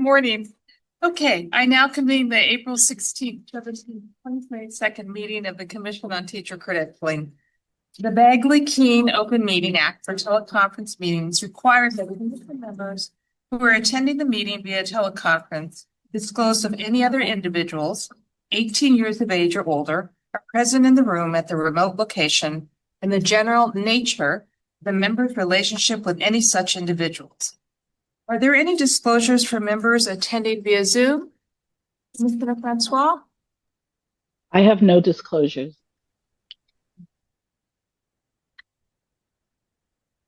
Morning. Okay, I now convene the April 16th, 2022 meeting of the Commission on Teacher Credentialing. The Bagley-Keene Open Meeting Act for teleconference meetings requires that members who are attending the meeting via teleconference disclose if any other individuals 18 years of age or older are present in the room at the remote location and the general nature of the member's relationship with any such individuals. Are there any disclosures for members attending via Zoom? Mr. Francois? I have no disclosures.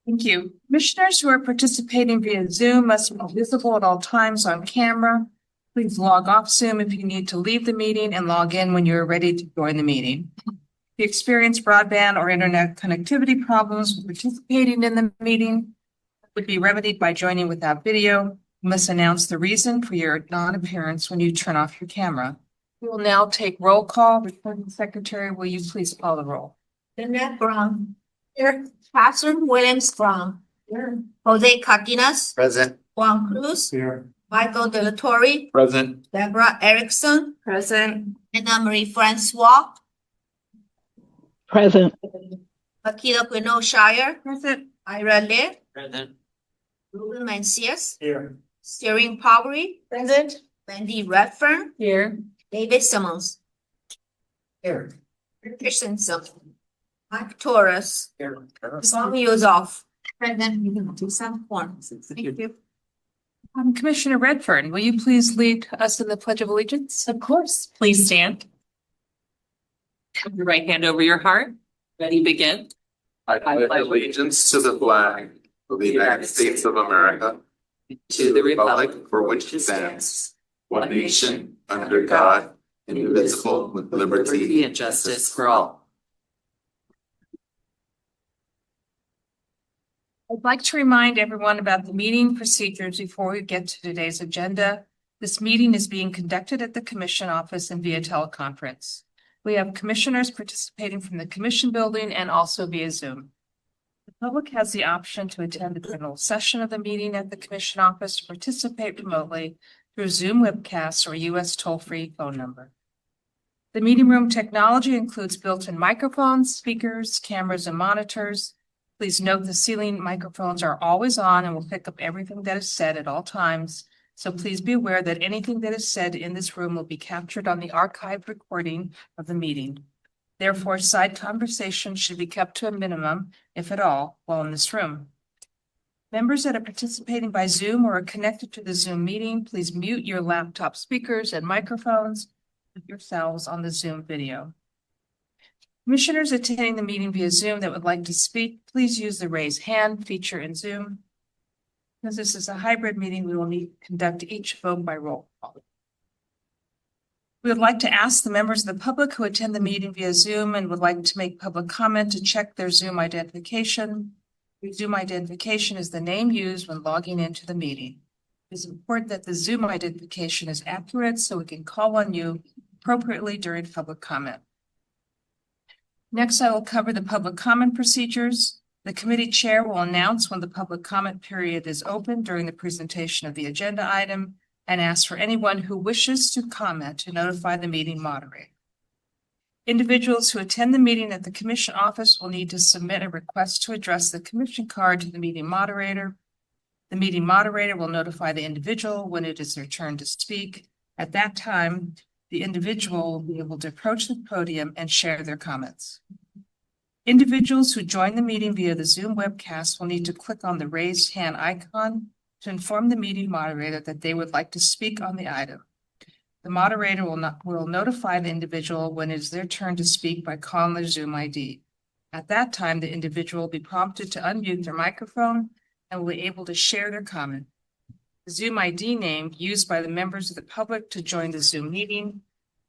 Thank you. Commissioners who are participating via Zoom must be visible at all times on camera. Please log off Zoom if you need to leave the meeting and log in when you're ready to join the meeting. If you experience broadband or internet connectivity problems with participating in the meeting, would be remedied by joining without video. You must announce the reason for your non-appearance when you turn off your camera. We will now take roll call. Recording Secretary, will you please call the roll? Lynette Brown. Here. Catherine Williams Brown. Here. Jose Cardenas. Present. Juan Cruz. Here. Michael De La Torre. Present. Deborah Erickson. Present. Anna Marie Francois. Present. Akita Quino Shire. Present. Ira Lee. Present. Ruben Mancias. Here. Steering Powery. Present. Wendy Redfern. Here. David Simmons. Here. Rick Christensen. Mike Torres. Here. Swami Yozoff. Present. You can do some forms. Thank you. Commissioner Redfern, will you please lead us in the Pledge of Allegiance? Of course. Please stand. Put your right hand over your heart. Ready, begin. I pledge allegiance to the flag of the United States of America, To the republic for which it stands, one nation, under God, indivisible, with liberty and justice for all. I'd like to remind everyone about the meeting procedures before we get to today's agenda. This meeting is being conducted at the Commission office and via teleconference. We have commissioners participating from the Commission building and also via Zoom. The public has the option to attend the general session of the meeting at the Commission office or participate remotely through Zoom webcast or US toll-free phone number. The meeting room technology includes built-in microphones, speakers, cameras, and monitors. Please note the ceiling microphones are always on and will pick up everything that is said at all times. So please be aware that anything that is said in this room will be captured on the archived recording of the meeting. Therefore, side conversations should be kept to a minimum, if at all, while in this room. Members that are participating by Zoom or are connected to the Zoom meeting, please mute your laptop speakers and microphones with yourselves on the Zoom video. Commissioners attending the meeting via Zoom that would like to speak, please use the raise hand feature in Zoom. Because this is a hybrid meeting, we will need to conduct each vote by roll call. We would like to ask the members of the public who attend the meeting via Zoom and would like to make public comment to check their Zoom identification. Your Zoom identification is the name used when logging into the meeting. It is important that the Zoom identification is accurate so we can call on you appropriately during public comment. Next, I will cover the public comment procedures. The committee chair will announce when the public comment period is open during the presentation of the agenda item and ask for anyone who wishes to comment to notify the meeting moderator. Individuals who attend the meeting at the Commission office will need to submit a request to address the Commission card to the meeting moderator. The meeting moderator will notify the individual when it is their turn to speak. At that time, the individual will be able to approach the podium and share their comments. Individuals who join the meeting via the Zoom webcast will need to click on the raised hand icon to inform the meeting moderator that they would like to speak on the item. The moderator will notify the individual when it is their turn to speak by calling their Zoom ID. At that time, the individual will be prompted to unmute their microphone and will be able to share their comment. The Zoom ID name used by the members of the public to join the Zoom meeting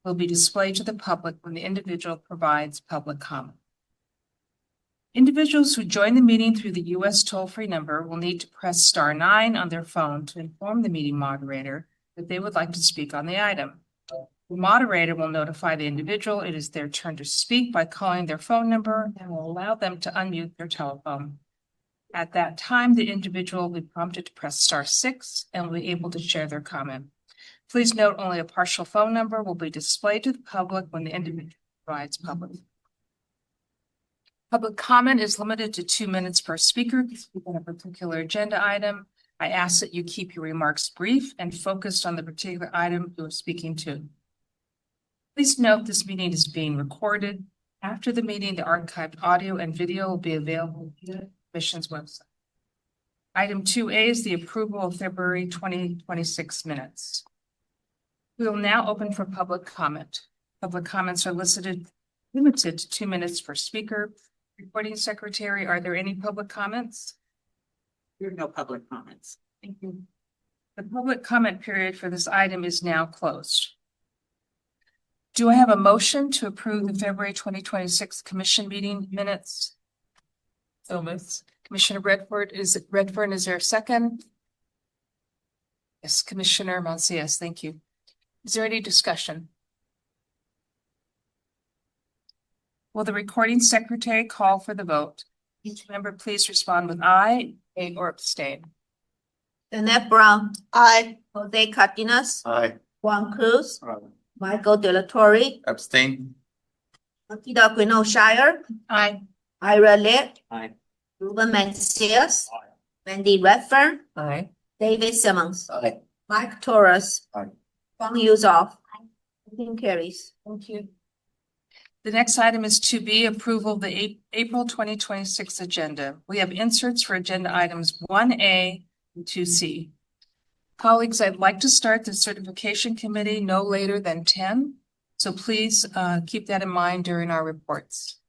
will be displayed to the public when the individual provides public comment. Individuals who join the meeting through the US toll-free number will need to press *9 on their phone to inform the meeting moderator that they would like to speak on the item. The moderator will notify the individual it is their turn to speak by calling their phone number and will allow them to unmute their telephone. At that time, the individual will be prompted to press *6 and will be able to share their comment. Please note only a partial phone number will be displayed to the public when the individual provides public. Public comment is limited to 2 minutes per speaker to speak on a particular agenda item. I ask that you keep your remarks brief and focused on the particular item you are speaking to. Please note this meeting is being recorded. After the meeting, the archived audio and video will be available via the Commission's website. Item 2A is the approval of February 2026 minutes. We will now open for public comment. Public comments are limited to 2 minutes per speaker. Recording Secretary, are there any public comments? There are no public comments. Thank you. The public comment period for this item is now closed. Do I have a motion to approve the February 2026 Commission meeting minutes? So moved. Commissioner Redford, is there a second? Yes, Commissioner Mancias, thank you. Is there any discussion? Will the recording secretary call for the vote? Each member please respond with aye, nay, or abstain. Danette Brown. Aye. Jose Cardenas. Aye. Juan Cruz. Michael De La Torre. Abstain. Makita Aquino Shire. Aye. Ira Lit. Aye. Ruben Mencius. Wendy Redfern. Aye. David Simmons. Aye. Mike Torres. Aye. Fang Yuzoff. Motion carries. Thank you. The next item is 2B, approval of the April 2026 agenda. We have inserts for agenda items 1A and 2C. Colleagues, I'd like to start the certification committee no later than 10, so please keep that in mind during our reports.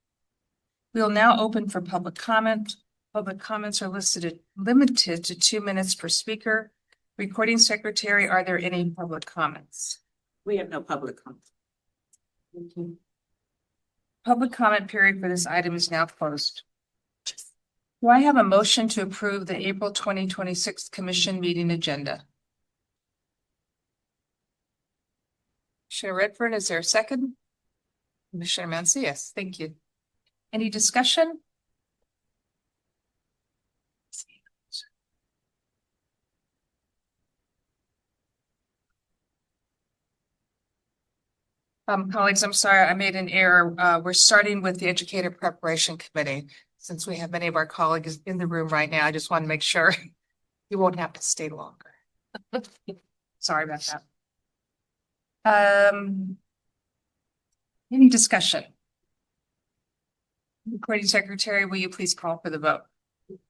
We will now open for public comment. Public comments are limited to 2 minutes per speaker. Recording secretary, are there any public comments? We have no public comments. Thank you. Public comment period for this item is now closed. Do I have a motion to approve the April 2026 Commission meeting agenda? Commissioner Redfern, is there a second? Commissioner Mancias, thank you. Any discussion? Colleagues, I'm sorry, I made an error. We're starting with the Educator Preparation Committee. Since we have many of our colleagues in the room right now, I just want to make sure you won't have to stay longer. Sorry about that. Any discussion? Recording Secretary, will you please call for the vote?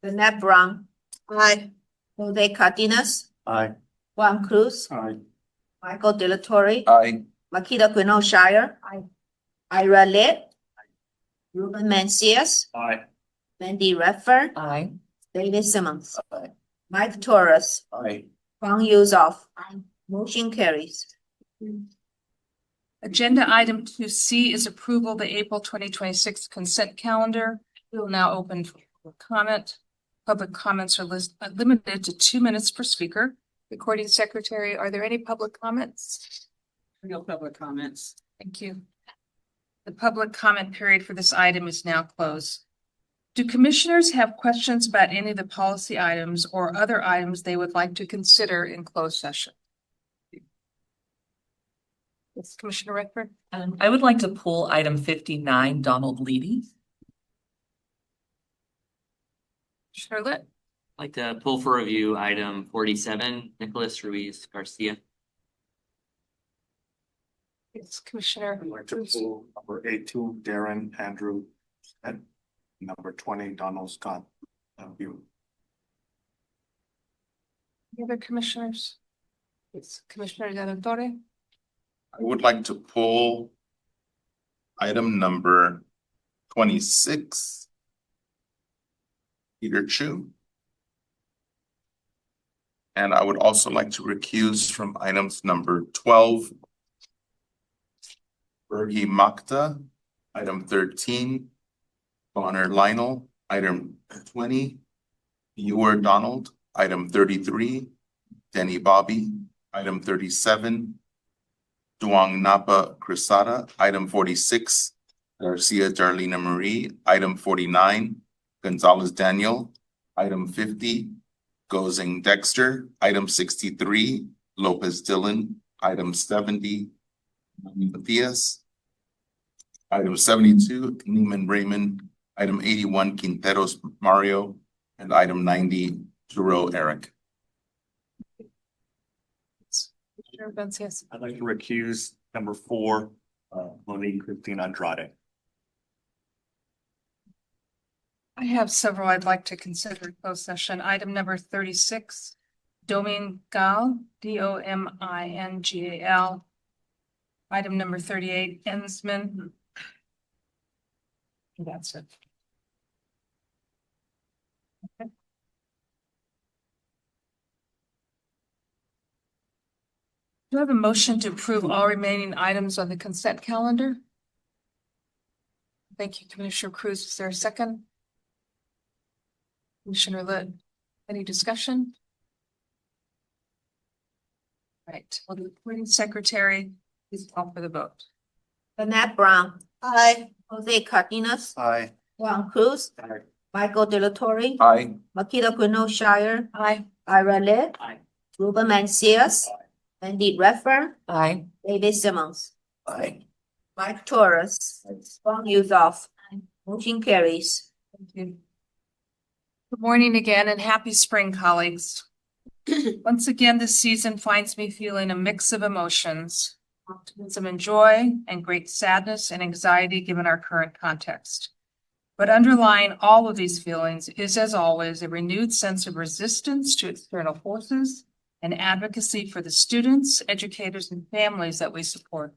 Danette Brown. Aye. Jose Cardenas. Aye. Juan Cruz. Aye. Michael De La Torre. Aye. Makita Aquino Shire. Aye. Ira Lit. Ruben Mencius. Aye. Wendy Redfern. Aye. David Simmons. Aye. Mike Torres. Aye. Fang Yuzoff. Motion carries. Agenda item 2C is approval of the April 2026 consent calendar. We will now open for public comment. Public comments are limited to 2 minutes per speaker. Recording Secretary, are there any public comments? No public comments. Thank you. The public comment period for this item is now closed. Do commissioners have questions about any of the policy items or other items they would like to consider in closed session? Yes, Commissioner Redford. I would like to pull item 59, Donald Leedy. Commissioner Litt. I'd like to pull for review item 47, Nicholas Ruiz Garcia. Yes, Commissioner. I'd like to pull number 82, Darren Andrew, and number 20, Donald Scott. View. Any other commissioners? Yes, Commissioner De La Torre. I would like to pull item number 26, Peter Chu. And I would also like to recuse from items number 12, Bergie Makta, item 13, Bonner Lionel, item 20, Ewer Donald, item 33, Denny Bobby, item 37, Duong Napa Crisada, item 46, Garcia Darlene Marie, item 49, Gonzalez Daniel, Item 50, Gozing Dexter. Item 63, Lopez Dillon. Item 70, Matias. Item 72, Neiman Raymond. Item 81, Quinteros Mario. And item 90, Giroux Eric. Commissioner Vencies. I'd like to recuse number 4, Monique Christine Andrade. I have several I'd like to consider in closed session. Item number 36, Domingal, Domingal. Item number 38, Ensman. That's it. Okay. Do I have a motion to approve all remaining items on the consent calendar? Thank you, Commissioner Cruz. Is there a second? Commissioner Litt, any discussion? Right, well, the recording secretary, please call for the vote. Annette Brown. Aye. Jose Cardenas. Aye. Juan Cruz. Aye. Michael De La Torre. Aye. Makita Quino Shire. Aye. Ira Lit. Aye. Ruben Mancias. Andy Redfern. Aye. David Simmons. Aye. Mike Torres. Fong Yuzoff. Motion carries. Thank you. Good morning again and happy spring, colleagues. Once again, this season finds me feeling a mix of emotions, optimism and joy, and great sadness and anxiety given our current context. But underlying all of these feelings is, as always, a renewed sense of resistance to external forces and advocacy for the students, educators, and families that we support.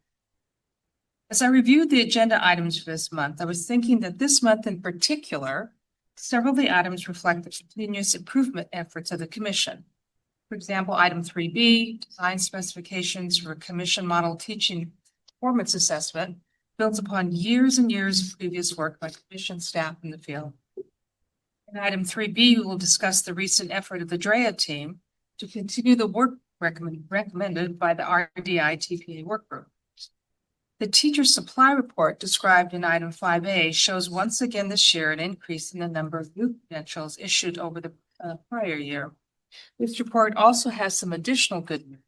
As I reviewed the agenda items for this month, I was thinking that this month in particular, several of the items reflect the continuous improvement efforts of the Commission. For example, item 3B, design specifications for a commission model teaching performance assessment, builds upon years and years of previous work by Commission staff in the field. In item 3B, we will discuss the recent effort of the DREA team to continue the work recommended by the RDI TPA work group. The teacher supply report described in item 5A shows once again this year an increase in the number of new credentials issued over the prior year. This report also has some additional good news,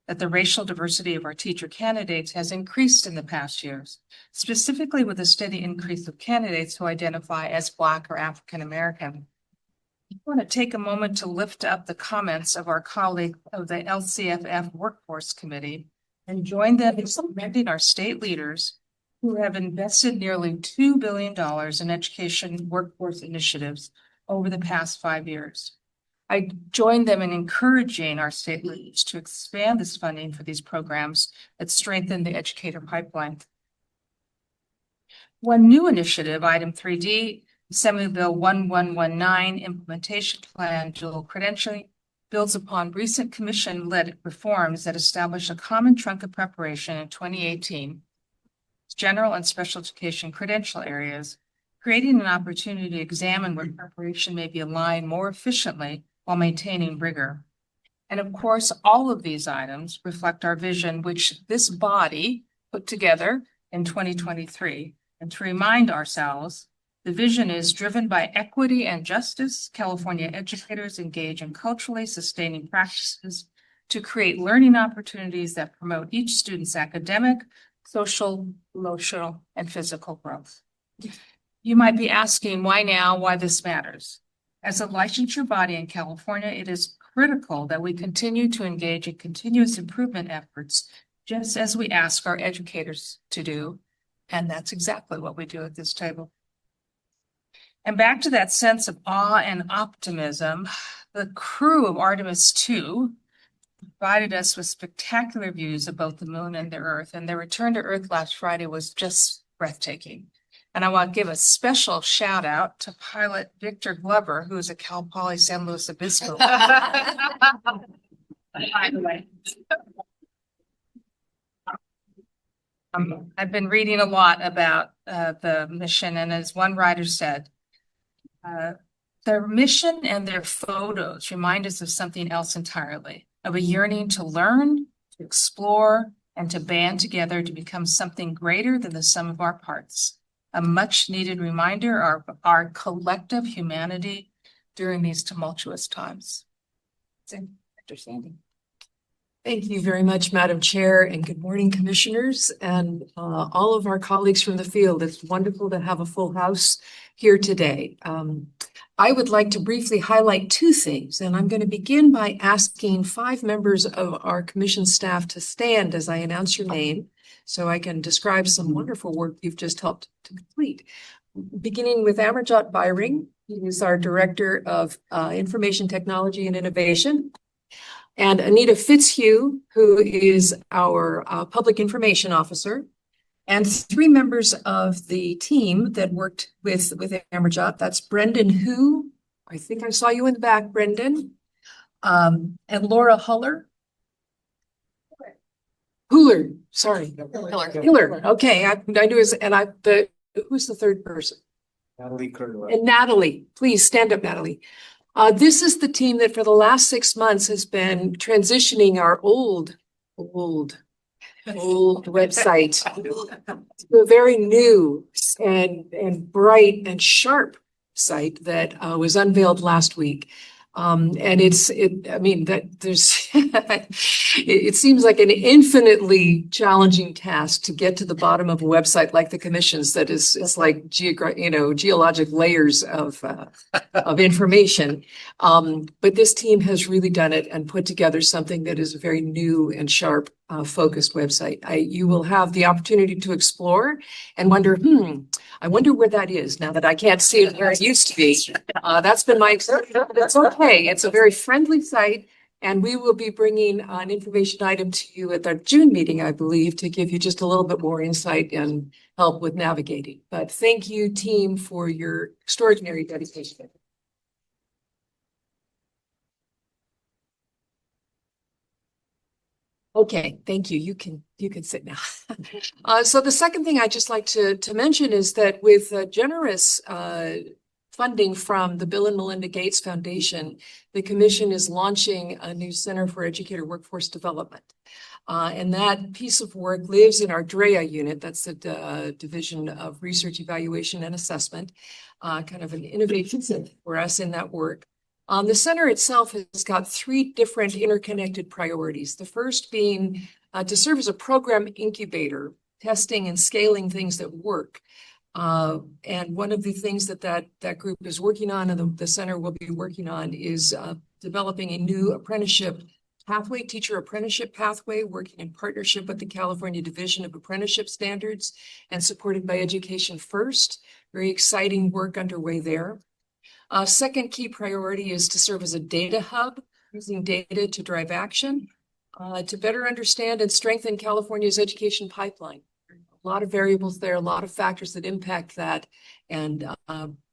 that the racial diversity of our teacher candidates has increased in the past years, specifically with a steady increase of candidates who identify as Black or African American. I want to take a moment to lift up the comments of our colleague of the LCFF Workforce Committee and join them in commending our state leaders who have invested nearly $2 billion in education workforce initiatives over the past 5 years. I join them in encouraging our state leaders to expand this funding for these programs that strengthen the educator pipeline. One new initiative, item 3D, Assembly Bill 1119 Implementation Plan Dual Credentialing, builds upon recent commission-led reforms that establish a common trunk of preparation in 2018, general and special education credential areas, creating an opportunity to examine where preparation may be aligned more efficiently while maintaining rigor. And of course, all of these items reflect our vision, which this body put together in 2023. And to remind ourselves, the vision is driven by equity and justice. California educators engage in culturally sustaining practices to create learning opportunities that promote each student's academic, social, emotional, and physical growth. You might be asking why now, why this matters. As a licensure body in California, it is critical that we continue to engage in continuous improvement efforts, just as we ask our educators to do. And that's exactly what we do at this table. And back to that sense of awe and optimism, the crew of Artemis II provided us with spectacular views of both the moon and the Earth, and their return to Earth last Friday was just breathtaking. And I want to give a special shout out to pilot Victor Glover, who is a Cal Poly San Luis Obispo. By the way. I've been reading a lot about the mission, and as one writer said, their mission and their photos remind us of something else entirely, of a yearning to learn, to explore, and to band together to become something greater than the sum of our parts. A much needed reminder of our collective humanity, during these tumultuous times. It's understanding. Thank you very much, Madam Chair, and good morning, Commissioners, and all of our colleagues from the field. It's wonderful to have a full house here today. I would like to briefly highlight two things, and I'm going to begin by asking 5 members of our commission staff to stand as I announce your name so I can describe some wonderful work you've just helped to complete. Beginning with Amarjot Byring, he is our Director of Information Technology and Innovation. And Anita Fitzhugh, who is our Public Information Officer, and 3 members of the team that worked with Amarjot. That's Brendan Hu. I think I saw you in the back, Brendan. And Laura Huller. Huller, sorry. Hiller. Okay, I knew it was, who's the third person? Natalie Curler. And Natalie, please stand up, Natalie. This is the team that for the last 6 months has been transitioning our old website to a very new and bright and sharp site that was unveiled last week. And it seems like an infinitely challenging task to get to the bottom of a website like the commission's that is like geologic layers of information. But this team has really done it and put together something that is a very new and sharp focused website. You will have the opportunity to explore and wonder, I wonder where that is now that I can't see it where it used to be. That's been my experience, but it's okay. It's a very friendly site, and we will be bringing an information item to you at our June meeting, I believe, to give you just a little bit more insight and help with navigating. But thank you, team, for your extraordinary dedication. Okay, thank you. You can sit now. So the second thing I'd just like to mention is that with generous funding from the Bill and Melinda Gates Foundation, the Commission is launching a new Center for Educator Workforce Development. And that piece of work lives in our DREA unit. That's the Division of Research, Evaluation, and Assessment, kind of an innovation center for us in that work. The center itself has got 3 different interconnected priorities. The first being to serve as a program incubator, testing and scaling things that work. And one of the things that group is working on and the center will be working on is developing a new apprenticeship pathway, teacher apprenticeship pathway, working in partnership with the California Division of Apprenticeship Standards and supported by Education First. Very exciting work underway there. Second key priority is to serve as a data hub, using data to drive action, to better understand and strengthen California's education pipeline. A lot of variables there, a lot of factors that impact that, and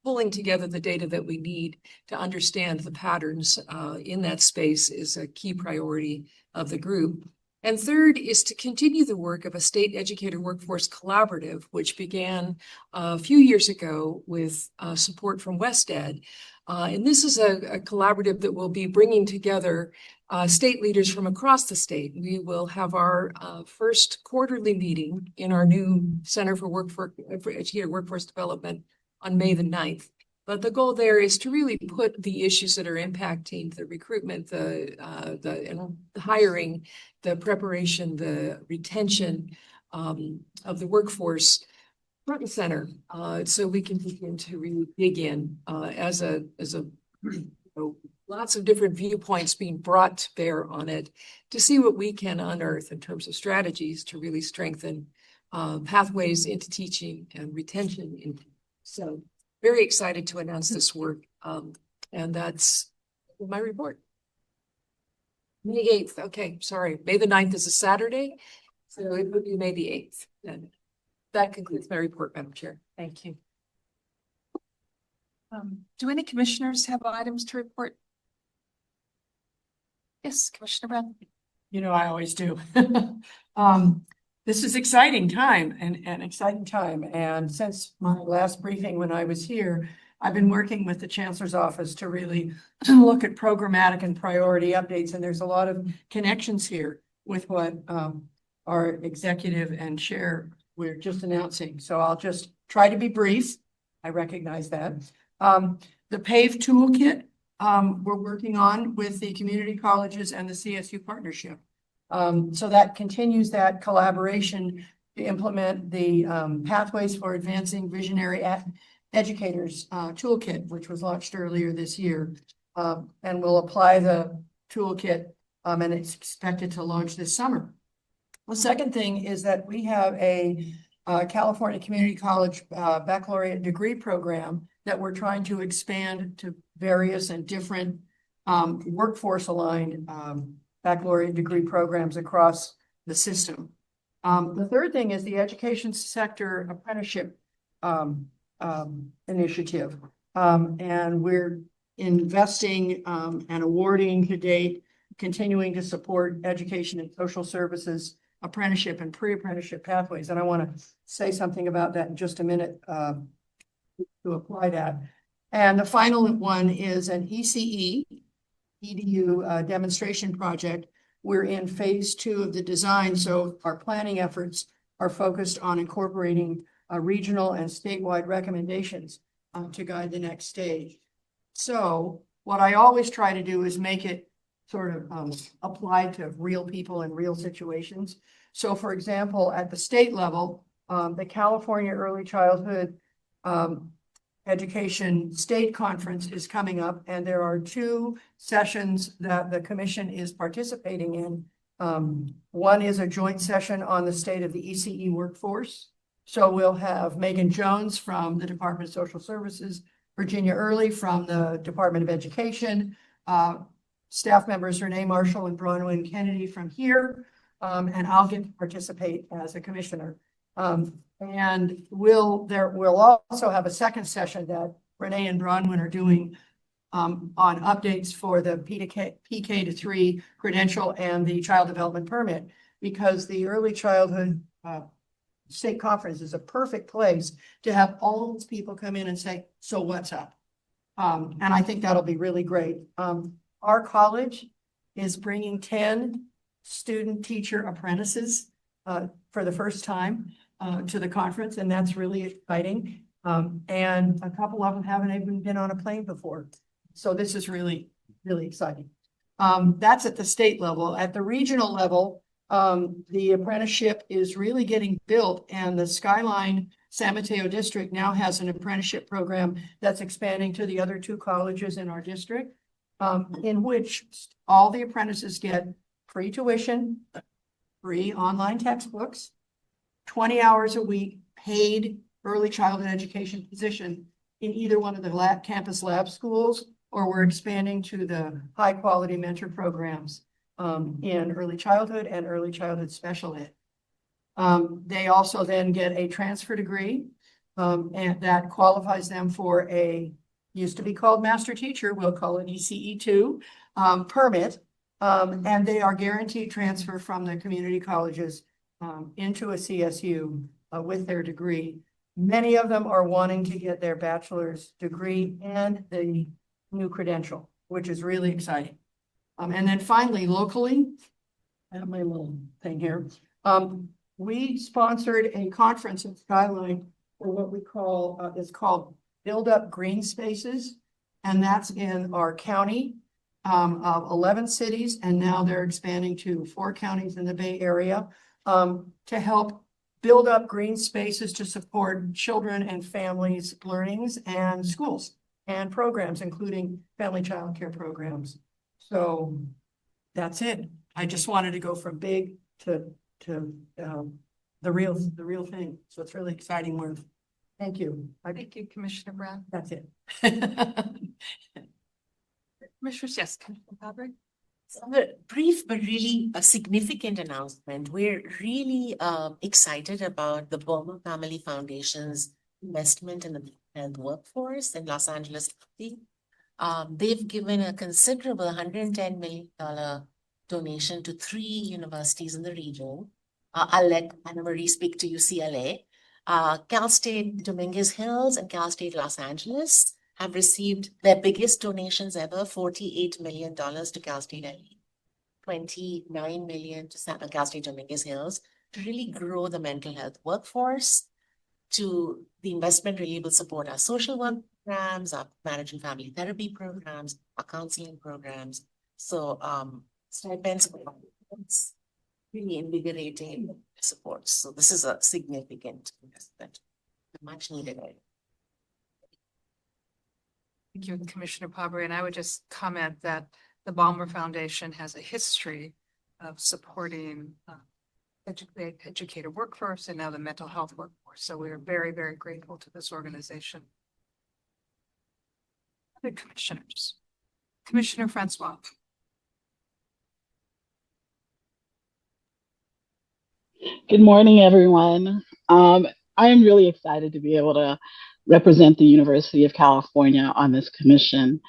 pulling together the data that we need to understand the patterns in that space is a key priority of the group. And third is to continue the work of a state educator workforce collaborative, which began a few years ago with support from WestEd. And this is a collaborative that will be bringing together state leaders from across the state. We will have our first quarterly meeting in our new Center for Educator Workforce Development on May the 9th. But the goal there is to really put the issues that are impacting the recruitment, the hiring, the preparation, the retention of the workforce front and center, so we can begin to really dig in as lots of different viewpoints being brought to bear on it to see what we can unearth in terms of strategies to really strengthen pathways into teaching and retention. So very excited to announce this work. And that's my report. May 8th. Okay, sorry. May the 9th is a Saturday, so it would be May the 8th. And that concludes my report, Madam Chair. Thank you. Do any commissioners have items to report? Yes, Commissioner Brown. I always do. This is exciting time and exciting time. And since my last briefing when I was here, I've been working with the Chancellor's office to really look at programmatic and priority updates. And there's a lot of connections here with what our executive and chair were just announcing. So I'll just try to be brief. I recognize that. The PAVE toolkit we're working on with the community colleges and the CSU partnership. So that continues that collaboration to implement the Pathways for Advancing Visionary Educators toolkit, which was launched earlier this year. And we'll apply the toolkit and it's expected to launch this summer. The second thing is that we have a California Community College baccalaureate degree program that we're trying to expand to various and different workforce aligned baccalaureate degree programs across the system. The third thing is the education sector apprenticeship initiative. And we're investing and awarding to date, continuing to support education and social services, apprenticeship and pre-apprenticeship pathways. And I want to say something about that in just a minute to apply that. And the final one is an ECE, EDU demonstration project. We're in phase 2 of the design. So our planning efforts are focused on incorporating regional and statewide recommendations to guide the next stage. So what I always try to do is make it sort of applied to real people and real situations. So for example, at the state level, the California Early Childhood Education State Conference is coming up, and there are 2 sessions that the commission is participating in. One is a joint session on the state of the ECE workforce. So we'll have Megan Jones from the Department of Social Services, Virginia Early from the Department of Education, staff members Renee Marshall and Bronwyn Kennedy from here, and I'll get to participate as a commissioner. And we'll also have a second session that Renee and Bronwyn are doing on updates for the PK to 3 credential and the child development permit, because the early childhood state conference is a perfect place to have all those people come in and say, so what's up? And I think that'll be really great. Our college is bringing 10 student teacher apprentices for the first time to the conference, and that's really exciting. And a couple of them haven't even been on a plane before. So this is really, really exciting. That's at the state level. At the regional level, the apprenticeship is really getting built, and the Skyline San Mateo district now has an apprenticeship program that's expanding to the other 2 colleges in our district, in which all the apprentices get free tuition, free online textbooks, 20 hours a week, paid early childhood education position in either one of the campus lab schools, or we're expanding to the high quality mentor programs in early childhood and early childhood special ed. They also then get a transfer degree, and that qualifies them for used to be called master teacher, we'll call it ECE2 permit, and they are guaranteed transfer from the community colleges into a CSU with their degree. Many of them are wanting to get their bachelor's degree and the new credential, which is really exciting. And then finally, locally, I have my little thing here. We sponsored a conference in Skyline for what we call, is called Build Up Green Spaces. And that's in our county of 11 cities. And now they're expanding to 4 counties in the Bay Area to help build up green spaces to support children and families' learnings and schools and programs, including family child care programs. So that's it. I just wanted to go from big to the real thing. So it's really exciting work. Thank you. Thank you, Commissioner Brown. That's it. Commissioners, yes, Commissioner Fabric. A brief but really a significant announcement. We're really excited about the Burma Family Foundation's investment in the health workforce in Los Angeles County. They've given a considerable $110 million donation to 3 universities in the region. I'll let Anna Marie speak to UCLA. Cal State Dominguez Hills and Cal State Los Angeles have received their biggest donations ever, $48 million to Cal State LA, $29 million to Cal State Dominguez Hills to really grow the mental health workforce. To the investment really will support our social work programs, our marriage and family therapy programs, our counseling programs. So stipends it's really invigorating support. So this is a significant investment, much needed. Thank you, Commissioner Pabry. And I would just comment that the Balmer Foundation has a history of supporting educator workforce and now the mental health workforce. So we are very, very grateful to this organization. Other commissioners. Commissioner Francois. Good morning, everyone. I am really excited to be able to represent the University of California on this commission.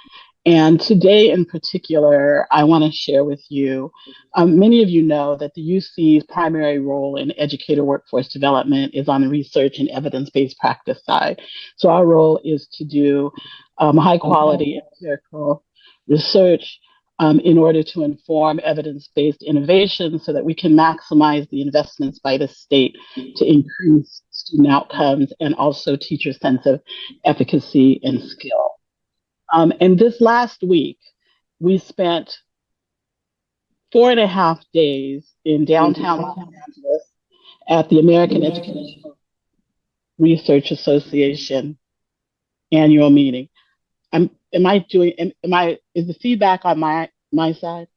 And today in particular, I want to share with you, many of you know that the UC's primary role in educator workforce development is on the research and evidence-based practice side. So our role is to do high quality empirical research in order to inform evidence-based innovation so that we can maximize the investments by the state to increase student outcomes and also teachers' sense of efficacy and skill. And this last week, we spent 4.5 days in downtown Los Angeles at the American Educational Research Association annual meeting. Is the feedback on my side?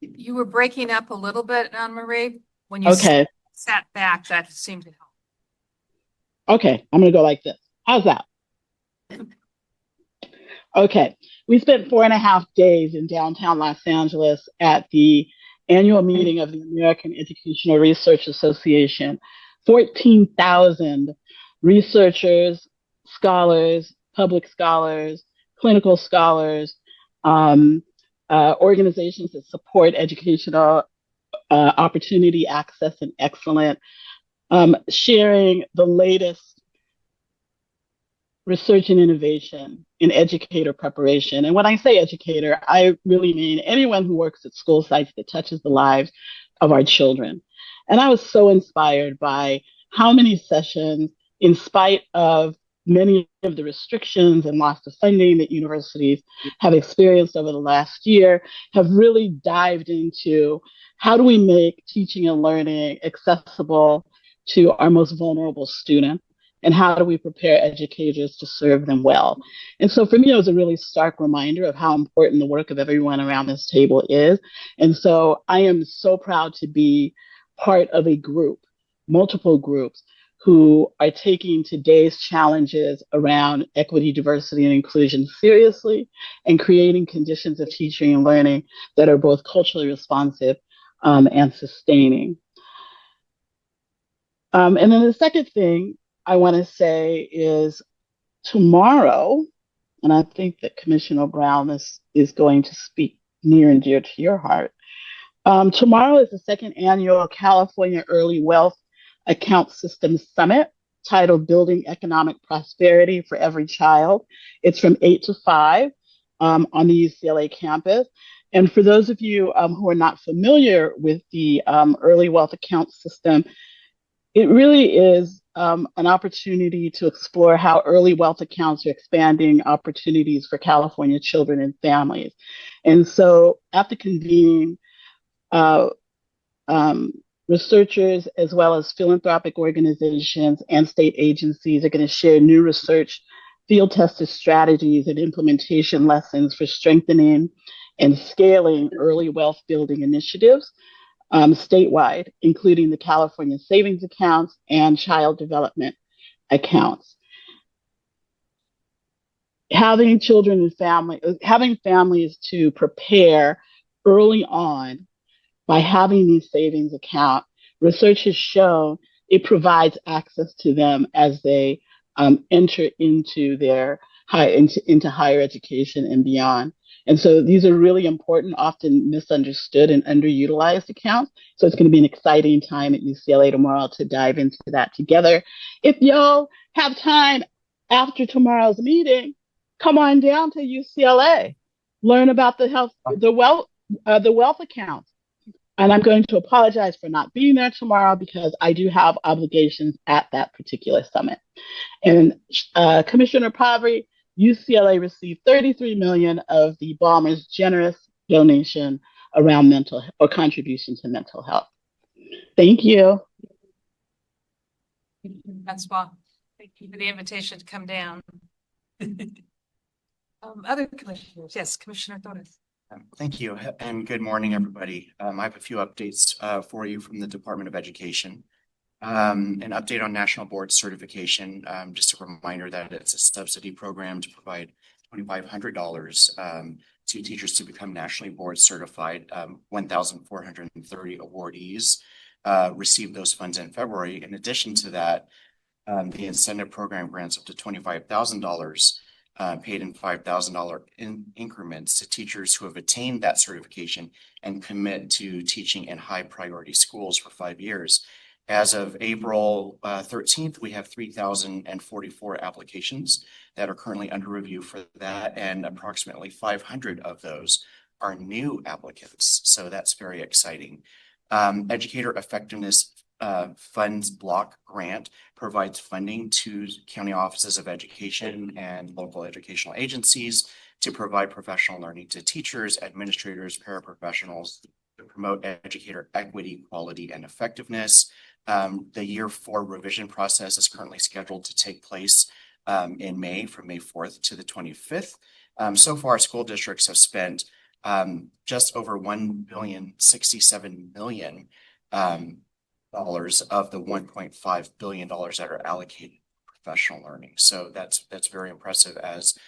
You were breaking up a little bit, Anne-Marie. When you sat back, that seemed to help. Okay, I'm gonna go like this. How's that? Okay, we spent 4.5 days in downtown Los Angeles at the annual meeting of the American Educational Research Association. 14,000 researchers, scholars, public scholars, clinical scholars, organizations that support educational opportunity, access, and excellence, sharing the latest research and innovation in educator preparation. And when I say educator, I really mean anyone who works at school sites that touches the lives of our children. And I was so inspired by how many sessions, in spite of many of the restrictions and loss of funding that universities have experienced over the last year, have really dived into how do we make teaching and learning accessible to our most vulnerable students, and how do we prepare educators to serve them well. And so for me, it was a really stark reminder of how important the work of everyone around this table is. And so I am so proud to be part of a group, multiple groups, who are taking today's challenges around equity, diversity, and inclusion seriously and creating conditions of teaching and learning that are both culturally responsive and sustaining. And then the second thing I want to say is tomorrow, and I think that Commissioner Brown is going to speak near and dear to your heart. Tomorrow is the second annual California Early Wealth Account Systems Summit, titled Building Economic Prosperity for Every Child. It's from 8 to 5 on the UCLA campus. And for those of you who are not familiar with the Early Wealth Account System, it really is an opportunity to explore how early wealth accounts are expanding opportunities for California children and families. And so at the convening, researchers as well as philanthropic organizations and state agencies are going to share new research, field-tested strategies, and implementation lessons for strengthening and scaling early wealth building initiatives statewide, including the California savings accounts and child development accounts. Having children and having families to prepare early on by having these savings accounts, research has shown it provides access to them as they enter into their into higher education and beyond. And so these are really important, often misunderstood and underutilized accounts. So it's going to be an exciting time at UCLA tomorrow to dive into that together. If y'all have time after tomorrow's meeting, come on down to UCLA, learn about the wealth accounts. And I'm going to apologize for not being there tomorrow because I do have obligations at that particular summit. And Commissioner Pabry, UCLA received 33 million of the Bombers' generous donation around mental or contribution to mental health. Thank you. That's why. Thank you for the invitation to come down. Other commissioners, yes, Commissioner Torres. Thank you, and good morning, everybody. I have a few updates for you from the Department of Education. An update on National Board Certification. Just a reminder that it's a subsidy program to provide $2,500 to teachers to become nationally board certified. 1,430 awardees received those funds in February. In addition to that, the incentive program grants up to $25,000 paid in $5,000 increments to teachers who have attained that certification and commit to teaching in high priority schools for 5 years. As of April 13th, we have 3,044 applications that are currently under review for that, and approximately 500 of those are new applicants. So that's very exciting. Educator Effectiveness Funds Block Grant provides funding to county offices of education and local educational agencies to provide professional learning to teachers, administrators, paraprofessionals to promote educator equity, quality, and effectiveness. The year 4 revision process is currently scheduled to take place in May, from May 4th to the 25th. So far, school districts have spent just over $1,067 million of the $1.5 billion that are allocated for professional learning. So that's very impressive as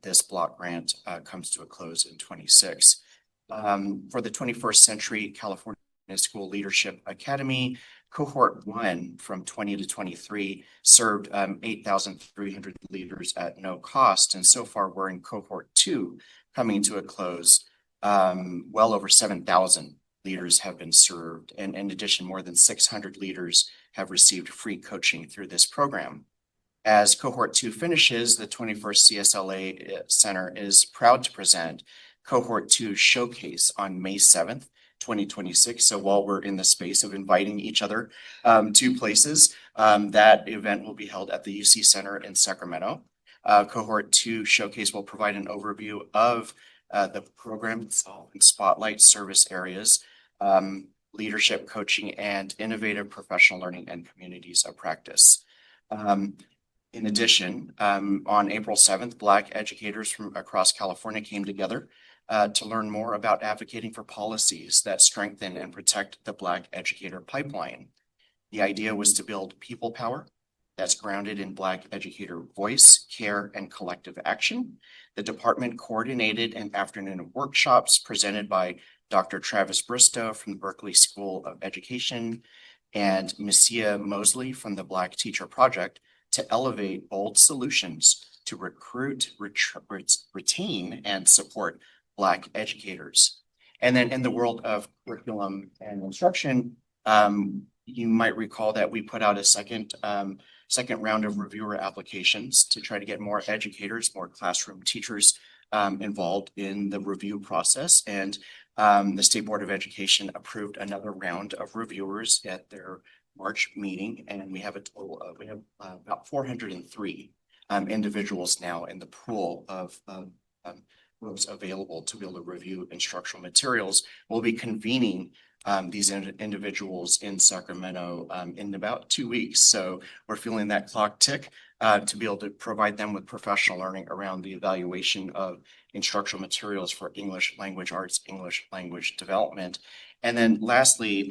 this block grant comes to a close in 26. For the 21st Century California School Leadership Academy, cohort 1 from 20 to 23 served 8,300 leaders at no cost. And so far we're in cohort 2 coming to a close. Well over 7,000 leaders have been served. And in addition, more than 600 leaders have received free coaching through this program. As cohort 2 finishes, the 21st CSLA Center is proud to present cohort 2 showcase on May 7th, 2026. So while we're in the space of inviting each other to places, that event will be held at the UC Center in Sacramento. Cohort 2 showcase will provide an overview of the program itself and spotlight service areas, leadership coaching, and innovative professional learning and communities of practice. In addition, on April 7th, Black educators from across California came together to learn more about advocating for policies that strengthen and protect the Black educator pipeline. The idea was to build people power that's grounded in Black educator voice, care, and collective action. The department coordinated an afternoon of workshops presented by Dr. Travis Bristow from the Berkeley School of Education and Missia Mosley from the Black Teacher Project to elevate bold solutions to recruit, retain, and support Black educators. And then in the world of curriculum and instruction, you might recall that we put out a second round of reviewer applications to try to get more educators, more classroom teachers involved in the review process. And the State Board of Education approved another round of reviewers at their March meeting. And we have a total of, about 403 individuals now in the pool of those available to be able to review instructional materials. We'll be convening these individuals in Sacramento in about 2 weeks. So we're feeling that clock tick to be able to provide them with professional learning around the evaluation of instructional materials for English language arts, English language development. And then lastly,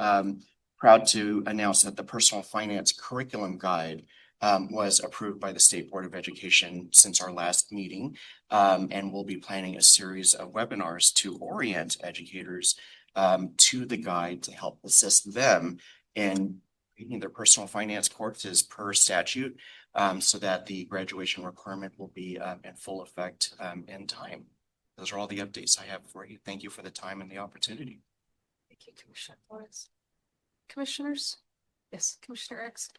proud to announce that the personal finance curriculum guide was approved by the State Board of Education since our last meeting. And we'll be planning a series of webinars to orient educators to the guide to help assist them in taking their personal finance courses per statute, so that the graduation requirement will be in full effect in time. Those are all the updates I have for you. Thank you for the time and the opportunity. Thank you, Commissioner Flores. Commissioners? Yes, Commissioner X.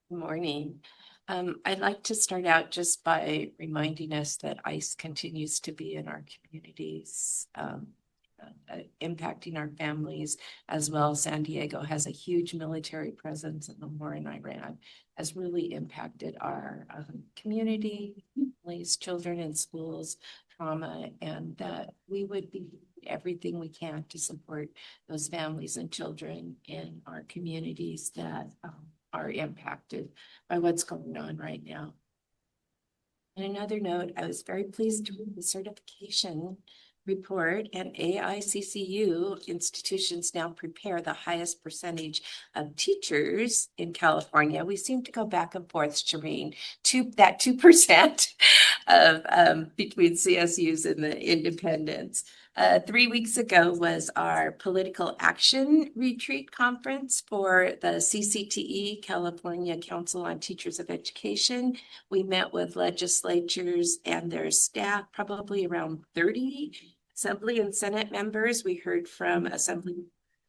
Good morning. I'd like to start out just by reminding us that ICE continues to be in our communities. impacting our families as well. San Diego has a huge military presence, and the war in Iran has really impacted our community, families, children in schools, trauma, and that we would be everything we can to support those families and children in our communities that are impacted by what's going on right now. And another note, I was very pleased to read the certification report, and AICCU institutions now prepare the highest percentage of teachers in California. We seem to go back and forth, Shireen, that 2% of between CSUs and the independents. 3 weeks ago was our political action retreat conference for the CCTE, California Council on Teachers of Education. We met with legislatures and their staff, probably around 30 Assembly and Senate members. We heard from Assemblyman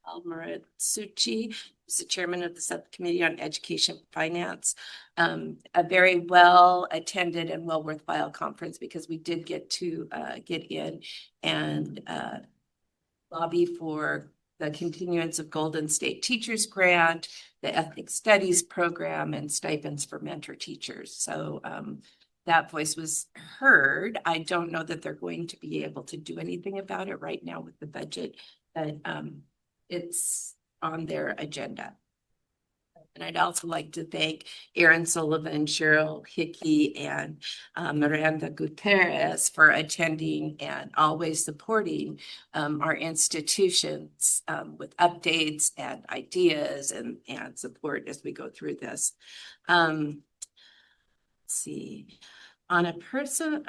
Almaratsuchi, who's the chairman of the Subcommittee on Education and Finance. A very well attended and well worthwhile conference, because we did get to get in and lobby for the continuance of Golden State Teachers Grant, the Ethnic Studies Program, and stipends for mentor teachers. So that voice was heard. I don't know that they're going to be able to do anything about it right now with the budget, but it's on their agenda. And I'd also like to thank Erin Sullivan, Cheryl Hickey, and Miranda Gutierrez for attending and always supporting our institutions with updates and ideas and support as we go through this. Let's see. On a personal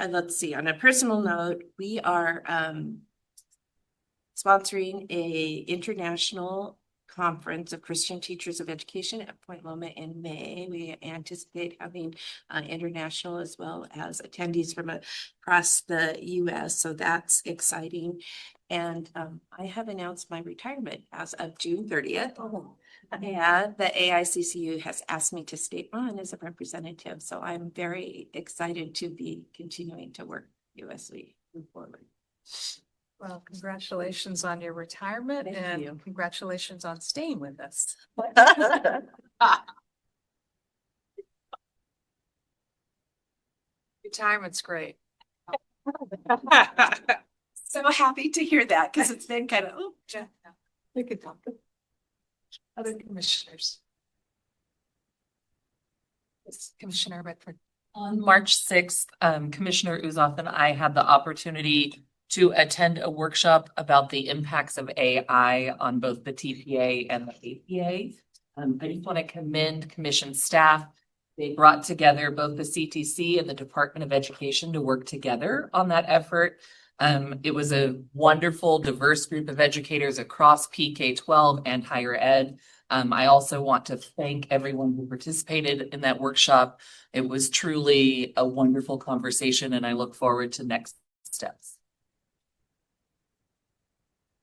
note, we are sponsoring a international conference of Christian Teachers of Education at Point Loma in May. We anticipate having international as well as attendees from across the US. So that's exciting. And I have announced my retirement as of June 30th. And the AICCU has asked me to stay on as a representative. So I'm very excited to be continuing to work as we move forward. Well, congratulations on your retirement. Thank and you. Congratulations on staying with us. Retirement's great. So happy to hear that, because it's been kind of, We could talk to other commissioners. Yes, Commissioner Redford. On March 6th, Commissioner Uzoff and I had the opportunity to attend a workshop about the impacts of AI on both the TPA and the APA. I just want to commend commission staff. They brought together both the CTC and the Department of Education to work together on that effort. It was a wonderful, diverse group of educators across PK-12 and higher ed. I also want to thank everyone who participated in that workshop. It was truly a wonderful conversation, and I look forward to next steps.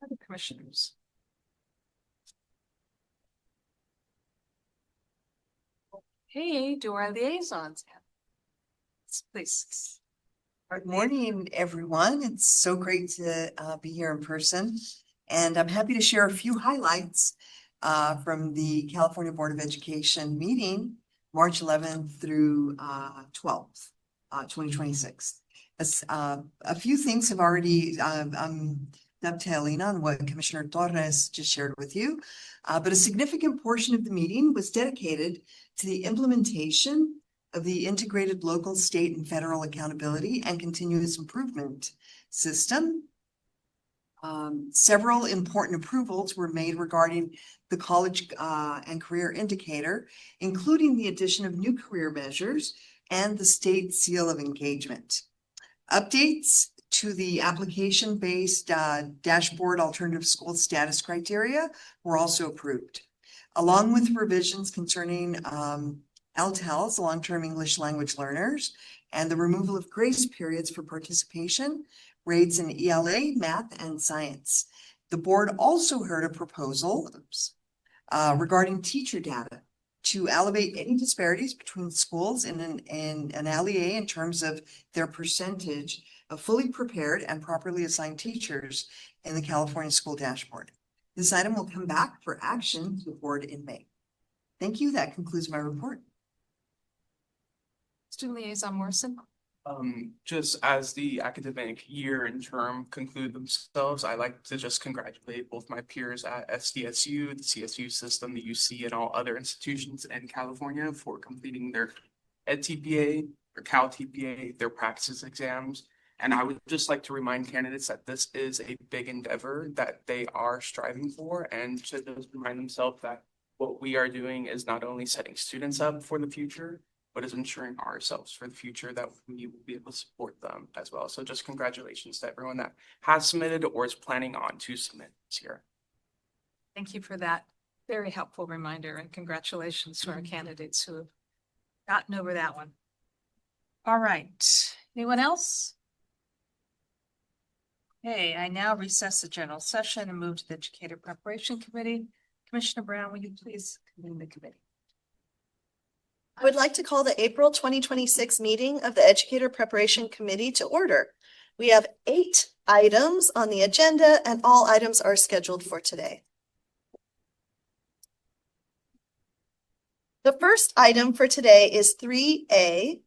Other commissioners. Okay, do our liaisons have? Please. Good morning, everyone. It's so great to be here in person. And I'm happy to share a few highlights from the California Board of Education meeting, March 11th through 12th, 2026. A few things have already, I'm dovetailing on what Commissioner Torres just shared with you, but a significant portion of the meeting was dedicated to the implementation of the integrated local, state, and federal accountability and continuous improvement system. Several important approvals were made regarding the college and career indicator, including the addition of new career measures and the state seal of engagement. Updates to the application-based dashboard alternative school status criteria were also approved, along with revisions concerning LTELs, long-term English language learners, and the removal of grace periods for participation rates in ELA, math, and science. The board also heard a proposal regarding teacher data to elevate any disparities between schools in an LEA in terms of their percentage of fully prepared and properly assigned teachers in the California School Dashboard. This item will come back for action to the board in May. Thank you. That concludes my report. Student Liaison Morrison. Just as the academic year and term conclude themselves, I like to just congratulate both my peers at SDSU, the CSU system, the UC, and all other institutions in California for completing their EdTPA, their CalTPA, their practice exams. And I would just like to remind candidates that this is a big endeavor that they are striving for, and to just remind themselves that what we are doing is not only setting students up for the future, but is ensuring ourselves for the future that we will be able to support them as well. So just congratulations to everyone that has submitted or is planning on to submit this year. Thank you for that very helpful reminder, and congratulations to our candidates who have gotten over that one. All right, anyone else? Okay, I now recess the general session and move to the Educator Preparation Committee. Commissioner Brown, will you please convene the committee? I would like to call the April 2026 meeting of the Educator Preparation Committee to order. We have 8 items on the agenda, and all items are scheduled for today. The first item for today is 3A,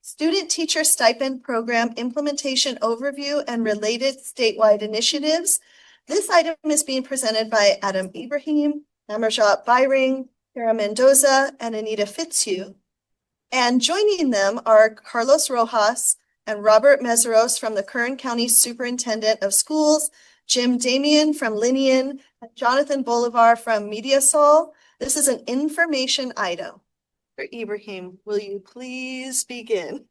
Student Teacher Stipend Program Implementation Overview and Related Statewide Initiatives. This item is being presented by Adam Ibrahim, Amarjot Byring, Kara Mendoza, and Anita Fitzhugh. And joining them are Carlos Rojas and Robert Meseros from the Kern County Superintendent of Schools, Jim Damian from Linian, and Jonathan Bolivar from Mediasol. This is an information item. Dr. Ibrahim, will you please begin?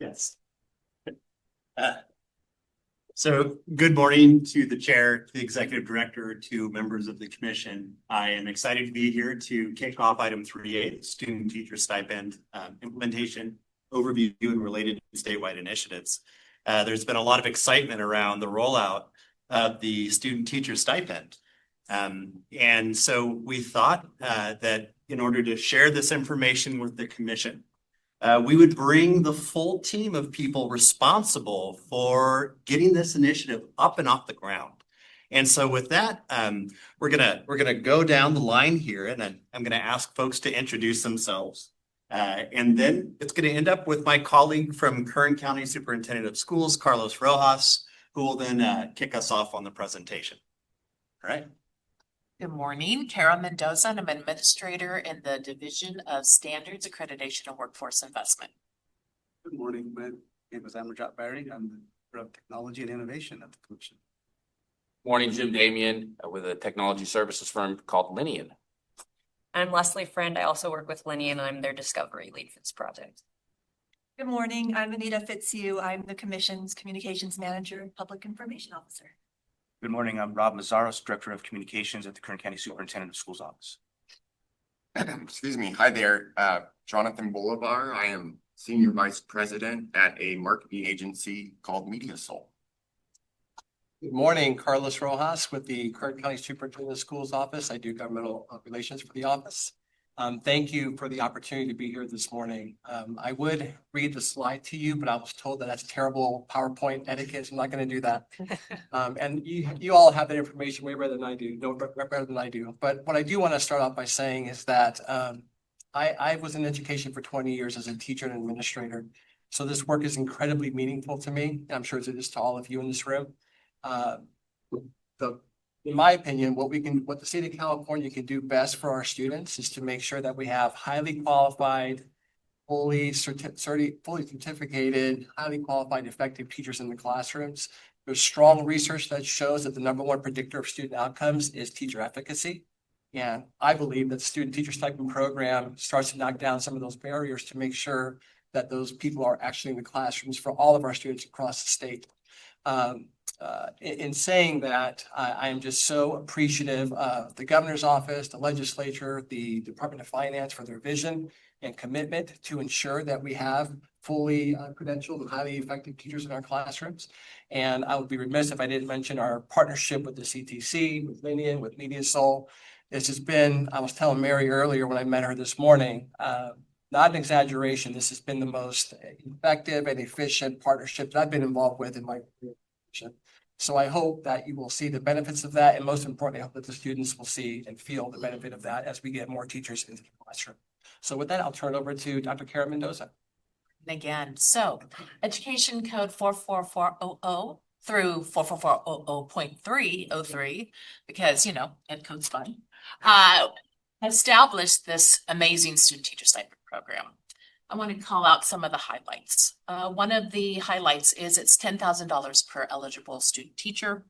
Yes. So good morning to the chair, to the executive director, to members of the commission. I am excited to be here to kick off item 3A, student teacher stipend implementation, overview, and related statewide initiatives. There's been a lot of excitement around the rollout of the student teacher stipend. And so we thought that in order to share this information with the commission, we would bring the full team of people responsible for getting this initiative up and off the ground. And so with that, we're gonna go down the line here, and then I'm gonna ask folks to introduce themselves. And then it's gonna end up with my colleague from Kern County Superintendent of Schools, Carlos Rojas, who will then kick us off on the presentation. All right. Good morning, Kara Mendoza, and I'm an administrator in the Division of Standards, Accreditation, and Workforce Investment. Good morning, my name is Amarjot Byring. I'm the Director of Technology and Innovation at the Commission. Morning, Jim Damian with a technology services firm called Linian. I'm Leslie Friend. I also work with Linian, and I'm their discovery lead for this project. Good morning, I'm Anita Fitzhugh. I'm the Commission's Communications Manager and Public Information Officer. Good morning, I'm Rob Mazzaros, Director of Communications at the Kern County Superintendent of Schools Office. Excuse me. Hi there, Jonathan Bolivar. I am Senior Vice President at a marketing agency called Mediasol. Good morning, Carlos Rojas with the Kern County Superintendent of Schools Office. I do governmental relations for the office. Thank you for the opportunity to be here this morning. I would read the slide to you, but I was told that that's terrible PowerPoint etiquette, so I'm not going to do that. And you all have that information way better than I do, better than I do. But what I do want to start off by saying is that I was in education for 20 years as a teacher and administrator. So this work is incredibly meaningful to me. And I'm sure it is to all of you in this room. In my opinion, what the state of California can do best for our students is to make sure that we have highly qualified, fully certificated, highly qualified, effective teachers in the classrooms. There's strong research that shows that the #1 predictor of student outcomes is teacher efficacy. And I believe that the student teacher stipend program starts to knock down some of those barriers to make sure that those people are actually in the classrooms for all of our students across the state. In saying that, I am just so appreciative of the governor's office, the legislature, the Department of Finance for their vision and commitment to ensure that we have fully credentialed and highly effective teachers in our classrooms. And I would be remiss if I didn't mention our partnership with the CTC, with Linean, with MediaSol. This has been, I was telling Mary earlier when I met her this morning, not an exaggeration. This has been the most effective and efficient partnership that I've been involved with in my career. So I hope that you will see the benefits of that. And most importantly, I hope that the students will see and feel the benefit of that as we get more teachers into the classroom. So with that, I'll turn it over to Dr. Karen Mendoza. Again, so Education Code 44400 through 44400.303, because, you know, Ed Code's fun, established this amazing student teacher stipend program. I want to call out some of the highlights. One of the highlights is it's $10,000 per eligible student teacher.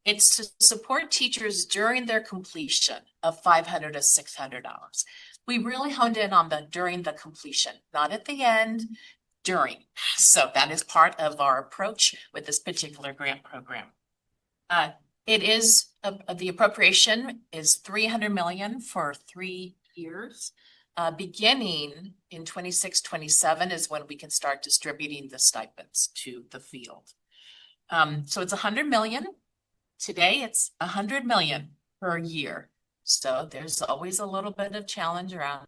It's to support teachers during their completion of $500 to $600. We really honed in on the during the completion, not at the end, during. So that is part of our approach with this particular grant program. It is the appropriation is $300 million for 3 years. Beginning in 26-27 is when we can start distributing the stipends to the field. So it's $100 million. Today it's $100 million per year. So there's always a little bit of challenge around,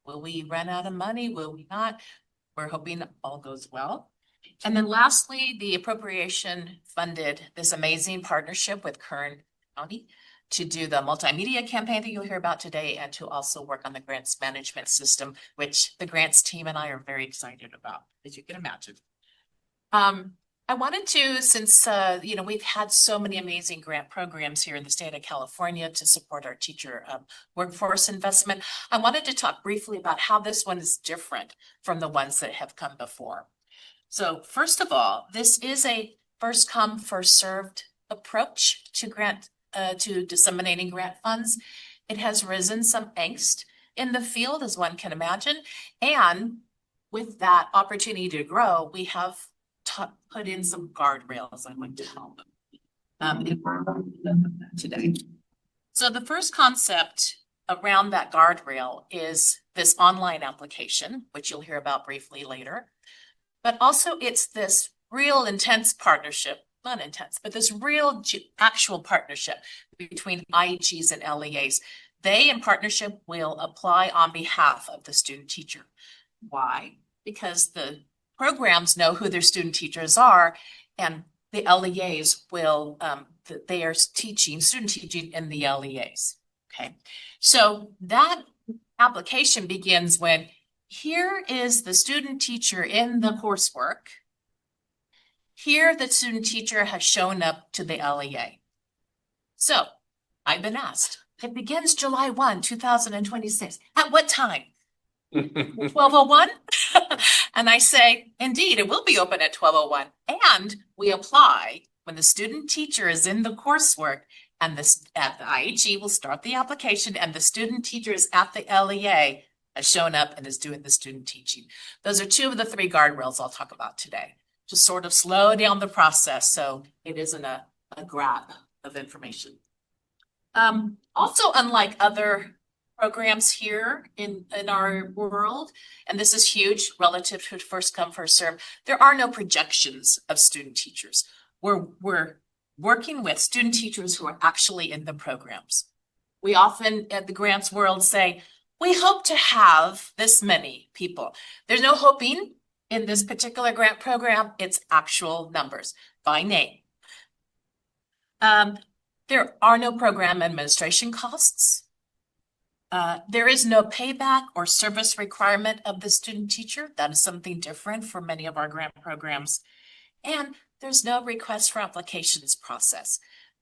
will we run out of money? Will we not? We're hoping all goes well. And then lastly, the appropriation funded this amazing partnership with Kern County to do the multimedia campaign that you'll hear about today, and to also work on the grants management system, which the grants team and I are very excited about, as you can imagine. I wanted to, since, you know, we've had so many amazing grant programs here in the state of California to support our teacher workforce investment, I wanted to talk briefly about how this one is different from the ones that have come before. So first of all, this is a first come, first served approach to grant, to disseminating grant funds. It has risen some angst in the field, as one can imagine. And with that opportunity to grow, we have put in some guardrails I want to help today. So the first concept around that guardrail is this online application, which you'll hear about briefly later. But also it's this real intense partnership, not intense, but this real actual partnership between IHEs and LEAs. They in partnership will apply on behalf of the student teacher. Why? Because the programs know who their student teachers are, and the LEAs will, they are teaching, student teaching in the LEAs, okay? So that application begins when here is the student teacher in the coursework. Here the student teacher has shown up to the LEA. So I've been asked, it begins July 1, 2026. At what time? 12:01? And I say, indeed, it will be open at 12:01. And we apply when the student teacher is in the coursework, and at the IHE will start the application, and the student teacher is at the LEA, has shown up and is doing the student teaching. Those are 2 of the 3 guardrails I'll talk about today, to sort of slow down the process so it isn't a grab of information. Also, unlike other programs here in our world, and this is huge relative to first come, first serve, there are no projections of student teachers. We're working with student teachers who are actually in the programs. We often at the grants world say, we hope to have this many people. There's no hoping in this particular grant program, it's actual numbers by name. There are no program administration costs. There is no payback or service requirement of the student teacher. That is something different for many of our grant programs. And there's no request for applications process.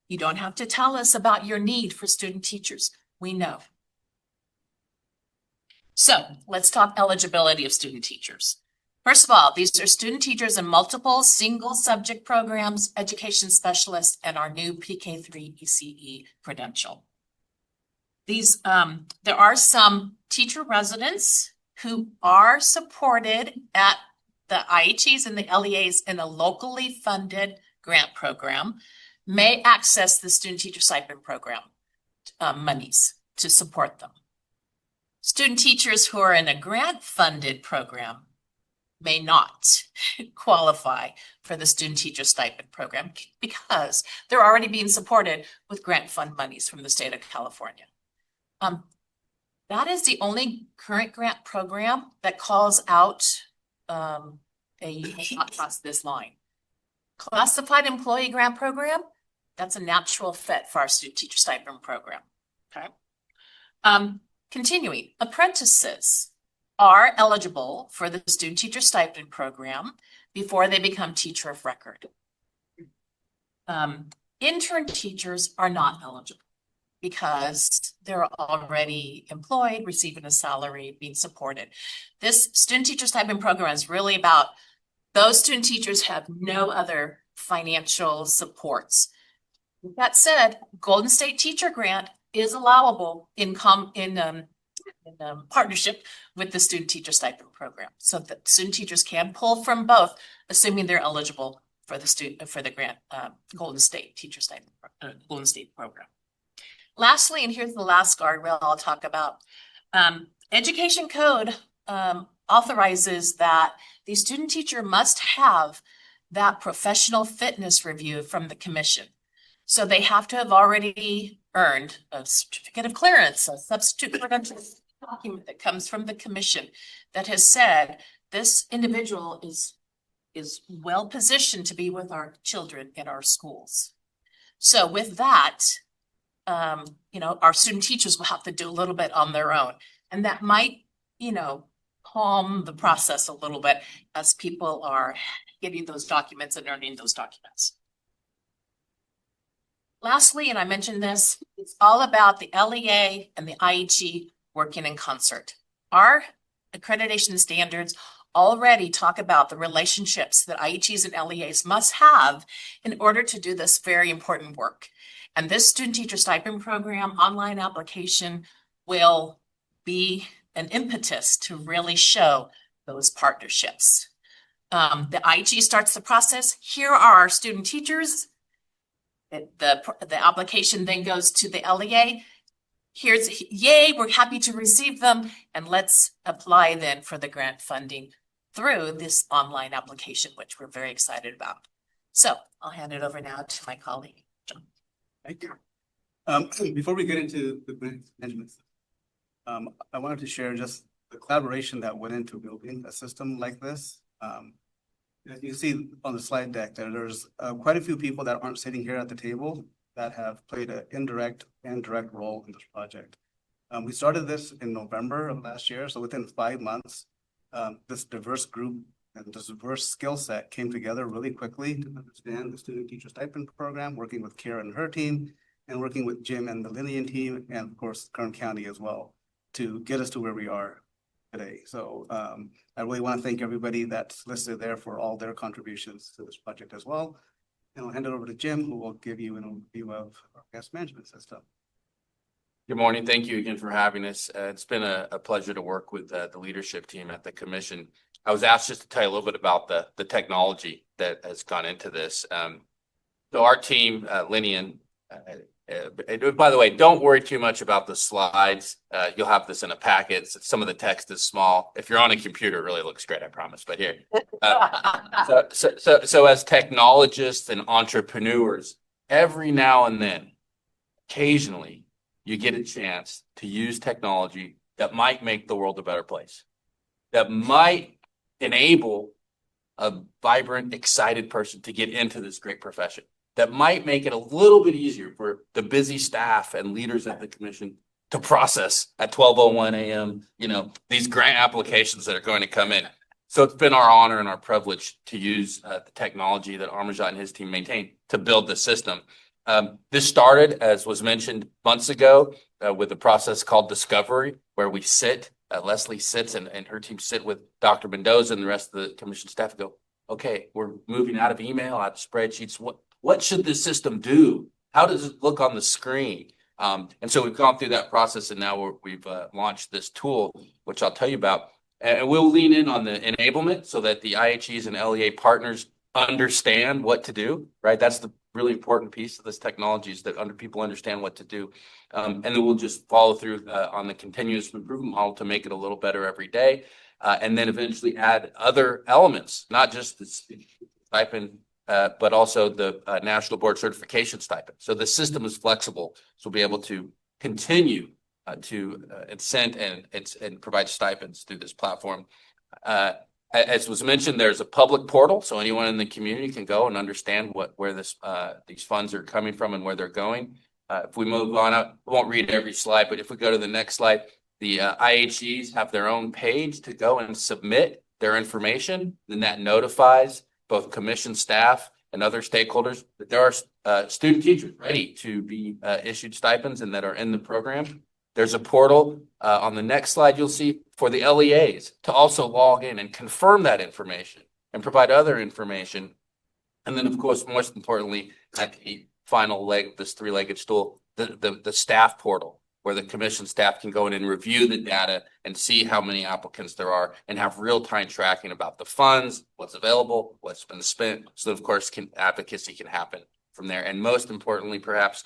You don't have to tell us about your need for student teachers. We know. So let's talk eligibility of student teachers. First of all, these are student teachers in multiple single subject programs, education specialists, and our new PK3 ECE credential. These, there are some teacher residents who are supported at the IHEs and the LEAs in a locally funded grant program, may access the student teacher stipend program monies to support them. Student teachers who are in a grant-funded program may not qualify for the student teacher stipend program because they're already being supported with grant fund monies from the state of California. That is the only current grant program that calls out not cross this line. Classified employee grant program, that's a natural fit for our student teacher stipend program. Okay. Continuing, apprentices are eligible for the student teacher stipend program before they become teacher of record. Intern teachers are not eligible because they're already employed, receiving a salary, being supported. This student teacher stipend program is really about those student teachers have no other financial supports. With that said, Golden State Teacher Grant is allowable in partnership with the student teacher stipend program. So the student teachers can pull from both, assuming they're eligible for the grant, Golden State Teacher Stipend, Golden State program. Lastly, and here's the last guardrail I'll talk about. Education code authorizes that the student teacher must have that professional fitness review from the commission. So they have to have already earned a certificate of clearance, a substitute credential document that comes from the commission that has said this individual is well positioned to be with our children in our schools. So with that, our student teachers will have to do a little bit on their own. And that might, calm the process a little bit as people are getting those documents and earning those documents. Lastly, and I mentioned this, it's all about the LEA and the IHE working in concert. Our accreditation standards already talk about the relationships that IHEs and LEAs must have in order to do this very important work. And this student teacher stipend program online application will be an impetus to really show those partnerships. The IHE starts the process. Here are our student teachers. The application then goes to the LEA. Here's, yay, we're happy to receive them. And let's apply then for the grant funding through this online application, which we're very excited about. So I'll hand it over now to my colleague, John. Thank you. Before we get into the grant management, I wanted to share just the collaboration that went into building a system like this. As you see on the slide deck, there's quite a few people that aren't sitting here at the table that have played an indirect and direct role in this project. We started this in November of last year, so within 5 months, this diverse group and this diverse skill set came together really quickly to understand the student teacher stipend program, working with Kara and her team, and working with Jim and the Lillian team, and of course, Kern County as well, to get us to where we are today. So I really want to thank everybody that's listed there for all their contributions to this project as well. And I'll hand it over to Jim, who will give you an overview of our guest management system. Good morning. Thank you again for having us. It's been a pleasure to work with the leadership team at the commission. I was asked just to tell you a little bit about the technology that has gone into this. So our team, Linian, by the way, don't worry too much about the slides. You'll have this in a packet. Some of the text is small. If you're on a computer, it really looks great, I promise. But here, so as technologists and entrepreneurs, every now and then, occasionally, you get a chance to use technology that might make the world a better place, that might enable a vibrant, excited person to get into this great profession, that might make it a little bit easier for the busy staff and leaders at the commission to process at 12:01 a.m., these grant applications that are going to come in. So it's been our honor and our privilege to use the technology that Armajat and his team maintain to build the system. This started, as was mentioned months ago, with a process called Discovery, where we sit, Leslie sits and her team sit with Dr. Mendoza and the rest of the commission staff and go, okay, we're moving out of email, out of spreadsheets. What should this system do? How does it look on the screen? And so we've gone through that process, and now we've launched this tool, which I'll tell you about. And we'll lean in on the enablement so that the IHEs and LEA partners understand what to do, right? That's the really important piece of this technology, is that people understand what to do. And then we'll just follow through on the continuous improvement model to make it a little better every day. And then eventually add other elements, not just the stipend, but also the National Board Certification stipend. So the system is flexible, so we'll be able to continue to incent and provide stipends through this platform. As was mentioned, there's a public portal, so anyone in the community can go and understand where these funds are coming from and where they're going. If we move on, I won't read every slide, but if we go to the next slide, the IHEs have their own page to go and submit their information. Then that notifies both commission staff and other stakeholders that there are student teachers ready to be issued stipends and that are in the program. There's a portal on the next slide you'll see for the LEAs to also log in and confirm that information and provide other information. And then, of course, most importantly, at the final leg of this three-legged stool, the staff portal, where the commission staff can go in and review the data and see how many applicants there are and have real-time tracking about the funds, what's available, what's been spent. So, of course, advocacy can happen from there. And most importantly, perhaps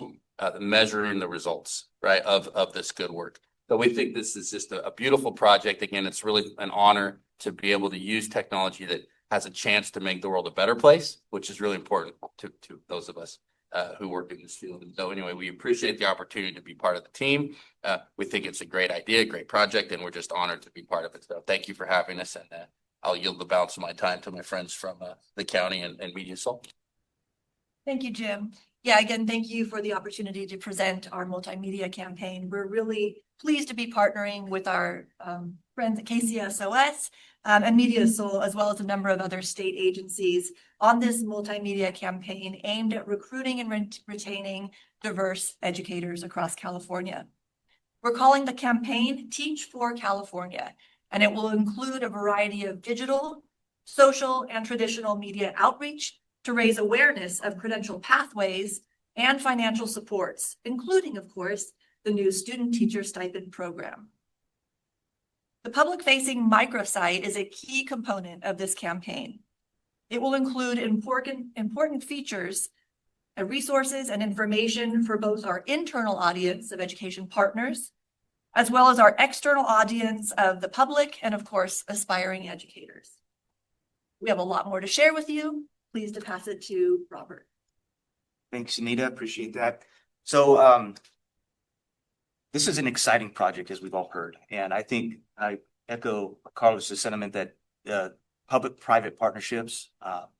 measuring the results, right, of this good work. So we think this is just a beautiful project. Again, it's really an honor to be able to use technology that has a chance to make the world a better place, which is really important to those of us who work in this field. And so anyway, we appreciate the opportunity to be part of the team. We think it's a great idea, great project, and we're just honored to be part of it. So thank you for having us, and I'll yield the balance of my time to my friends from the county and MediaSol. Thank you, Jim. Yeah, again, thank you for the opportunity to present our multimedia campaign. We're really pleased to be partnering with our friends at KCSOS and MediaSol, as well as a number of other state agencies on this multimedia campaign aimed at recruiting and retaining diverse educators across California. We're calling the campaign Teach for California, and it will include a variety of digital, social, and traditional media outreach to raise awareness of credential pathways and financial supports, including, of course, the new Student Teacher Stipend program. The public-facing microsite is a key component of this campaign. It will include important features, resources, and information for both our internal audience of education partners, as well as our external audience of the public and, of course, aspiring educators. We have a lot more to share with you. Pleased to pass it to Robert. Thanks, Anita. Appreciate that. So this is an exciting project, as we've all heard. And I think I echo Carlos's sentiment that public-private partnerships,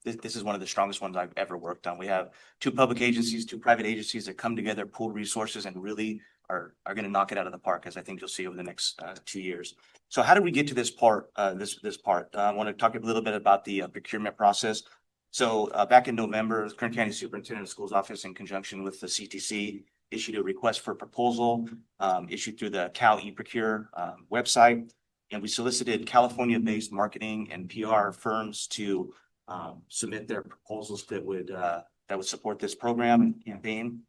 this is one of the strongest ones I've ever worked on. We have two public agencies, two private agencies that come together, pool resources, and really are going to knock it out of the park, as I think you'll see over the next 2 years. So how did we get to this part? I want to talk a little bit about the procurement process. So back in November, the Kern County Superintendent of Schools Office, in conjunction with the CTC, issued a request for proposal issued through the Cal eProcure website. And we solicited California-based marketing and PR firms to submit their proposals that would support this program and campaign.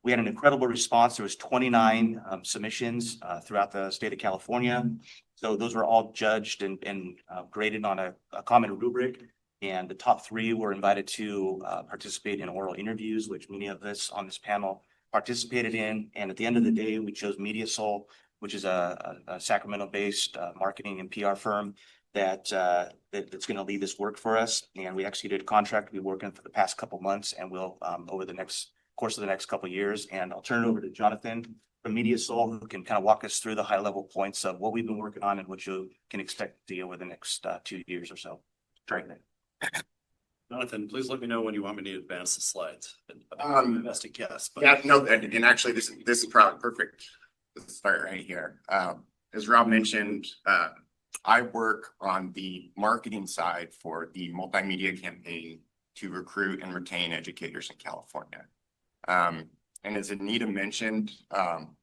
We had an incredible response. There was 29 submissions throughout the state of California. So those were all judged and graded on a common rubric. And the top 3 were invited to participate in oral interviews, which many of us on this panel participated in. And at the end of the day, we chose MediaSol, which is a Sacramento-based marketing and PR firm that's going to lead this work for us. And we executed a contract we've been working for the past couple months, and we'll over the course of the next couple of years. And I'll turn it over to Jonathan from MediaSol, who can kind of walk us through the high-level points of what we've been working on and what you can expect to see over the next 2 years or so. Try that. Jonathan, please let me know when you want me to advance the slides. I'm best to guess. But... Yeah, no, and actually this is probably perfect. Let's start right here. As Rob mentioned, I work on the marketing side for the multimedia campaign to recruit and retain educators in California. And as Anita mentioned,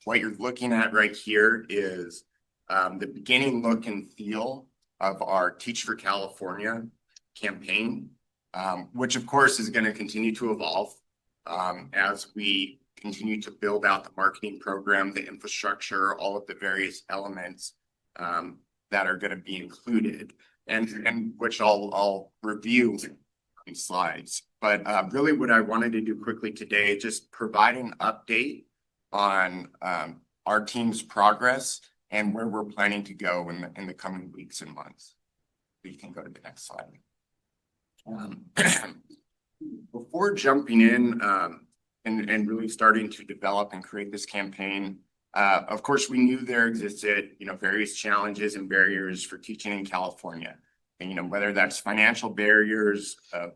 what you're looking at right here is the beginning look and feel of our Teach for California campaign, which of course is going to continue to evolve as we continue to build out the marketing program, the infrastructure, all of the various elements that are going to be included, and which I'll review upcoming slides. But really what I wanted to do quickly today, just provide an update on our team's progress and where we're planning to go in the coming weeks and months. You can go to the next slide. Before jumping in and really starting to develop and create this campaign, of course, we knew there existed, various challenges and barriers for teaching in California. And, whether that's financial barriers of,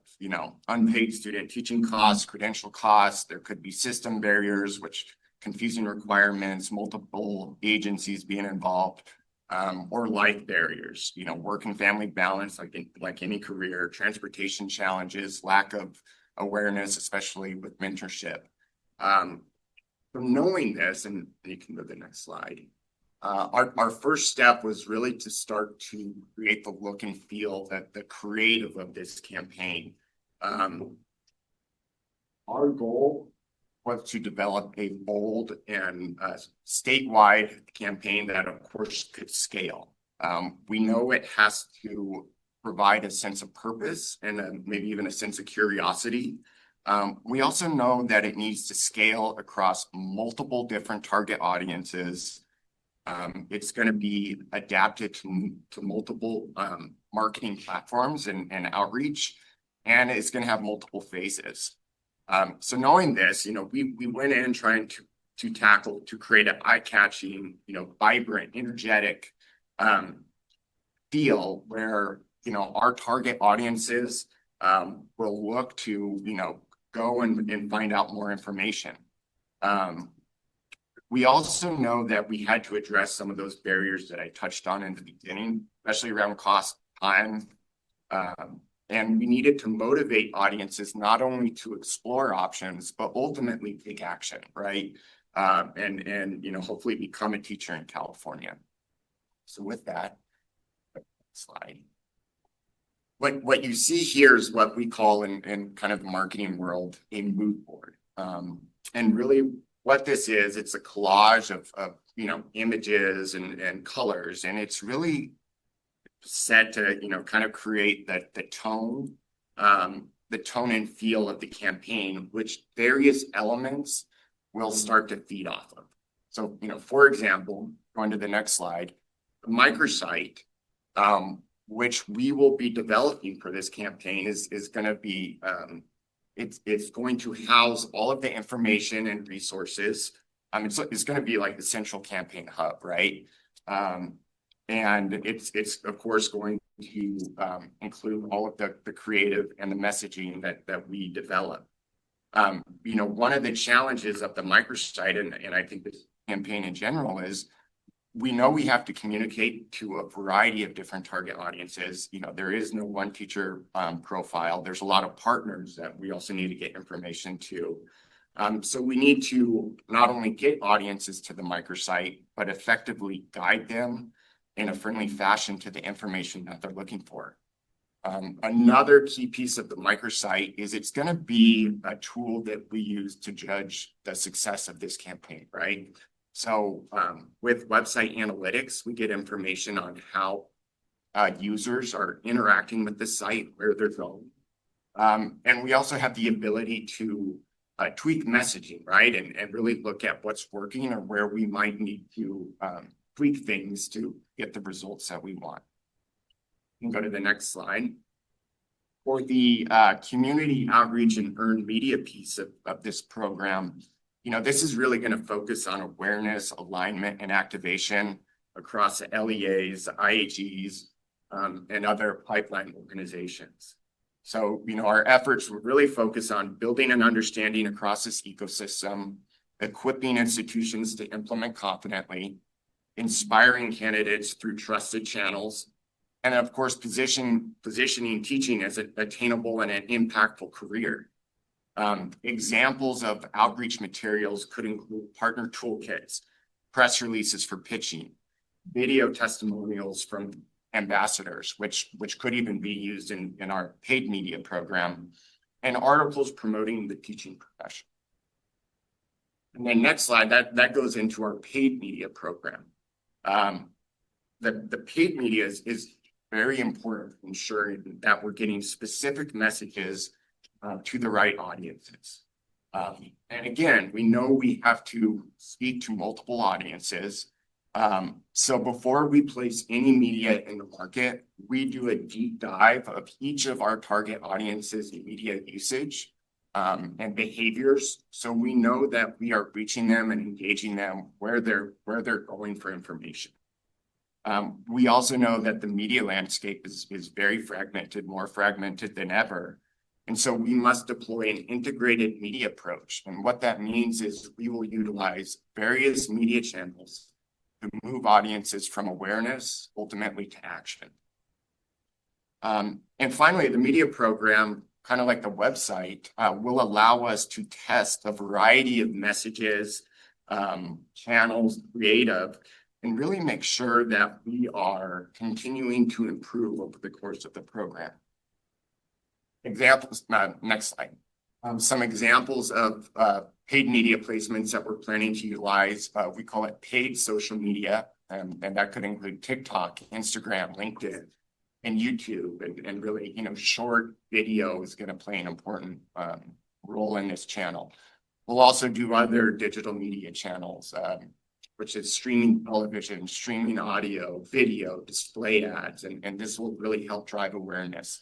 unpaid student teaching costs, credential costs, there could be system barriers, which confusing requirements, multiple agencies being involved, or life barriers, work and family balance, like any career, transportation challenges, lack of awareness, especially with mentorship. From knowing this, and you can go to the next slide, our first step was really to start to create the look and feel, that the creative of this campaign. Our goal was to develop a bold and statewide campaign that, of course, could scale. We know it has to provide a sense of purpose and maybe even a sense of curiosity. We also know that it needs to scale across multiple different target audiences. It's going to be adapted to multiple marketing platforms and outreach, and it's going to have multiple phases. So knowing this, we went in trying to create an eye-catching, vibrant, energetic feel where, our target audiences will look to, go and find out more information. We also know that we had to address some of those barriers that I touched on in the beginning, especially around cost, time, and we needed to motivate audiences not only to explore options, but ultimately take action, right? And hopefully become a teacher in California. So with that, slide. What you see here is what we call in kind of the marketing world a mood board. And really what this is, it's a collage of images and colors, and it's really set to, kind of create the tone and feel of the campaign, which various elements will start to feed off of. So, for example, going to the next slide, the microsite, which we will be developing for this campaign is going to be, it's going to house all of the information and resources. It's going to be like the central campaign hub, right? And it's of course going to include all of the creative and the messaging that we develop. One of the challenges of the microsite, and I think this campaign in general, is we know we have to communicate to a variety of different target audiences. There is no one teacher profile. There's a lot of partners that we also need to get information to. So we need to not only get audiences to the microsite, but effectively guide them in a friendly fashion to the information that they're looking for. Another key piece of the microsite is it's going to be a tool that we use to judge the success of this campaign, right? So with website analytics, we get information on how users are interacting with the site, where they're going. And we also have the ability to tweak messaging, right? And really look at what's working or where we might need to tweak things to get the results that we want. You can go to the next slide. For the community outreach and earned media piece of this program, this is really going to focus on awareness, alignment, and activation across the LEAs, IHEs, and other pipeline organizations. So, our efforts will really focus on building an understanding across this ecosystem, equipping institutions to implement confidently, inspiring candidates through trusted channels, and of course, positioning teaching as an attainable and an impactful career. Examples of outreach materials could include partner toolkits, press releases for pitching, video testimonials from ambassadors, which could even be used in our paid media program, and articles promoting the teaching profession. And then next slide, that goes into our paid media program. The paid media is very important for ensuring that we're getting specific messages to the right audiences. And again, we know we have to speak to multiple audiences. So before we place any media in the market, we do a deep dive of each of our target audiences' media usage and behaviors. So we know that we are reaching them and engaging them where they're going for information. We also know that the media landscape is very fragmented, more fragmented than ever. And so we must deploy an integrated media approach. And what that means is we will utilize various media channels to move audiences from awareness ultimately to action. And finally, the media program, kind of like the website, will allow us to test a variety of messages, channels, creative, and really make sure that we are continuing to improve over the course of the program. Examples, next slide. Some examples of paid media placements that we're planning to utilize. We call it paid social media, and that could include TikTok, Instagram, LinkedIn, and YouTube. And really, short video is going to play an important role in this channel. We'll also do other digital media channels, which is streaming television, streaming audio, video, display ads, and this will really help drive awareness.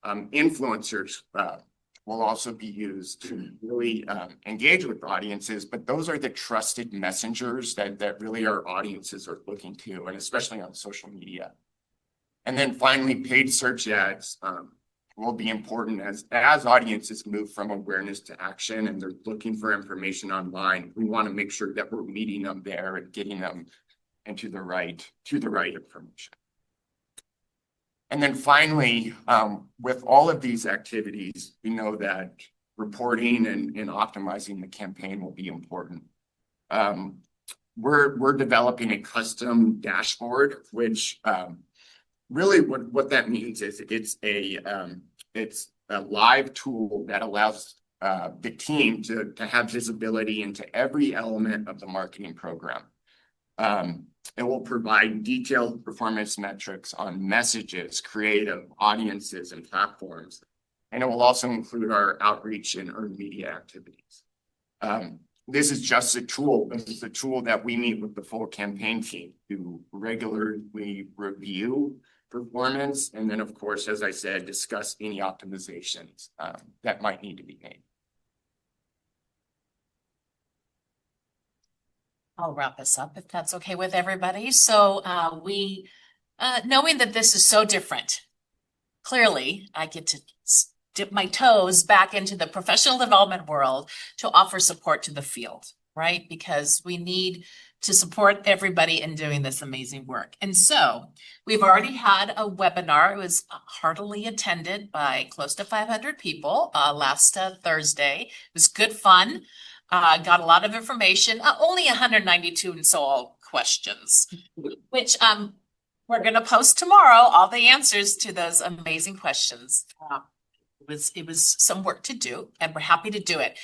Influencers will also be used to really engage with audiences, but those are the trusted messengers that really our audiences are looking to, and especially on social media. And then finally, paid search ads will be important as audiences move from awareness to action and they're looking for information online. We want to make sure that we're meeting them there and getting them into the right information. And then finally, with all of these activities, we know that reporting and optimizing the campaign will be important. We're developing a custom dashboard, which really what that means is it's a live tool that allows the team to have visibility into every element of the marketing program. It will provide detailed performance metrics on messages, creative, audiences, and platforms. And it will also include our outreach and earned media activities. This is just a tool. This is a tool that we meet with the full campaign team to regularly review performance. And then, of course, as I said, discuss any optimizations that might need to be made. I'll wrap this up if that's okay with everybody. So knowing that this is so different, clearly I get to dip my toes back into the professional development world to offer support to the field, right? Because we need to support everybody in doing this amazing work. And so we've already had a webinar. It was heartily attended by close to 500 people last Thursday. It was good fun. Got a lot of information, only 192 and so all questions, which we're going to post tomorrow, all the answers to those amazing questions. It was some work to do, and we're happy to do it.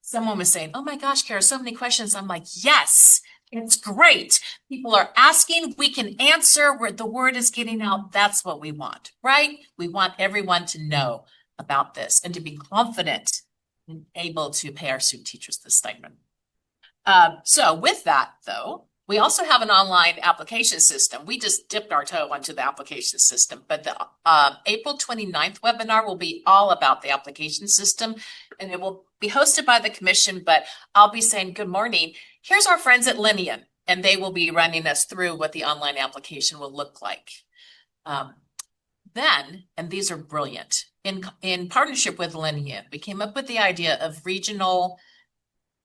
Someone was saying, oh my gosh, Kara, so many questions. I'm like, yes, it's great. People are asking, we can answer where the word is getting out. That's what we want, right? We want everyone to know about this and to be confident and able to pay our student teachers this stipend. So with that, though, we also have an online application system. We just dipped our toe onto the application system, but the April 29th webinar will be all about the application system, and it will be hosted by the commission, but I'll be saying, good morning. Here's our friends at Liaison, and they will be running us through what the online application will look like. Then, and these are brilliant, in partnership with Liaison, we came up with the idea of regional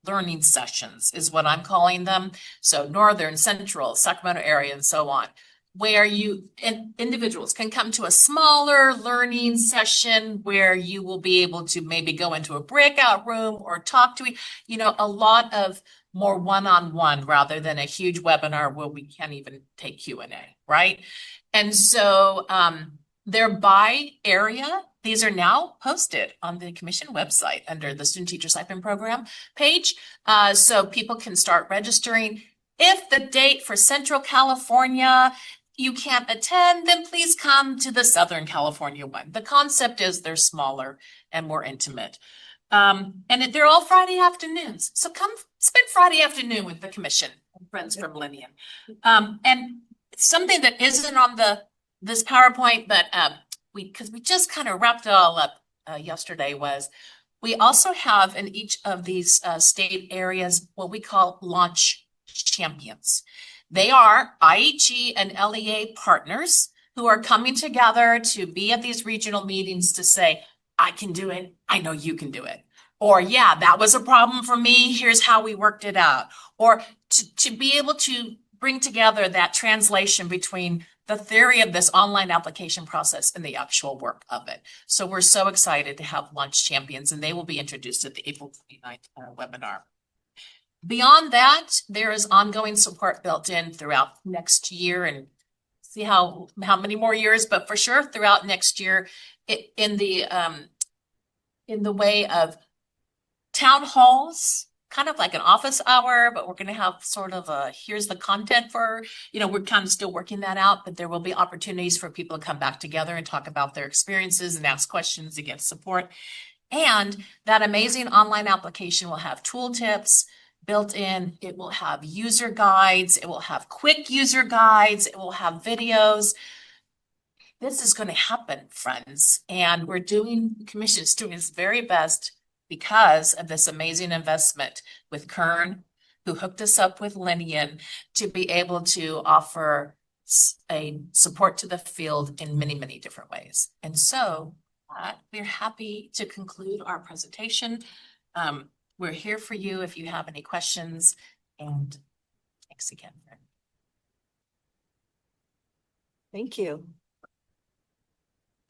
learning sessions is what I'm calling them. So Northern, Central, Sacramento area, and so on, where individuals can come to a smaller learning session where you will be able to maybe go into a breakout room or talk to, a lot of more one-on-one rather than a huge webinar where we can't even take Q&A, right? And so they're by area. These are now posted on the commission website under the Student Teacher Stipend Program page. So people can start registering. If the date for Central California you can't attend, then please come to the Southern California one. The concept is they're smaller and more intimate. And they're all Friday afternoons. So come spend Friday afternoon with the commission and friends from Linean. And something that isn't on this PowerPoint, but because we just kind of wrapped it all up yesterday, was we also have in each of these state areas what we call launch champions. They are IHE and LEA partners who are coming together to be at these regional meetings to say, I can do it. I know you can do it. Or, yeah, that was a problem for me. Here's how we worked it out. Or to be able to bring together that translation between the theory of this online application process and the actual work of it. So we're so excited to have launch champions, and they will be introduced at the April 29th webinar. Beyond that, there is ongoing support built in throughout next year, and see how many more years, but for sure throughout next year in the way of town halls, kind of like an office hour, but we're going to have sort of here's the content for, we're kind of still working that out, but there will be opportunities for people to come back together and talk about their experiences and ask questions and get support. And that amazing online application will have tooltips built in. It will have user guides. It will have quick user guides. It will have videos. This is going to happen, friends. And the commission is doing its very best because of this amazing investment with Kern, who hooked us up with Linean to be able to offer a support to the field in many, many different ways. And so we're happy to conclude our presentation. We're here for you if you have any questions, and thanks again. Thank you.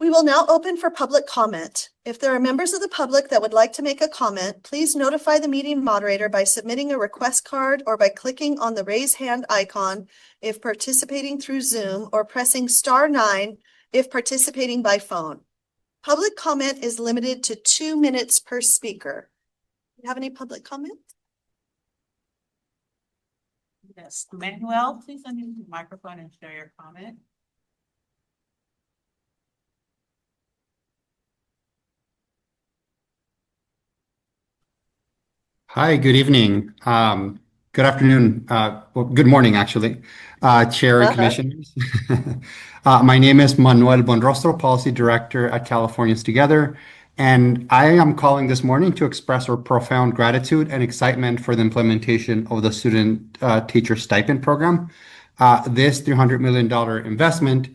We will now open for public comment. If there are members of the public that would like to make a comment, please notify the meeting moderator by submitting a request card or by clicking on the raise hand icon if participating through Zoom, or pressing *9 if participating by phone. Public comment is limited to 2 minutes per speaker. Do you have any public comment? Yes, Manuel, please unmute the microphone and share your comment. Hi, good evening. Good afternoon. Well, good morning, actually, Chair and Commissioners. My name is Manuel Bonrostro, Policy Director at Californians Together, and I am calling this morning to express our profound gratitude and excitement for the implementation of the Student Teacher Stipend Program. This $300 million investment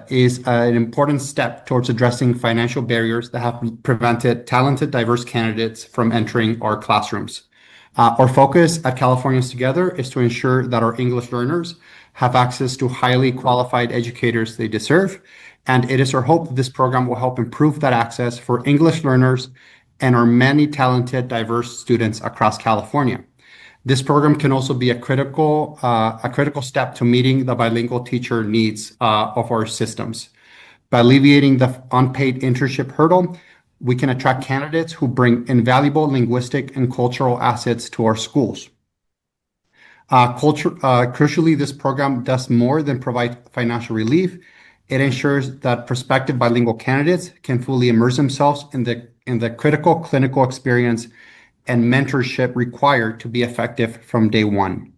is an important step towards addressing financial barriers that have prevented talented, diverse candidates from entering our classrooms. Our focus at Californians Together is to ensure that our English learners have access to highly qualified educators they deserve, and it is our hope that this program will help improve that access for English learners and our many talented, diverse students across California. This program can also be a critical step to meeting the bilingual teacher needs of our systems. By alleviating the unpaid internship hurdle, we can attract candidates who bring invaluable linguistic and cultural assets to our schools. Crucially, this program does more than provide financial relief. It ensures that prospective bilingual candidates can fully immerse themselves in the critical clinical experience and mentorship required to be effective from day one.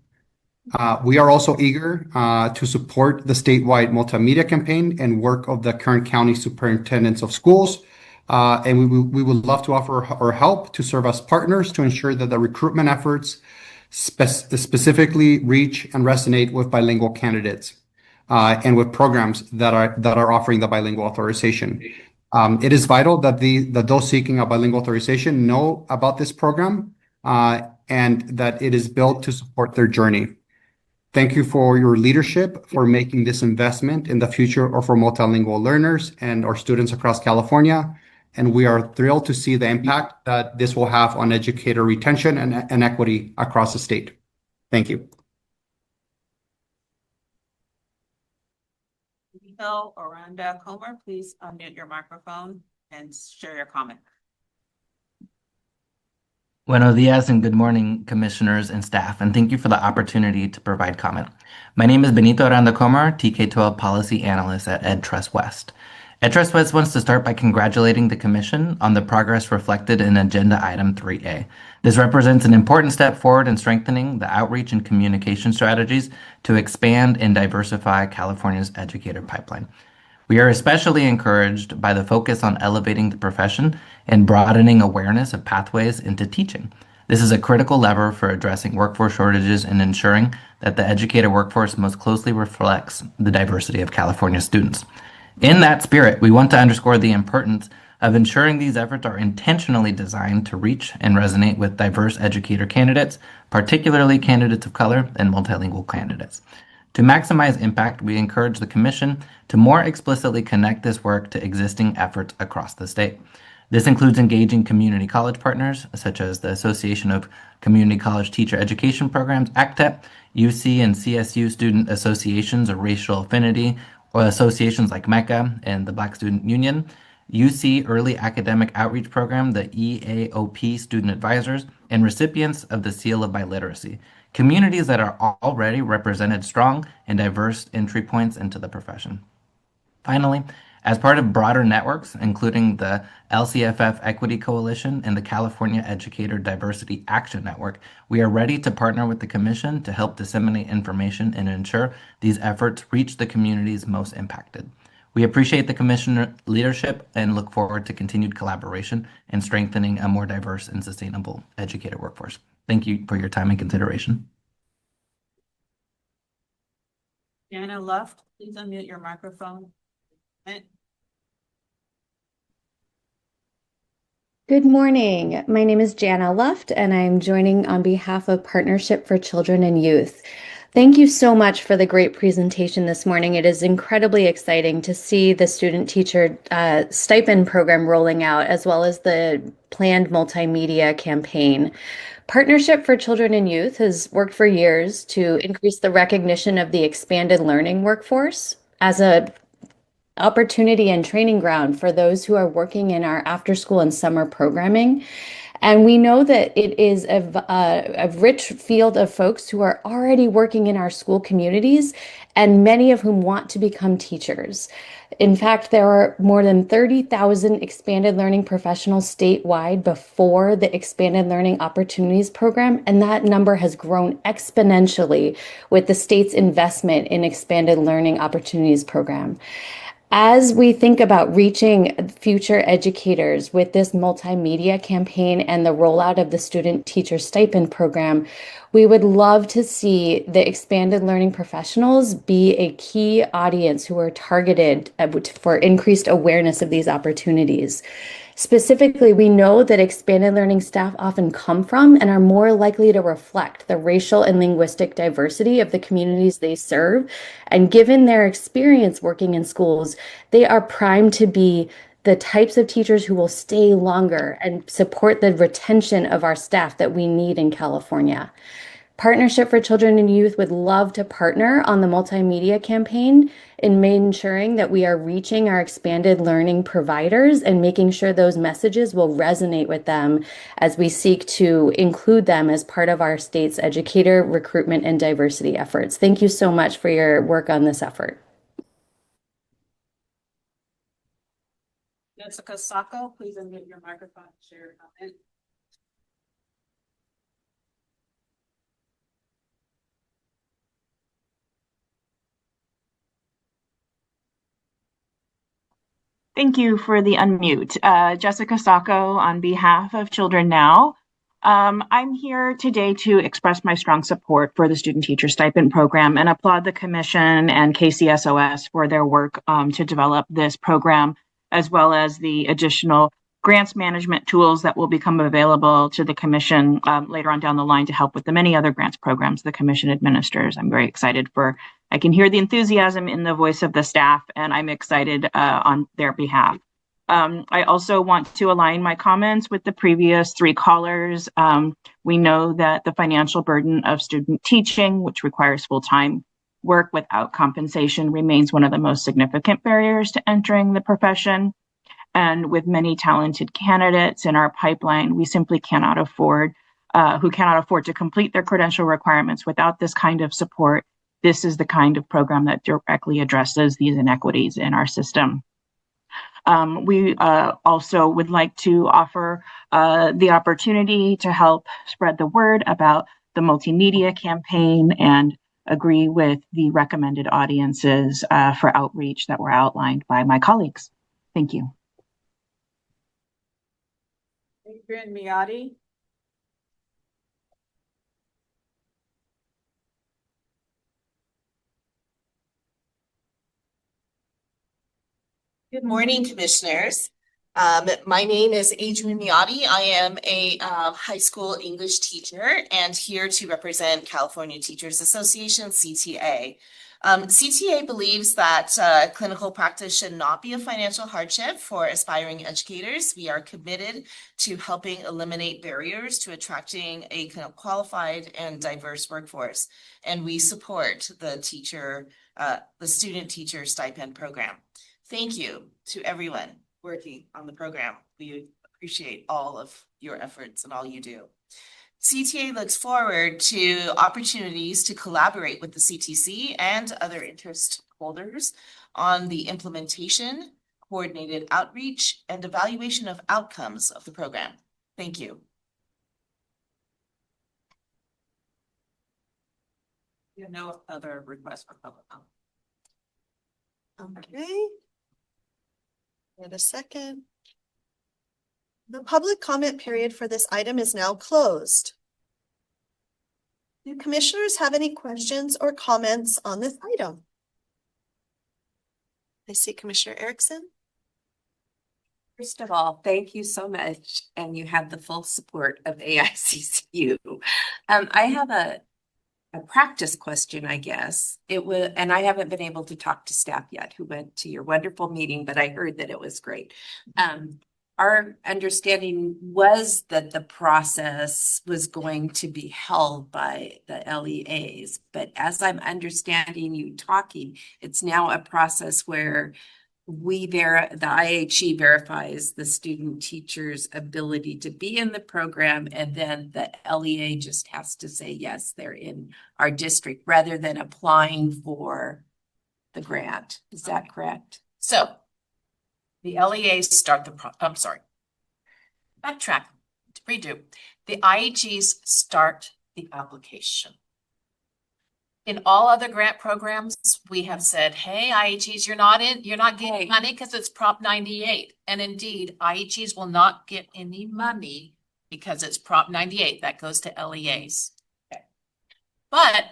We are also eager to support the statewide multimedia campaign and work of the Kern County Superintendents of Schools. And we would love to offer our help to serve as partners to ensure that the recruitment efforts specifically reach and resonate with bilingual candidates and with programs that are offering the bilingual authorization. It is vital that those seeking a bilingual authorization know about this program and that it is built to support their journey. Thank you for your leadership for making this investment in the future of our multilingual learners and our students across California. And we are thrilled to see the impact that this will have on educator retention and equity across the state. Thank you. Michelle Oranda Comer, please unmute your microphone and share your comment. Buenos dias and good morning, commissioners and staff, and thank you for the opportunity to provide comment. My name is Benito Aranda Comar, TK-12 Policy Analyst at EdTrust West. EdTrust West wants to start by congratulating the Commission on the progress reflected in Agenda Item 3A. This represents an important step forward in strengthening the outreach and communication strategies to expand and diversify California's educator pipeline. We are especially encouraged by the focus on elevating the profession and broadening awareness of pathways into teaching. This is a critical lever for addressing workforce shortages and ensuring that the educator workforce most closely reflects the diversity of California students. In that spirit, we want to underscore the importance of ensuring these efforts are intentionally designed to reach and resonate with diverse educator candidates, particularly candidates of color and multilingual candidates. To maximize impact, we encourage the Commission to more explicitly connect this work to existing efforts across the state. This includes engaging community college partners, such as the Association of Community College Teacher Education Programs, ACTEP, UC and CSU student associations of racial affinity, or associations like MECA and the Black Student Union, UC Early Academic Outreach Program, the EAOP Student Advisors, and recipients of the Seal of Biliteracy, communities that are already represented strong and diverse entry points into the profession. Finally, as part of broader networks, including the LCFF Equity Coalition and the California Educator Diversity Action Network, we are ready to partner with the Commission to help disseminate information and ensure these efforts reach the communities most impacted. We appreciate the Commission leadership and look forward to continued collaboration and strengthening a more diverse and sustainable educator workforce. Thank you for your time and consideration. Jana Luft, please unmute your microphone. Good morning. My name is Jana Luft, and I'm joining on behalf of Partnership for Children and Youth. Thank you so much for the great presentation this morning. It is incredibly exciting to see the student teacher stipend program rolling out, as well as the planned multimedia campaign. Partnership for Children and Youth has worked for years to increase the recognition of the expanded learning workforce as a opportunity and training ground for those who are working in our after school and summer programming. And we know that it is a rich field of folks who are already working in our school communities, and many of whom want to become teachers. In fact, there are more than 30,000 expanded learning professionals statewide before the Expanded Learning Opportunities Program, and that number has grown exponentially with the state's investment in Expanded Learning Opportunities Program. As we think about reaching future educators with this multimedia campaign and the rollout of the student teacher stipend program, we would love to see the expanded learning professionals be a key audience who are targeted for increased awareness of these opportunities. Specifically, we know that expanded learning staff often come from and are more likely to reflect the racial and linguistic diversity of the communities they serve. And given their experience working in schools, they are primed to be the types of teachers who will stay longer and support the retention of our staff that we need in California. Partnership for Children and Youth would love to partner on the multimedia campaign in ensuring that we are reaching our expanded learning providers and making sure those messages will resonate with them as we seek to include them as part of our state's educator recruitment and diversity efforts. Thank you so much for your work on this effort. Jessica Sacco, please unmute your microphone and share your comment. Thank you for the unmute. Jessica Sacco on behalf of Children Now. I'm here today to express my strong support for the Student Teacher Stipend Program and applaud the Commission and KCSOS for their work to develop this program, as well as the additional grants management tools that will become available to the Commission later on down the line to help with the many other grants programs the Commission administers. I'm very excited I can hear the enthusiasm in the voice of the staff, and I'm excited on their behalf. I also want to align my comments with the previous three callers. We know that the financial burden of student teaching, which requires full-time work without compensation, remains one of the most significant barriers to entering the profession. And with many talented candidates in our pipeline, we simply cannot afford who cannot afford to complete their credential requirements without this kind of support. This is the kind of program that directly addresses these inequities in our system. We also would like to offer the opportunity to help spread the word about the multimedia campaign and agree with the recommended audiences for outreach that were outlined by my colleagues. Thank you. Adrian Miotti. Good morning, commissioners. My name is Adrian Miotti. I am a high school English teacher and here to represent California Teachers Association, CTA. CTA believes that clinical practice should not be a financial hardship for aspiring educators. We are committed to helping eliminate barriers to attracting a qualified and diverse workforce, and we support the student teacher stipend program. Thank you to everyone working on the program. We appreciate all of your efforts and all you do. CTA looks forward to opportunities to collaborate with the CTC and other interest holders on the implementation, coordinated outreach, and evaluation of outcomes of the program. Thank you. You have no other requests for public comment. Okay. Wait a second. The public comment period for this item is now closed. Do commissioners have any questions or comments on this item? I see Commissioner Erickson. First of all, thank you so much. And you have the full support of AICCU. I have a practice question, I guess. And I haven't been able to talk to staff yet who went to your wonderful meeting, but I heard that it was great. Our understanding was that the process was going to be held by the LEAs, but as I'm understanding you talking, it's now a process where the IHE verifies the student teacher's ability to be in the program, and then the LEA just has to say, yes, they're in our district, rather than applying for the grant. Is that correct? So the LEAs start backtrack, redo. The IHEs start the application. In all other grant programs, we have said, hey, IHEs, you're not getting money because it's Prop 98. And indeed, IHEs will not get any money because it's Prop 98. That goes to LEAs. Okay. But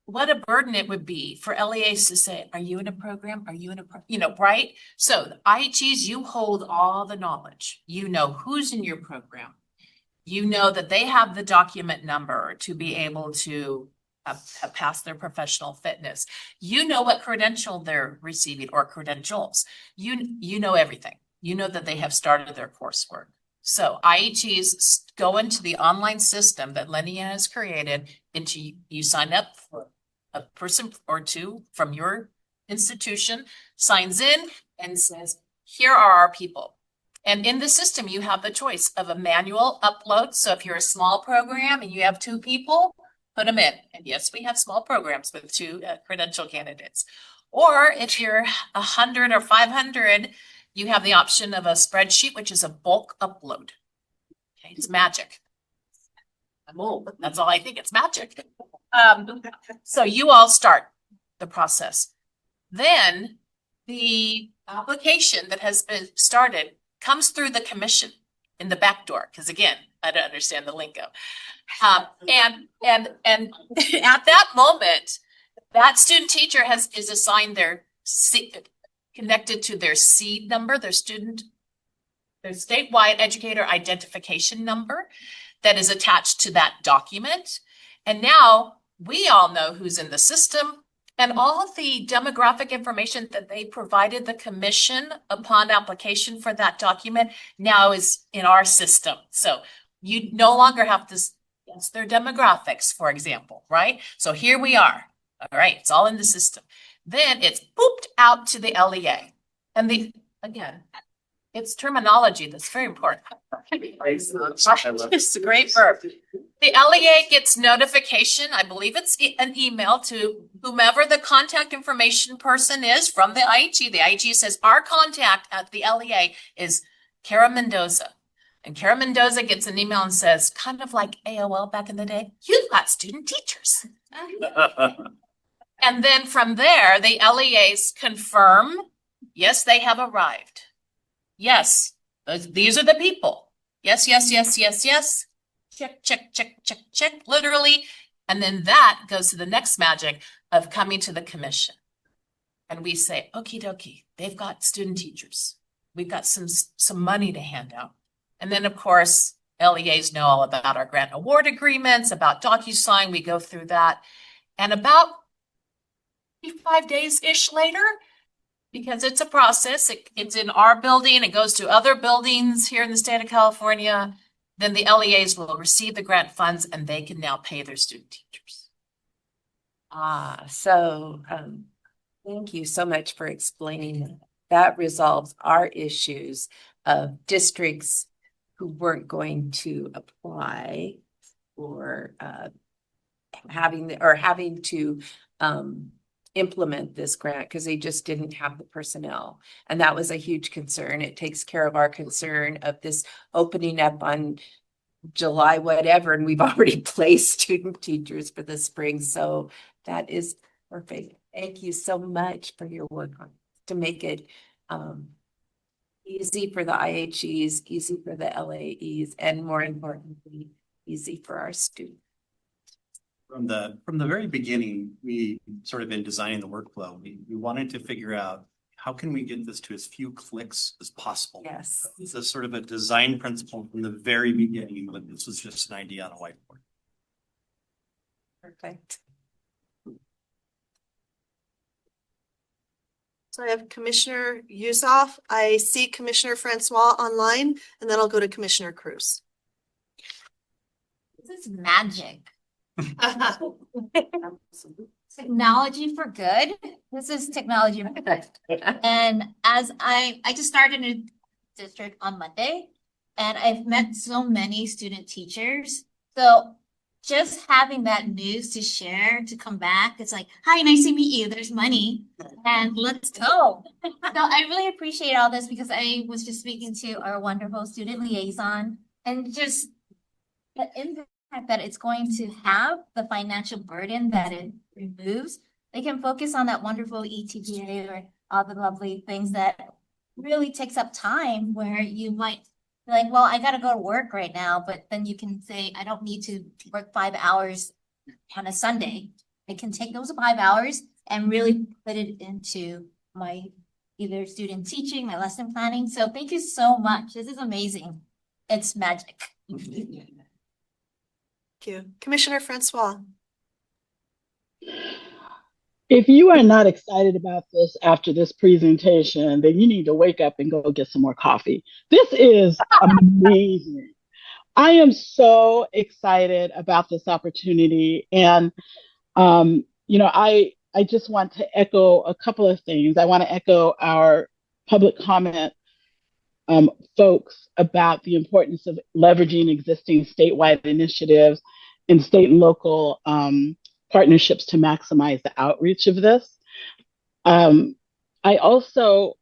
what a burden it would be for LEAs to say, are you in a program? Are you in a right? So the IHEs, you hold all the knowledge. You know who's in your program. You know that they have the document number to be able to pass their professional fitness. You know what credential they're receiving or credentials. You know everything. You know that they have started their coursework. So IHEs go into the online system that Linia has created, you sign up for a person or two from your institution, signs in and says, here are our people. And in the system, you have the choice of a manual upload. So if you're a small program and you have 2 people, put them in. And yes, we have small programs with 2 credential candidates. Or if you're 100 or 500, you have the option of a spreadsheet, which is a bulk upload. Okay, it's magic. I'm old. That's all I think. It's magic. So you all start the process. Then the application that has been started comes through the commission in the back door, because again, I don't understand the lingo. And at that moment, that student teacher is assigned connected to their seed number, their statewide educator identification number that is attached to that document. And now we all know who's in the system. And all of the demographic information that they provided the commission upon application for that document now is in our system. So you no longer have to guess their demographics, for example, right? So here we are. All right, it's all in the system. Then it's booped out to the LEA. And the Again, it's terminology that's very important. It's a great verb. The LEA gets notification, I believe it's an email to whomever the contact information person is from the IHE. The IHE says our contact at the LEA is Kara Mendoza. And Kara Mendoza gets an email and says, kind of like AOL back in the day, you've got student teachers. And then from there, the LEAs confirm, yes, they have arrived. Yes, these are the people. Yes, yes, yes, yes, yes. Check, check, check, check, check, literally. And then that goes to the next magic of coming to the commission. And we say, okie dokie, they've got student teachers. We've got some money to hand out. And then, of course, LEAs know all about our grant award agreements, about DocuSign. We go through that. And about 5 days-ish later, because it's a process, it's in our building, it goes to other buildings here in the state of California, then the LEAs will receive the grant funds and they can now pay their student teachers. Thank you so much for explaining that. That resolves our issues of districts who weren't going to apply or having to implement this grant because they just didn't have the personnel. And that was a huge concern. It takes care of our concern of this opening up on July, whatever, and we've already placed student teachers for the spring. So that is perfect. Thank you so much for your work on to make it easy for the IHEs, easy for the LAEs, and more importantly, easy for our students. From the very beginning, we sort of in designing the workflow, we wanted to figure out how can we get this to as few clicks as possible. Yes. It's a sort of a design principle from the very beginning, but this was just an idea on a whiteboard. Perfect. So I have Commissioner Yusoff. I see Commissioner Francois online, and then I'll go to Commissioner Cruz. This is magic. Technology for good. This is technology for good. And as I just started in a district on Monday, and I've met so many student teachers. So just having that news to share, to come back, it's like, hi, nice to meet you. There's money and let's go. So I really appreciate all this because I was just speaking to our wonderful student liaison and just the impact that it's going to have, the financial burden that it removes. They can focus on that wonderful ETPA or all the lovely things that really takes up time where you might be like, well, I got to go to work right now, but then you can say, I don't need to work 5 hours on a Sunday. I can take those 5 hours and really put it into my either student teaching, my lesson planning. So thank you so much. This is amazing. It's magic. Thank you. Commissioner Francois. If you are not excited about this after this presentation, then you need to wake up and go get some more coffee. This is amazing. I am so excited about this opportunity. And, I just want to echo a couple of things. I want to echo our public comment folks about the importance of leveraging existing statewide initiatives and state and local partnerships to maximize the outreach of this. I also,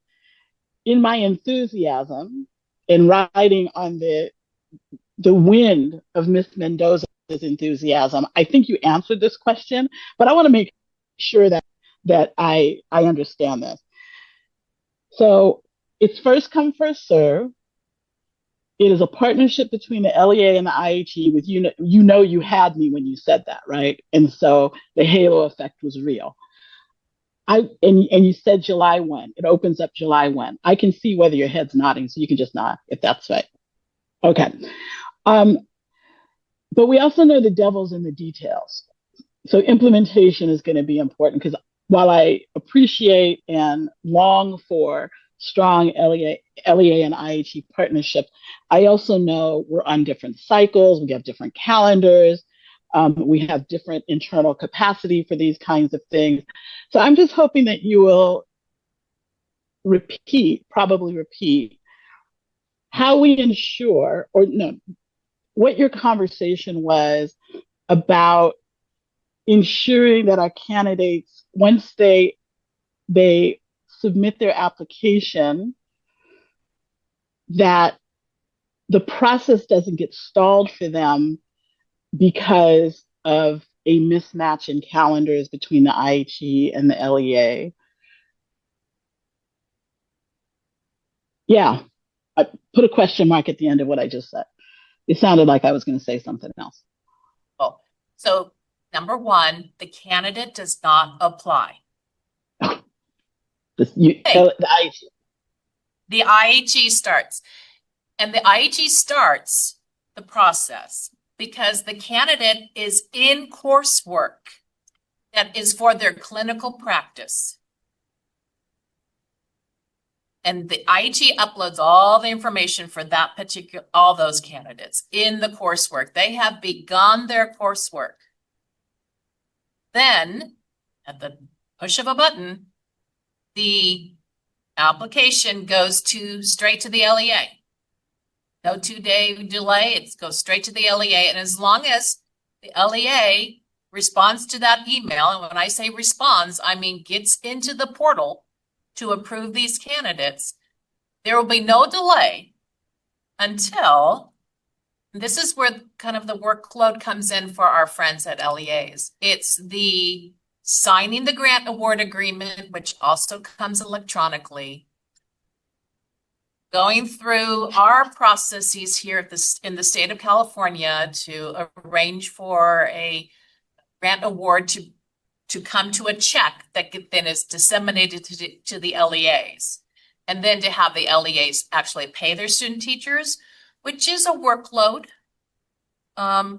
in my enthusiasm in riding on the wind of Miss Mendoza's enthusiasm, I think you answered this question, but I want to make sure that I understand this. So it's first come, first serve. It is a partnership between the LEA and the IHE with you had me when you said that, right? And so the halo effect was real. And you said July 1. It opens up July 1. I can see whether your head's nodding, so you can just nod if that's right. Okay. But we also know the devil's in the details. So implementation is going to be important because while I appreciate and long for strong LEA and IHE partnerships, I also know we're on different cycles. We have different calendars. We have different internal capacity for these kinds of things. So I'm just hoping that you will probably repeat how we ensure, or no, what your conversation was about ensuring that our candidates, once they submit their application, that the process doesn't get stalled for them because of a mismatch in calendars between the IHE and the LEA. Yeah, I put a question mark at the end of what I just said. It sounded like I was going to say something else. Oh, so number one, the candidate does not apply. The IHE. The IHE starts. And the IHE starts the process because the candidate is in coursework that is for their clinical practice. And the IHE uploads all the information for that all those candidates in the coursework. They have begun their coursework. Then, at the push of a button, the application goes straight to the LEA. No 2-day delay, it goes straight to the LEA. And as long as the LEA responds to that email, and when I say responds, I mean gets into the portal to approve these candidates, there will be no delay until, this is where kind of the workload comes in for our friends at LEAs. It's the signing the grant award agreement, which also comes electronically, going through our processes here in the state of California to arrange for a grant award to come to a check that then is disseminated to the LEAs. And then to have the LEAs actually pay their student teachers, which is a workload. But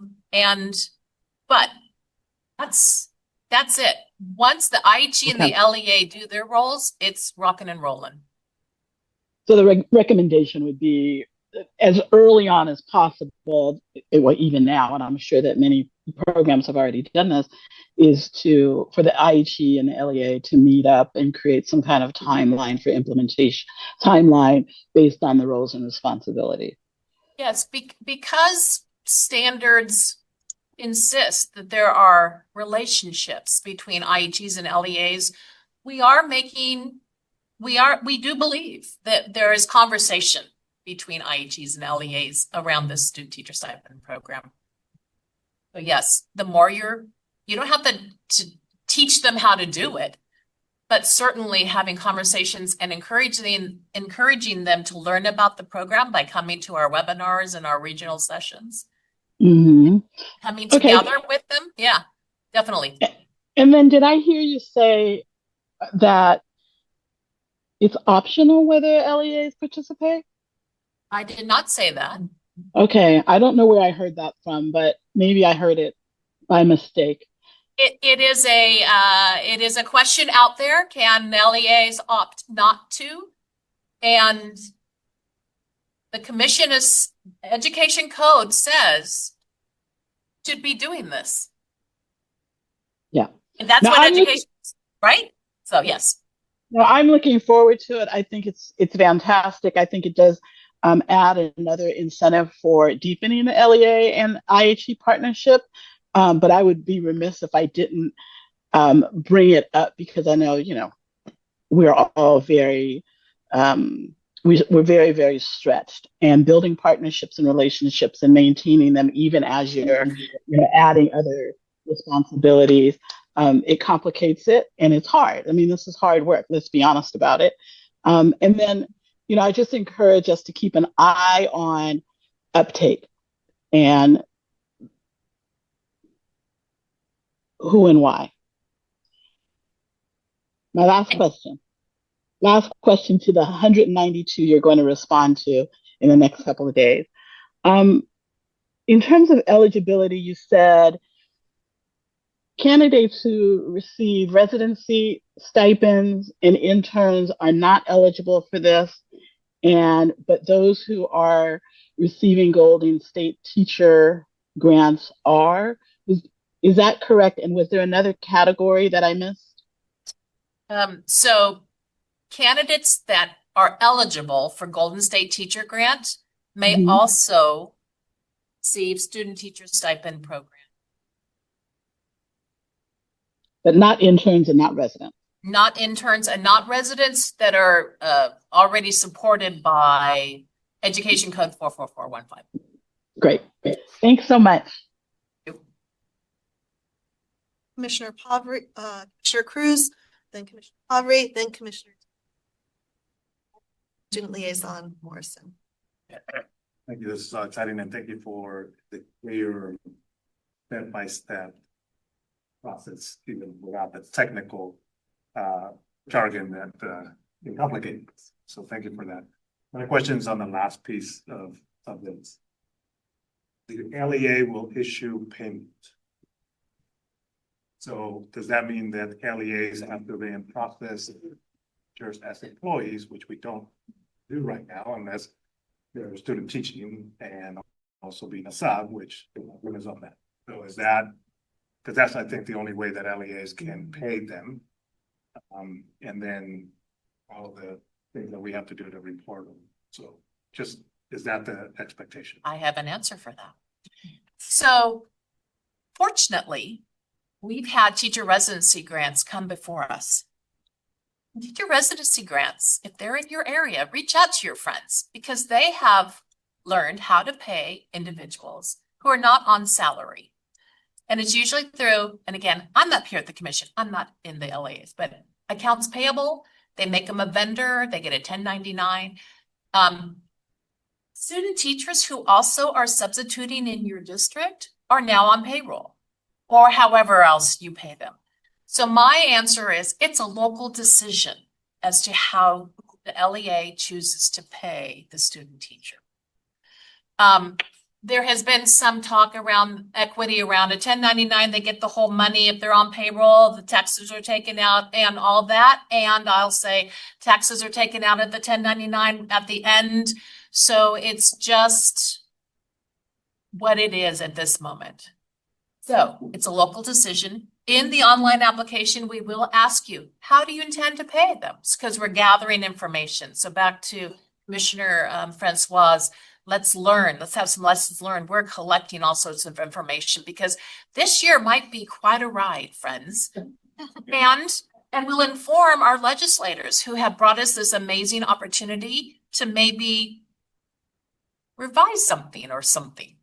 that's it. Once the IHE and the LEA do their roles, it's rocking and rolling. So the recommendation would be as early on as possible, well, even now, and I'm sure that many programs have already done this, is for the IHE and the LEA to meet up and create some kind of timeline for implementation, timeline based on the roles and responsibilities. Yes, because standards insist that there are relationships between IHEs and LEAs, we do believe that there is conversation between IHEs and LEAs around this student teacher stipend program. So yes, the more you don't have to teach them how to do it, but certainly having conversations and encouraging them to learn about the program by coming to our webinars and our regional sessions. Mm-hmm. Coming together with them. Yeah, definitely. And then did I hear you say that it's optional whether LEAs participate? I did not say that. Okay, I don't know where I heard that from, but maybe I heard it by mistake. It is a question out there. Can LEAs opt not to? And the commission's education code says should be doing this. Yeah. And that's what education is, right? So yes. No, I'm looking forward to it. I think it's fantastic. I think it does add another incentive for deepening the LEA and IHE partnership. But I would be remiss if I didn't bring it up because I know, we're all very, we're very, very stretched, and building partnerships and relationships and maintaining them, even as you're adding other responsibilities, it complicates it and it's hard. I mean, this is hard work. Let's be honest about it. And then, I just encourage us to keep an eye on uptake and who and why. My last question to the 192 you're going to respond to in the next couple of days. In terms of eligibility, you said candidates who receive residency stipends and interns are not eligible for this, but those who are receiving Golden State teacher grants are. Is that correct? And was there another category that I missed? So candidates that are eligible for Golden State Teacher Grant may Mhm. also receive student teacher stipend program. But not interns and not residents. Not interns and not residents that are already supported by Education Code 44415. Great. Thanks so much. Commissioner Pavri, Commissioner Cruz, then Commissioner Pavri, then Commissioner Student Liaison Morrison. Thank you. This is so exciting, and thank you for the clear step-by-step process, even without the technical jargon that can complicate this. So thank you for that. My question is on the last piece of this. The LEA will issue payment. So does that mean that LEAs after they in process just as employees, which we don't do right now unless they're student teaching and also being a sub, which is on that. So is that, because that's, I think, the only way that LEAs can pay them. And then all the things that we have to do to report them. So just, is that the expectation? I have an answer for that. So fortunately, we've had teacher residency grants come before us. Teacher residency grants, if they're in your area, reach out to your friends because they have learned how to pay individuals who are not on salary. And it's usually through, and again, I'm not here at the commission, I'm not in the LAs, but accounts payable, they make them a vendor, they get a 1099. Student teachers who also are substituting in your district are now on payroll or however else you pay them. So my answer is it's a local decision as to how the LEA chooses to pay the student teacher. There has been some talk around equity around a 1099. They get the whole money if they're on payroll, the taxes are taken out and all that. And I'll say taxes are taken out at the 1099 at the end. So it's just what it is at this moment. So it's a local decision. In the online application, we will ask you, how do you intend to pay them? Because we're gathering information. So back to Commissioner Francois, let's learn. Let's have some lessons learned. We're collecting all sorts of information because this year might be quite a ride, friends. And we'll inform our legislators who have brought us this amazing opportunity to maybe revise something or something.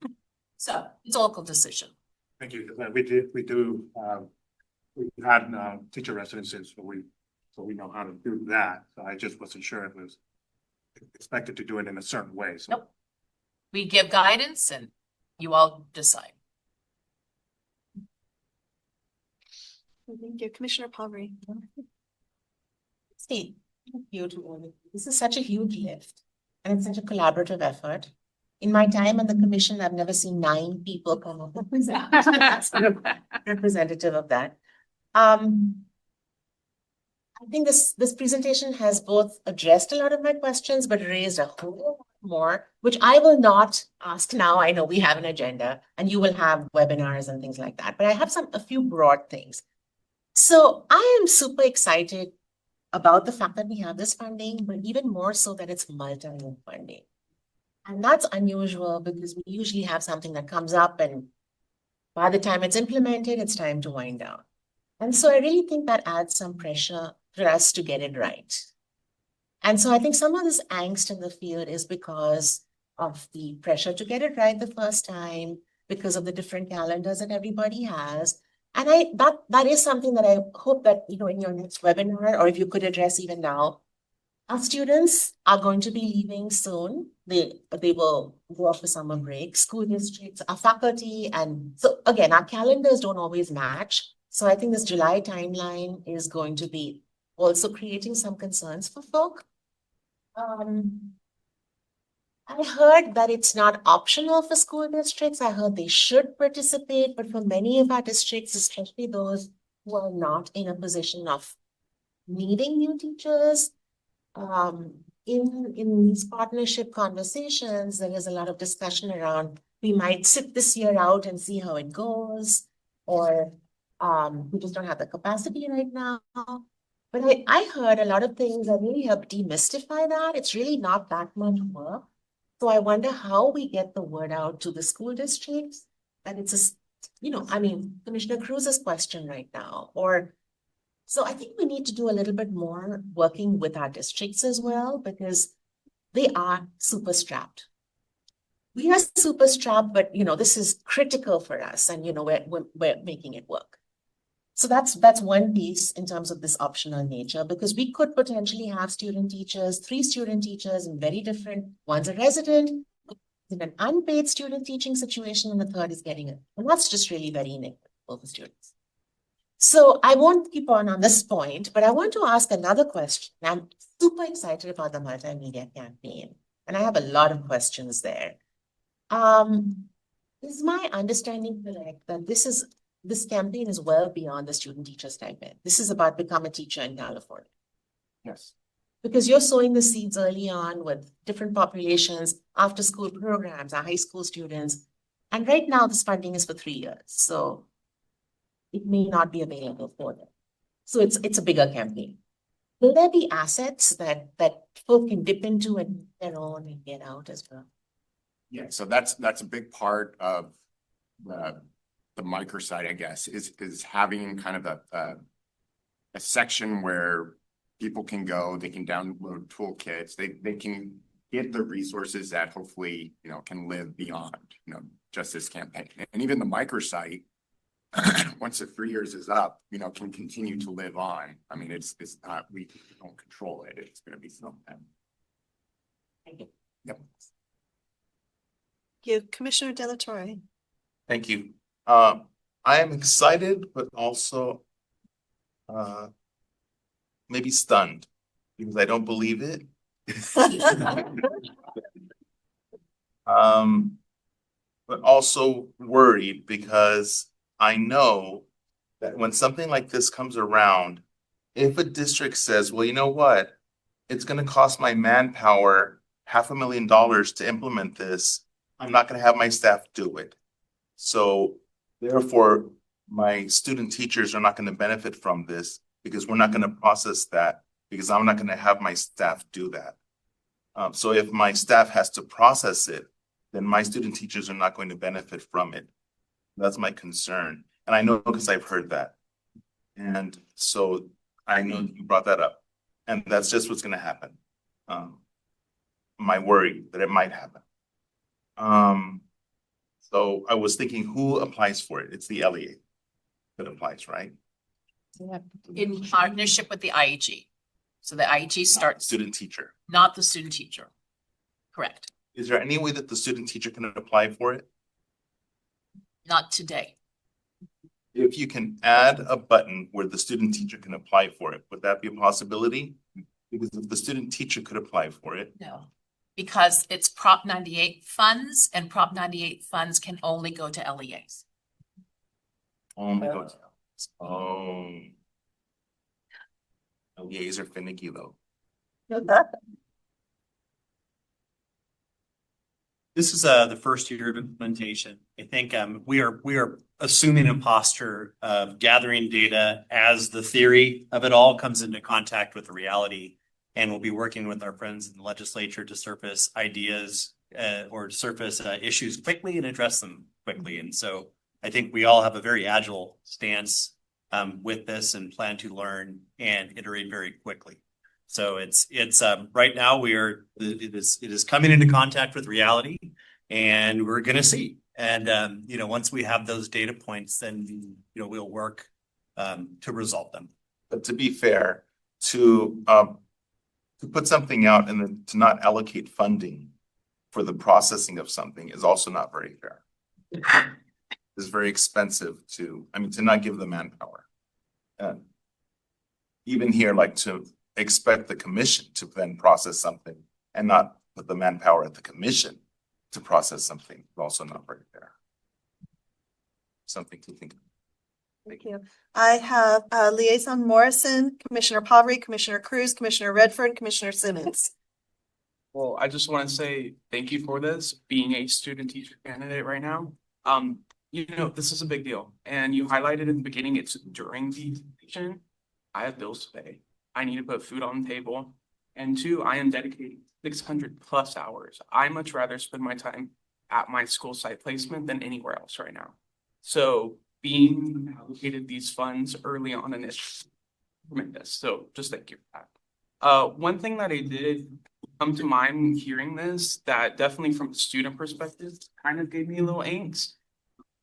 So it's a local decision. Thank you. We've had teacher residencies, so we know how to do that. So I just wasn't sure it was expected to do it in a certain way. So. Nope. We give guidance and you all decide. Thank you, Commissioner Pavri. Steve, thank you to all of you. This is such a huge lift and it's such a collaborative effort. In my time on the commission, I've never seen 9 people come up with representative of that. I think this presentation has both addressed a lot of my questions, but raised a whole lot more, which I will not ask now. I know we have an agenda and you will have webinars and things like that, but I have a few broad things. So I am super excited about the fact that we have this funding, but even more so that it's multi-year funding. And that's unusual because we usually have something that comes up and by the time it's implemented, it's time to wind down. And so I really think that adds some pressure for us to get it right. And so I think some of this angst in the field is because of the pressure to get it right the first time, because of the different calendars that everybody has. And that is something that I hope that, in your next webinar, or if you could address even now, our students are going to be leaving soon. They will go off for summer break, school districts, our faculty. And so again, our calendars don't always match. So I think this July timeline is going to be also creating some concerns for folk. I heard that it's not optional for school districts. I heard they should participate, but for many of our districts, especially those who are not in a position of needing new teachers, in these partnership conversations, there is a lot of discussion around we might sit this year out and see how it goes, or we just don't have the capacity right now. But I heard a lot of things that really help demystify that. It's really not that much work. So I wonder how we get the word out to the school districts that it's a, I mean, Commissioner Cruz's question right now, so I think we need to do a little bit more working with our districts as well, because they are super strapped. We are super strapped, but this is critical for us, and we're making it work. So that's one piece in terms of this optional nature, because we could potentially have student teachers, 3 student teachers in very different, one's a resident, in an unpaid student teaching situation, and the third is getting it. And that's just really very inequitable for students. So I won't keep on this point, but I want to ask another question. I'm super excited about the multimedia campaign, and I have a lot of questions there. Is my understanding correct that this campaign is well beyond the student teacher stipend? This is about become a teacher in California. Yes. Because you're sowing the seeds early on with different populations, after school programs, our high school students. And right now this funding is for 3 years. So it may not be available for them. So it's a bigger campaign. Will there be assets that folk can dip into and their own and get out as well? Yeah, so that's a big part of the microsite, I guess, is having kind of a section where people can go, they can download toolkits, they can get the resources that hopefully, can live beyond, just this campaign. And even the microsite, once the 3 years is up, can continue to live on. I mean, it's not, we don't control it. It's going to be something. Thank you. Yep. Thank you, Commissioner De La Torre. Thank you. I am excited, but also maybe stunned because I don't believe it. But also worried because I know that when something like this comes around, if a district says, well, you know what, it's going to cost my manpower $500,000 to implement this, I'm not going to have my staff do it. So therefore, my student teachers are not going to benefit from this because we're not going to process that because I'm not going to have my staff do that. So if my staff has to process it, then my student teachers are not going to benefit from it. That's my concern. And I know because I've heard that. And so I know you brought that up. And that's just what's going to happen. My worry that it might happen. So I was thinking, who applies for it? It's the LEA that applies, right? In partnership with the IEG. So the IEG starts, Student teacher. not the student teacher. Correct. Is there any way that the student teacher can apply for it? Not today. If you can add a button where the student teacher can apply for it, would that be a possibility? Because if the student teacher could apply for it. No. Because it's Prop 98 funds, and Prop 98 funds can only go to LEAs. Oh my God. Oh. LEAs are finicky though. This is the first year of implementation. I think we are assuming a posture of gathering data as the theory of it all comes into contact with the reality. And we'll be working with our friends in the legislature to surface ideas or surface issues quickly and address them quickly. And so I think we all have a very agile stance with this and plan to learn and iterate very quickly. So it's right now it is coming into contact with reality, and we're going to see. And once we have those data points, then we'll work to resolve them. But to be fair, to put something out and then to not allocate funding for the processing of something is also not very fair. It's very expensive to not give the manpower. Even here, like to expect the commission to then process something and not put the manpower at the commission to process something is also not very fair. Something to think of. Thank you. I have Liaison Morrison, Commissioner Pavry, Commissioner Cruz, Commissioner Redford, Commissioner Simmons. Well, I just want to say thank you for this, being a student teacher candidate right now. This is a big deal. And you highlighted in the beginning, it's during the presentation. I have bills to pay. I need to put food on the table. And two, I am dedicating 600+ hours. I much rather spend my time at my school site placement than anywhere else right now. So being allocated these funds early on in this tremendous. So just thank you for that. One thing that I did come to mind hearing this that definitely from a student perspective kind of gave me a little angst.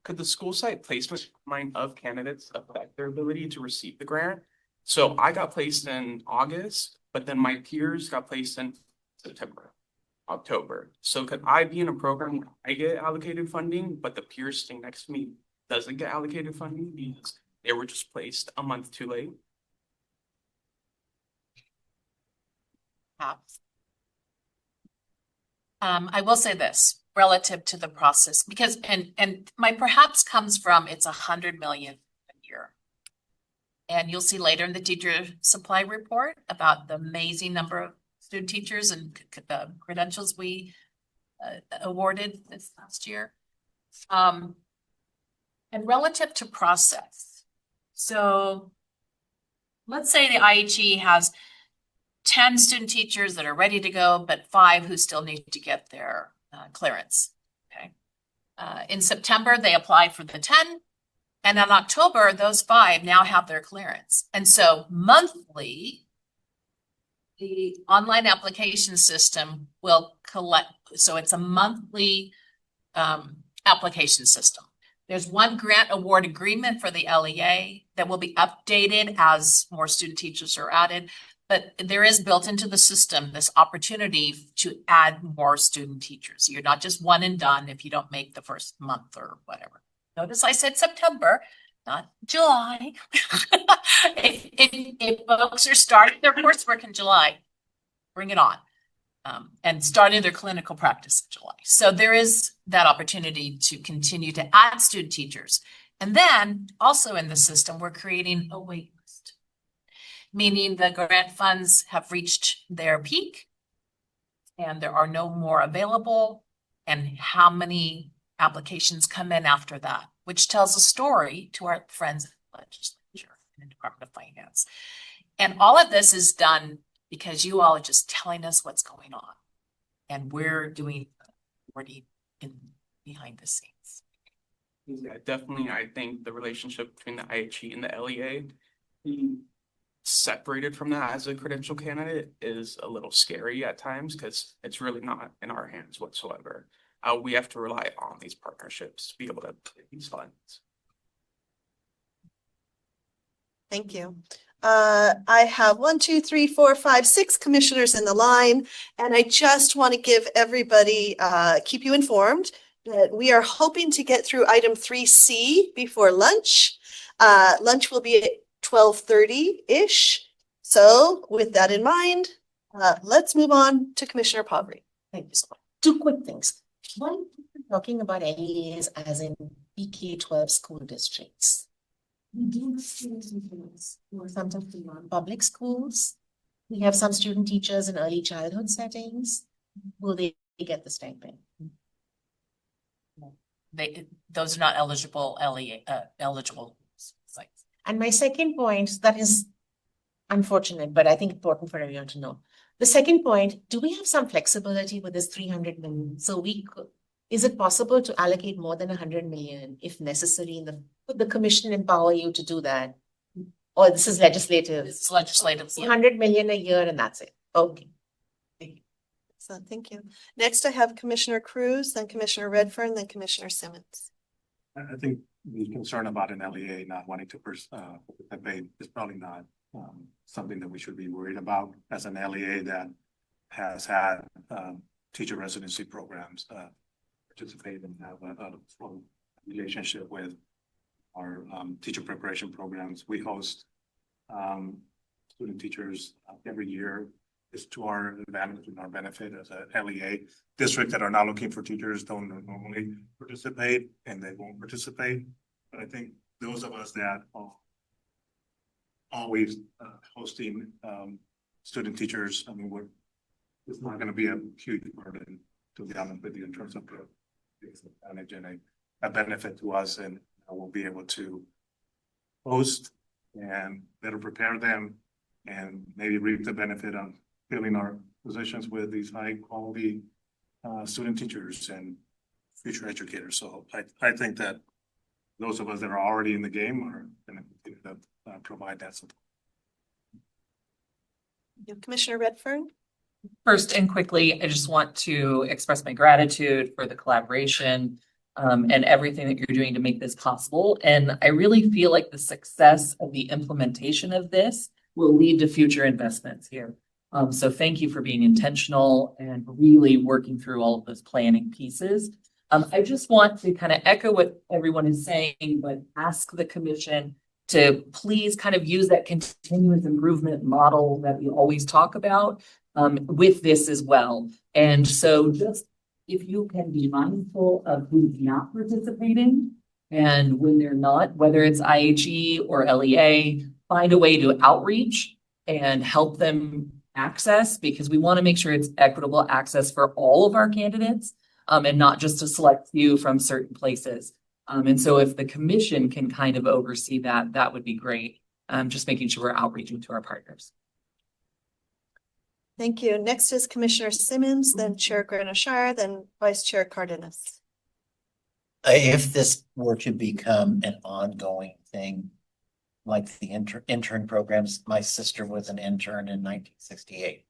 Could the school site placement timeline of candidates affect their ability to receive the grant? So I got placed in August, but then my peers got placed in September, October. So could I be in a program where I get allocated funding, but the peers sitting next to me doesn't get allocated funding because they were just placed a month too late? I will say this relative to the process, because and my perhaps comes from it's 100 million a year. And you'll see later in the teacher supply report about the amazing number of student teachers and credentials we awarded this last year. And relative to process. So let's say the IHE has 10 student teachers that are ready to go, but 5 who still need to get their clearance. Okay. In September, they apply for the 10. And in October, those 5 now have their clearance. And so monthly, the online application system will collect. So it's a monthly application system. There's one grant award agreement for the LEA that will be updated as more student teachers are added. But there is built into the system this opportunity to add more student teachers. You're not just one and done if you don't make the first month or whatever. Notice I said September, not July. If folks are starting their coursework in July, bring it on. And starting their clinical practice in July. So there is that opportunity to continue to add student teachers. And then also in the system, we're creating a wait list, meaning the grant funds have reached their peak and there are no more available, and how many applications come in after that, which tells a story to our friends in the legislature and the Department of Finance. And all of this is done because you all are just telling us what's going on. And we're doing already in behind the scenes. Yeah, definitely. I think the relationship between the IHE and the LEA being separated from that as a credential candidate is a little scary at times because it's really not in our hands whatsoever. We have to rely on these partnerships to be able to get these funds. Thank you. I have 1, 2, 3, 4, 5, 6 commissioners in the line, and I just want to give everybody, keep you informed that we are hoping to get through item 3C before lunch. Lunch will be at 12:30-ish. So with that in mind, let's move on to Commissioner Pavri. Thank you so much. 2 quick things. One, talking about LEAs as in PK-12 school districts. We do have students who are sometimes in non-public schools. We have some student teachers in early childhood settings. Will they get the stipend? Those are not eligible LEA eligible sites. And my second point, that is unfortunate, but I think important for everyone to know. The second point, do we have some flexibility with this 300 million? So we could, is it possible to allocate more than 100 million if necessary? Would the commission empower you to do that? Or this is legislative? It's legislative. 100 million a year and that's it. Okay. So thank you. Next, I have Commissioner Cruz, then Commissioner Redfern, then Commissioner Simmons. I think the concern about an LEA not wanting to participate is probably not something that we should be worried about as an LEA that has had teacher residency programs participate and have a full relationship with our teacher preparation programs. We host student teachers every year. It's to our advantage and our benefit as a LEA. Districts that are not looking for teachers don't normally participate and they won't participate. But I think those of us that are always hosting student teachers, I mean, it's not going to be a huge burden, to be honest with you, in terms of the advantage and a benefit to us, and we'll be able to host and better prepare them and maybe reap the benefit of filling our positions with these high quality student teachers and future educators. So I think that those of us that are already in the game are going to continue to provide that support. Commissioner Redfern? First and quickly, I just want to express my gratitude for the collaboration and everything that you're doing to make this possible. And I really feel like the success of the implementation of this will lead to future investments here. So thank you for being intentional and really working through all of those planning pieces. I just want to kind of echo what everyone is saying, but ask the commission to please kind of use that continuous improvement model that we always talk about with this as well. And so just if you can be mindful of who's not participating and when they're not, whether it's IHE or LEA, find a way to outreach and help them access, because we want to make sure it's equitable access for all of our candidates and not just a select few from certain places. And so if the commission can kind of oversee that, that would be great. Just making sure we're outreaching to our partners. Thank you. Next is Commissioner Simmons, then Chair Granashire, then Vice Chair Cardenas. If this were to become an ongoing thing, like the intern programs, my sister was an intern in 1968.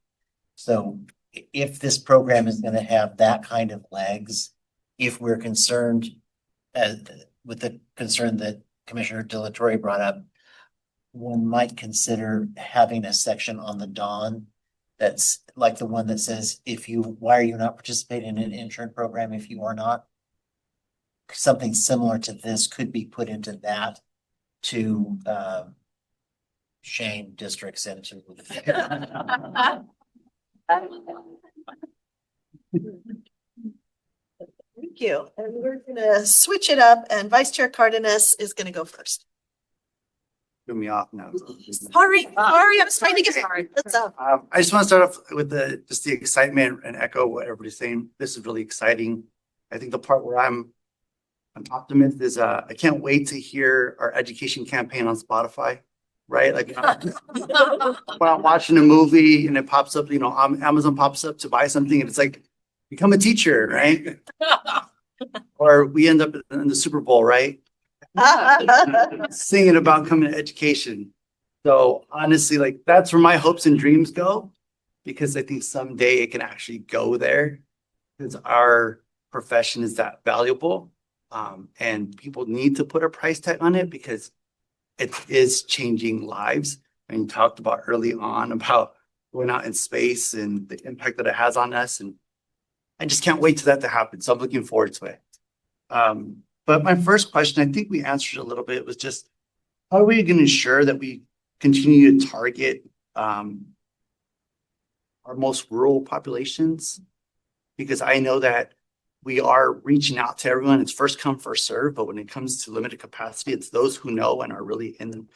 So if this program is going to have that kind of legs, if we're concerned with the concern that Commissioner De La Torre brought up, one might consider having a section on the Dawn that's like the one that says, why are you not participating in an intern program if you are not? Something similar to this could be put into that to shame districts into. Thank you. And we're gonna switch it up, and Vice Chair Cardenas is gonna go first. Threw me off now. Sorry, I was trying to get started. Let's up. I just want to start off with the excitement and echo what everybody's saying. This is really exciting. I think the part where I'm an optimist is I can't wait to hear our education campaign on Spotify. Right? Like when I'm watching a movie and it pops up, Amazon pops up to buy something and it's like, become a teacher, right? Or we end up in the Super Bowl, right? Singing about coming to education. So honestly, like that's where my hopes and dreams go, because I think someday it can actually go there because our profession is that valuable. And people need to put a price tag on it because it is changing lives. And you talked about early on about going out in space and the impact that it has on us. And I just can't wait for that to happen. So I'm looking forward to it. But my first question, I think we answered a little bit, was just how are we going to ensure that we continue to target our most rural populations? Because I know that we are reaching out to everyone. It's first come, first serve. But when it comes to limited capacity, it's those who know and are really in them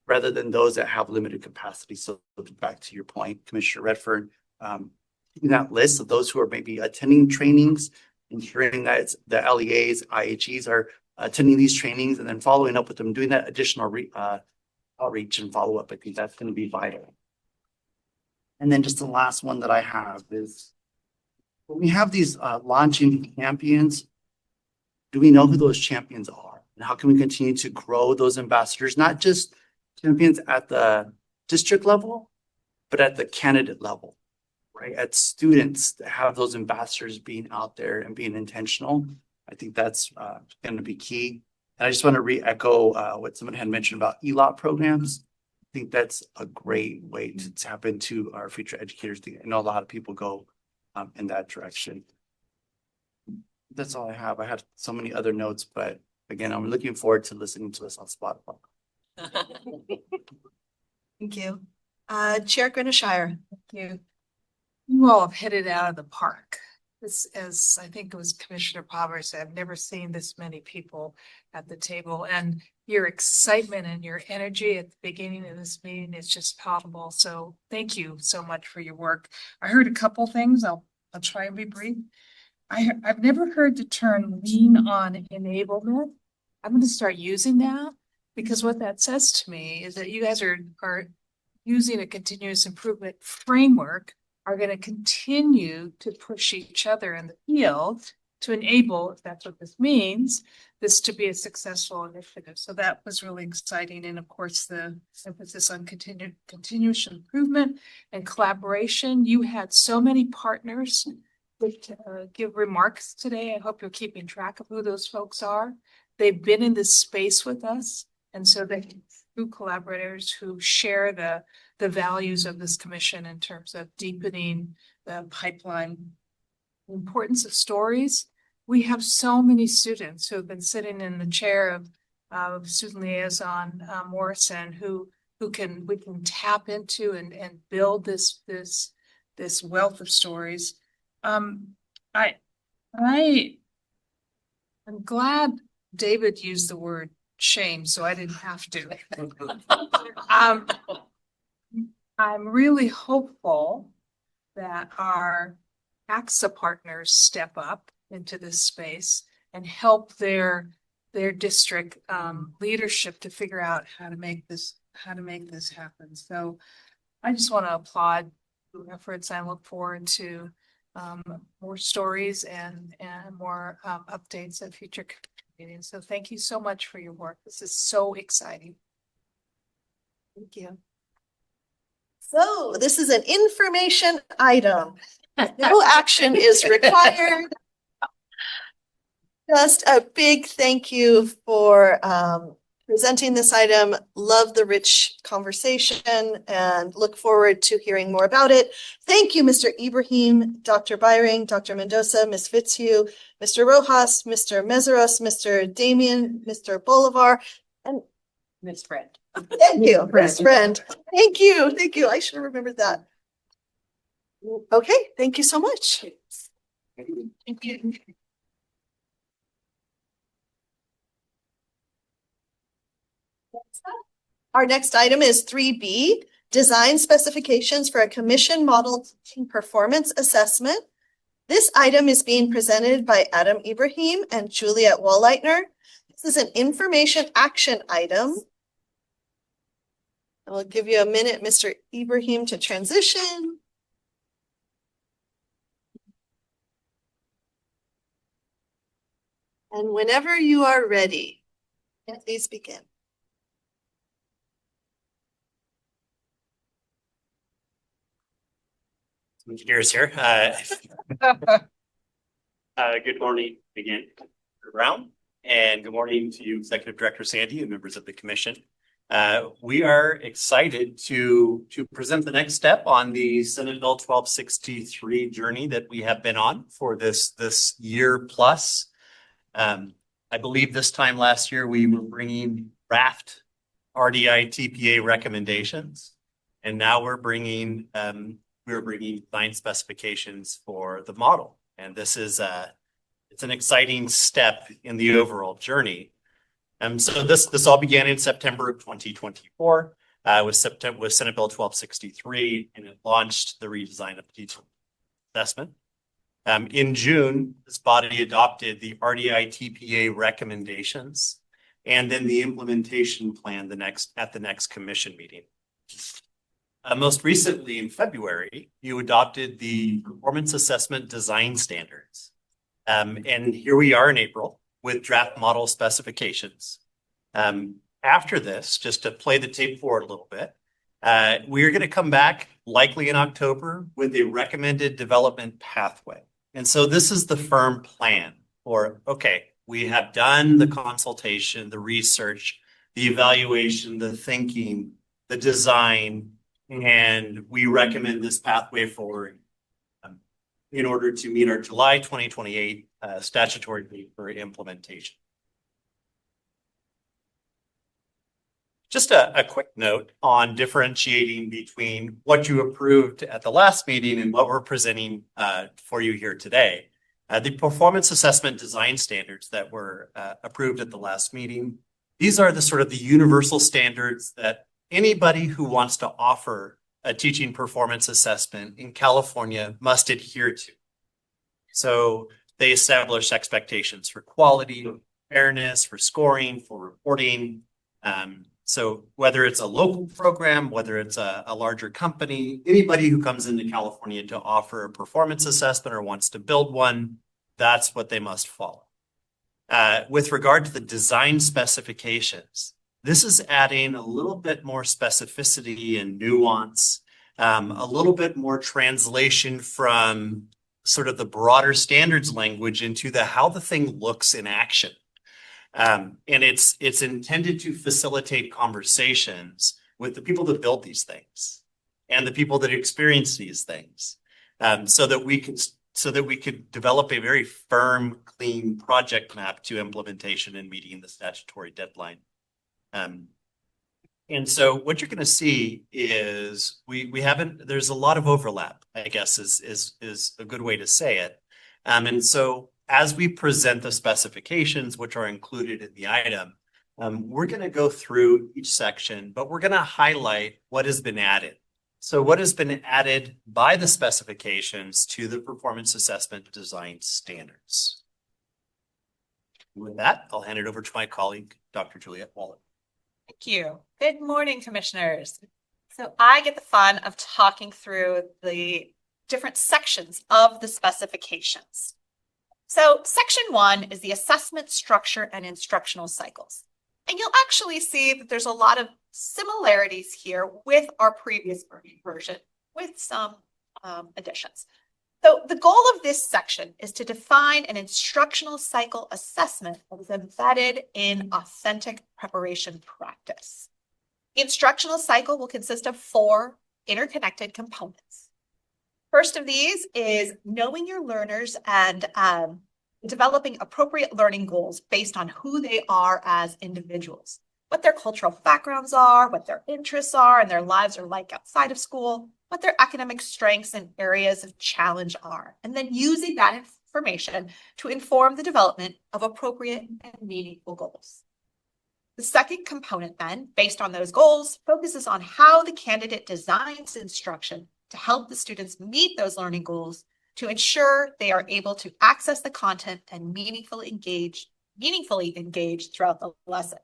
rather than those that have limited capacity. So back to your point, Commissioner Redfern, in that list of those who are maybe attending trainings, ensuring that it's the LEAs, IHEs are attending these trainings and then following up with them, doing that additional outreach and follow up. I think that's going to be vital. And then just the last one that I have is, when we have these launching champions, do we know who those champions are? And how can we continue to grow those ambassadors, not just champions at the district level, but at the candidate level, right? At students that have those ambassadors being out there and being intentional. I think that's going to be key. And I just want to re-echo what someone had mentioned about ELOT programs. I think that's a great way to tap into our future educators. I know a lot of people go in that direction. That's all I have. I had so many other notes, but again, I'm looking forward to listening to us on Spotify. Thank you. Chair Granashire. Thank you. You all have hit it out of the park. This, as I think it was Commissioner Palmer said, I've never seen this many people at the table, and your excitement and your energy at the beginning of this meeting is just palpable. So thank you so much for your work. I heard a couple things. I'll try and be brief. I've never heard the term lean on enablement. I'm going to start using that, because what that says to me is that you guys are using a continuous improvement framework are going to continue to push each other in the field to enable, if that's what this means, this to be a successful initiative. So that was really exciting. And of course, the emphasis on continuous improvement and collaboration. You had so many partners that give remarks today. I hope you're keeping track of who those folks are. They've been in this space with us. And so they true collaborators who share the values of this commission in terms of deepening the pipeline. The importance of stories. We have so many students who have been sitting in the chair of Student Liaison Morrison who we can tap into and build this wealth of stories. I'm glad David used the word shame, so I didn't have to. I'm really hopeful that our AXA partners step up into this space and help their district leadership to figure out how to make this happen. So I just want to applaud your efforts. I look forward to more stories and more updates at future meetings. So thank you so much for your work. This is so exciting. Thank you. So this is an information item. No action is required. Just a big thank you for presenting this item. Love the rich conversation and look forward to hearing more about it. Thank you, Mr. Ibrahim, Dr. Byring, Dr. Mendoza, Ms. Fitzhugh, Mr. Rojas, Mr. Meseros, Mr. Damien, Mr. Bolivar, and Ms. Friend. Thank you, Ms. Friend. Thank you. Thank you. I should have remembered that. Okay, thank you so much. Thank you. Our next item is 3B, design specifications for a commission model teaching performance assessment. This item is being presented by Adam Ibrahim and Juliet Wallleitner. This is an information action item. I will give you a minute, Mr. Ibrahim, to transition. And whenever you are ready, please begin. Engineers here. Good morning again, Brown, and good morning to you, Executive Director Sandy, and members of the Commission. We are excited to present the next step on the Senate Bill 1263 journey that we have been on for this year plus. I believe this time last year we were bringing draft RDI TPA recommendations, and now we're bringing design specifications for the model. And this is it's an exciting step in the overall journey. So this all began in September of 2024 with Senate Bill 1263, and it launched the redesign of the teaching assessment. In June, this body adopted the RDI TPA recommendations and then the implementation plan at the next commission meeting. Most recently in February, you adopted the performance assessment design standards. And here we are in April with draft model specifications. After this, just to play the tape forward a little bit, we are going to come back likely in October with a recommended development pathway. And so this is the firm plan for, okay, we have done the consultation, the research, the evaluation, the thinking, the design, and we recommend this pathway forward in order to meet our July 2028 statutory date for implementation. Just a quick note on differentiating between what you approved at the last meeting and what we're presenting for you here today. The performance assessment design standards that were approved at the last meeting, these are the sort of the universal standards that anybody who wants to offer a teaching performance assessment in California must adhere to. So they establish expectations for quality, fairness, for scoring, for reporting. So whether it's a local program, whether it's a larger company, anybody who comes into California to offer a performance assessment or wants to build one, that's what they must follow. With regard to the design specifications, this is adding a little bit more specificity and nuance, a little bit more translation from sort of the broader standards language into how the thing looks in action. And it's intended to facilitate conversations with the people that build these things and the people that experience these things, so that we could develop a very firm, clean project map to implementation and meeting the statutory deadline. And so what you're going to see is there's a lot of overlap, I guess is a good way to say it. And so as we present the specifications, which are included in the item, we're going to go through each section, but we're going to highlight what has been added. So what has been added by the specifications to the performance assessment design standards. With that, I'll hand it over to my colleague, Dr. Juliet Waller. Thank you. Good morning, commissioners. So I get the fun of talking through the different sections of the specifications. So section 1 is the assessment structure and instructional cycles. And you'll actually see that there's a lot of similarities here with our previous version with some additions. So the goal of this section is to define an instructional cycle assessment that is embedded in authentic preparation practice. The instructional cycle will consist of 4 interconnected components. First of these is knowing your learners and developing appropriate learning goals based on who they are as individuals, what their cultural backgrounds are, what their interests are, and their lives are like outside of school, what their academic strengths and areas of challenge are, and then using that information to inform the development of appropriate and meaningful goals. The second component then, based on those goals, focuses on how the candidate designs instruction to help the students meet those learning goals to ensure they are able to access the content and meaningfully engage throughout the lesson.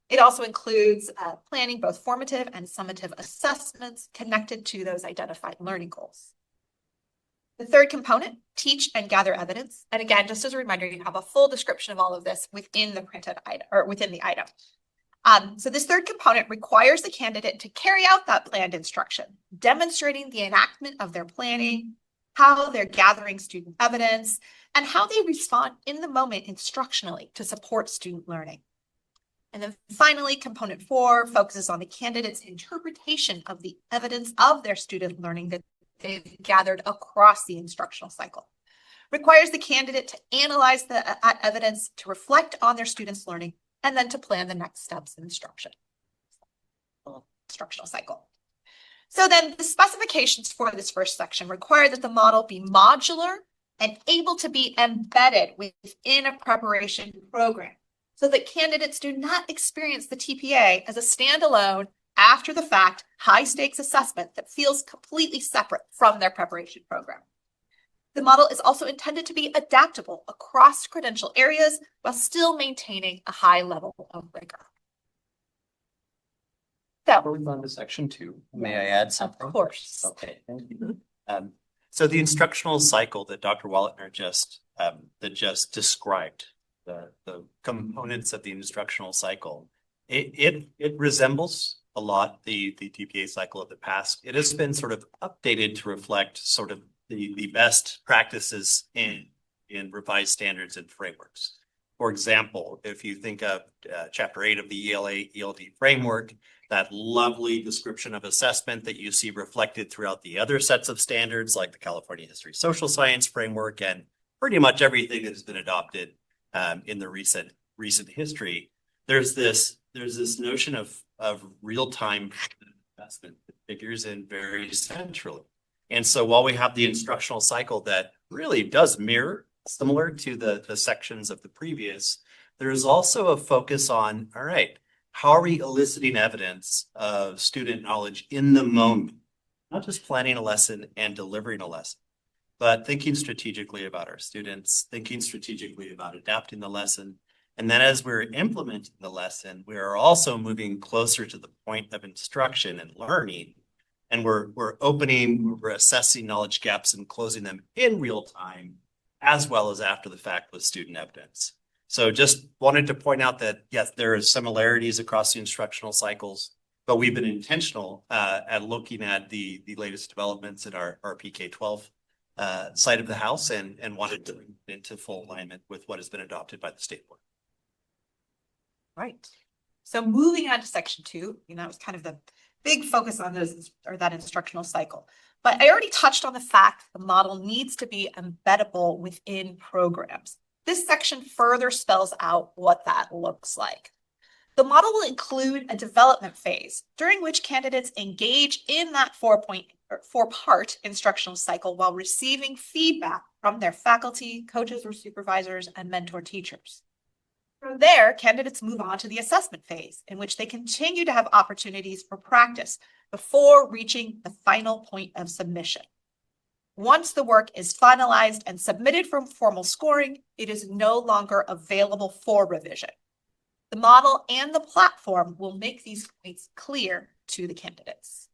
It also includes planning both formative and summative assessments connected to those identified learning goals. The third component, teach and gather evidence. And again, just as a reminder, you have a full description of all of this within the printed item or within the item. So this third component requires the candidate to carry out that planned instruction, demonstrating the enactment of their planning, how they're gathering student evidence, and how they respond in the moment instructionally to support student learning. And then finally, component 4 focuses on the candidate's interpretation of the evidence of their student learning that they've gathered across the instructional cycle. Requires the candidate to analyze the evidence, to reflect on their students' learning, and then to plan the next steps in instructional cycle. So then the specifications for this first section require that the model be modular and able to be embedded within a preparation program so that candidates do not experience the TPA as a standalone, after the fact, high stakes assessment that feels completely separate from their preparation program. The model is also intended to be adaptable across credential areas while still maintaining a high level of rigor. So, Before we move on to section 2, may I add something? Of course. Okay, thank you. So the instructional cycle that Dr. Wallachner just described, the components of the instructional cycle, it resembles a lot the TPA cycle of the past. It has been sort of updated to reflect sort of the best practices in revised standards and frameworks. For example, if you think of Chapter 8 of the ELA-ELD framework, that lovely description of assessment that you see reflected throughout the other sets of standards, like the California History Social Science framework, and pretty much everything that has been adopted in the recent history. There's this notion of real-time assessment that figures in very centrally. And so while we have the instructional cycle that really does mirror similar to the sections of the previous, there is also a focus on, all right, how are we eliciting evidence of student knowledge in the moment? Not just planning a lesson and delivering a lesson, but thinking strategically about our students, thinking strategically about adapting the lesson, And then as we're implementing the lesson, we are also moving closer to the point of instruction and learning. And we're assessing knowledge gaps and closing them in real time, as well as after the fact with student evidence. So just wanted to point out that, yes, there are similarities across the instructional cycles, but we've been intentional at looking at the latest developments in our PK-12 side of the house and wanted to bring it into full alignment with what has been adopted by the state board. Right. So moving on to section 2, it was kind of the big focus on that instructional cycle. But I already touched on the fact the model needs to be embeddable within programs. This section further spells out what that looks like. The model will include a development phase during which candidates engage in that four-part instructional cycle while receiving feedback from their faculty, coaches or supervisors, and mentor teachers. From there, candidates move on to the assessment phase, in which they continue to have opportunities for practice before reaching the final point of submission. Once the work is finalized and submitted for formal scoring, it is no longer available for revision. The model and the platform will make these points clear to the candidates.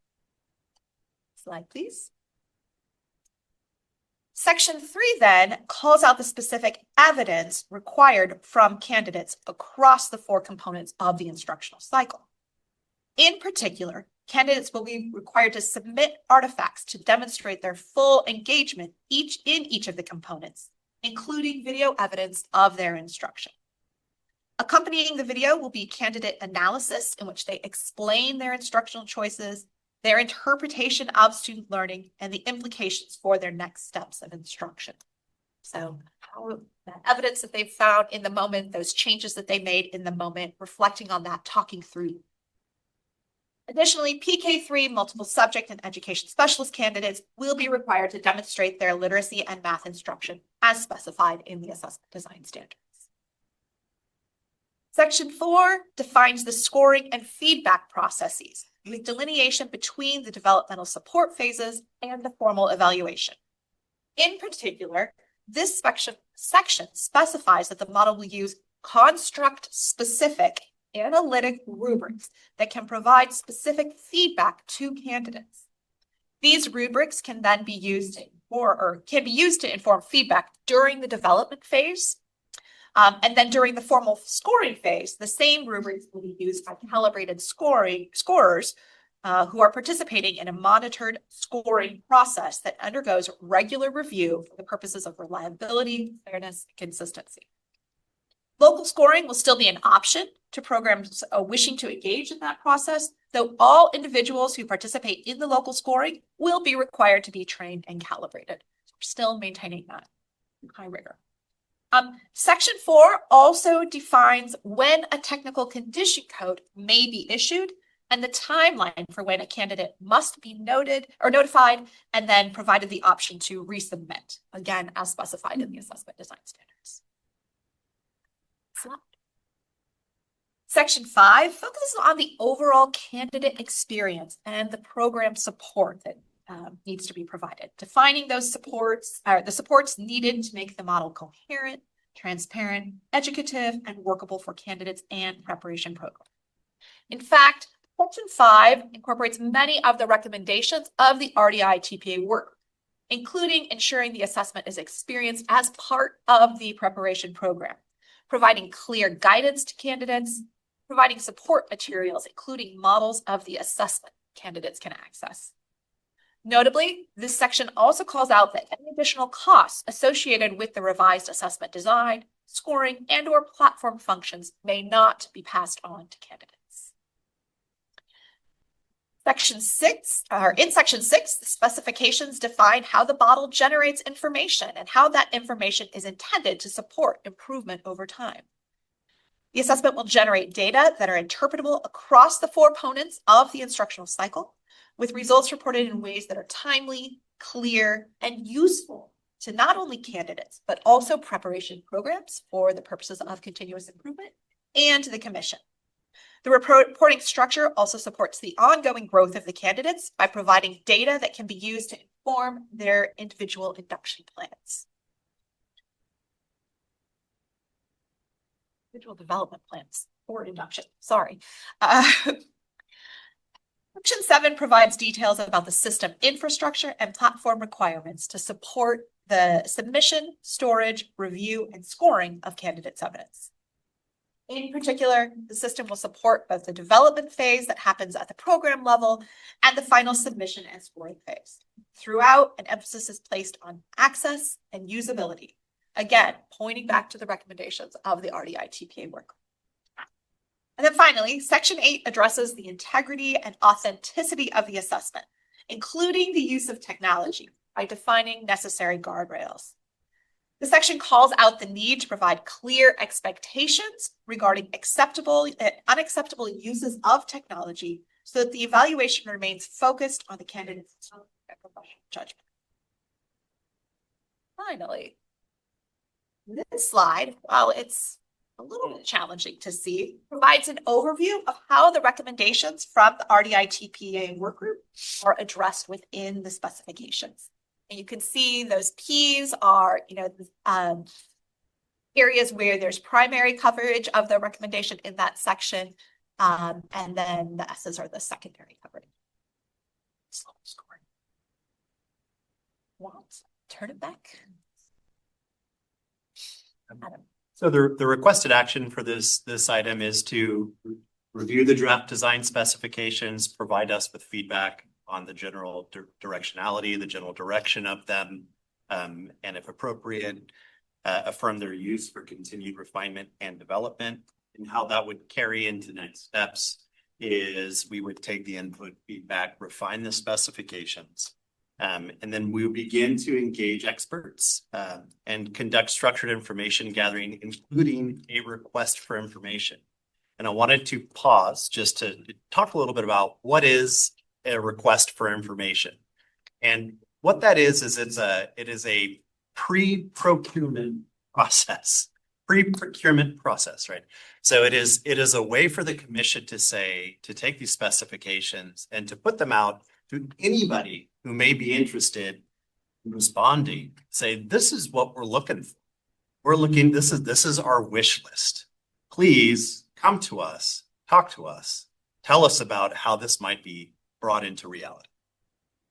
Slide, please. Section 3 then calls out the specific evidence required from candidates across the 4 components of the instructional cycle. In particular, candidates will be required to submit artifacts to demonstrate their full engagement in each of the components, including video evidence of their instruction. Accompanying the video will be candidate analysis in which they explain their instructional choices, their interpretation of student learning, and the implications for their next steps of instruction. So how the evidence that they've found in the moment, those changes that they made in the moment, reflecting on that, talking through. Additionally, PK3 multiple subject and education specialist candidates will be required to demonstrate their literacy and math instruction as specified in the assessment design standards. Section 4 defines the scoring and feedback processes with delineation between the developmental support phases and the formal evaluation. In particular, this section specifies that the model will use construct-specific analytic rubrics that can provide specific feedback to candidates. These rubrics can then be used to inform feedback during the development phase. And then during the formal scoring phase, the same rubrics will be used by calibrated scorers who are participating in a monitored scoring process that undergoes regular review for the purposes of reliability, fairness, and consistency. Local scoring will still be an option to programs wishing to engage in that process, though all individuals who participate in the local scoring will be required to be trained and calibrated. So we're still maintaining that high rigor. Section 4 also defines when a technical condition code may be issued and the timeline for when a candidate must be notified and then provided the option to resubmit, again, as specified in the assessment design standards. Slide. Section 5 focuses on the overall candidate experience and the program support that needs to be provided, defining those supports, the supports needed to make the model coherent, transparent, educative, and workable for candidates and preparation program. In fact, Section 5 incorporates many of the recommendations of the RDI TPA work, including ensuring the assessment is experienced as part of the preparation program, providing clear guidance to candidates, providing support materials, including models of the assessment candidates can access. Notably, this section also calls out that any additional costs associated with the revised assessment design, scoring, and/or platform functions may not be passed on to candidates. In Section 6, the specifications define how the model generates information and how that information is intended to support improvement over time. The assessment will generate data that are interpretable across the 4 components of the instructional cycle, with results reported in ways that are timely, clear, and useful to not only candidates, but also preparation programs for the purposes of continuous improvement and the commission. The reporting structure also supports the ongoing growth of the candidates by providing data that can be used to inform their individual induction plans. individual development plans or induction, sorry. Section 7 provides details about the system infrastructure and platform requirements to support the submission, storage, review, and scoring of candidates' evidence. In particular, the system will support both the development phase that happens at the program level and the final submission and scoring phase. Throughout, an emphasis is placed on access and usability. Again, pointing back to the recommendations of the RDI TPA work. And then finally, Section 8 addresses the integrity and authenticity of the assessment, including the use of technology by defining necessary guardrails. The section calls out the need to provide clear expectations regarding acceptable and unacceptable uses of technology so that the evaluation remains focused on the candidate's professional judgment. Finally, this slide, while it's a little bit challenging to see, provides an overview of how the recommendations from the RDI TPA workgroup are addressed within the specifications. And you can see those P's are, areas where there's primary coverage of the recommendation in that section, and then the S's are the secondary coverage. Slow scoring. Turn it back. Adam. So the requested action for this item is to review the draft design specifications, provide us with feedback on the general directionality, the general direction of them, and if appropriate, affirm their use for continued refinement and development. And how that would carry into next steps is we would take the input feedback, refine the specifications, and then we would begin to engage experts and conduct structured information gathering, including a request for information. And I wanted to pause just to talk a little bit about what is a request for information. And what that is it is a pre-procurement process, right? So it is a way for the commission to take these specifications and to put them out to anybody who may be interested in responding, say, this is what we're looking for. This is our wish list. Please come to us, talk to us, tell us about how this might be brought into reality.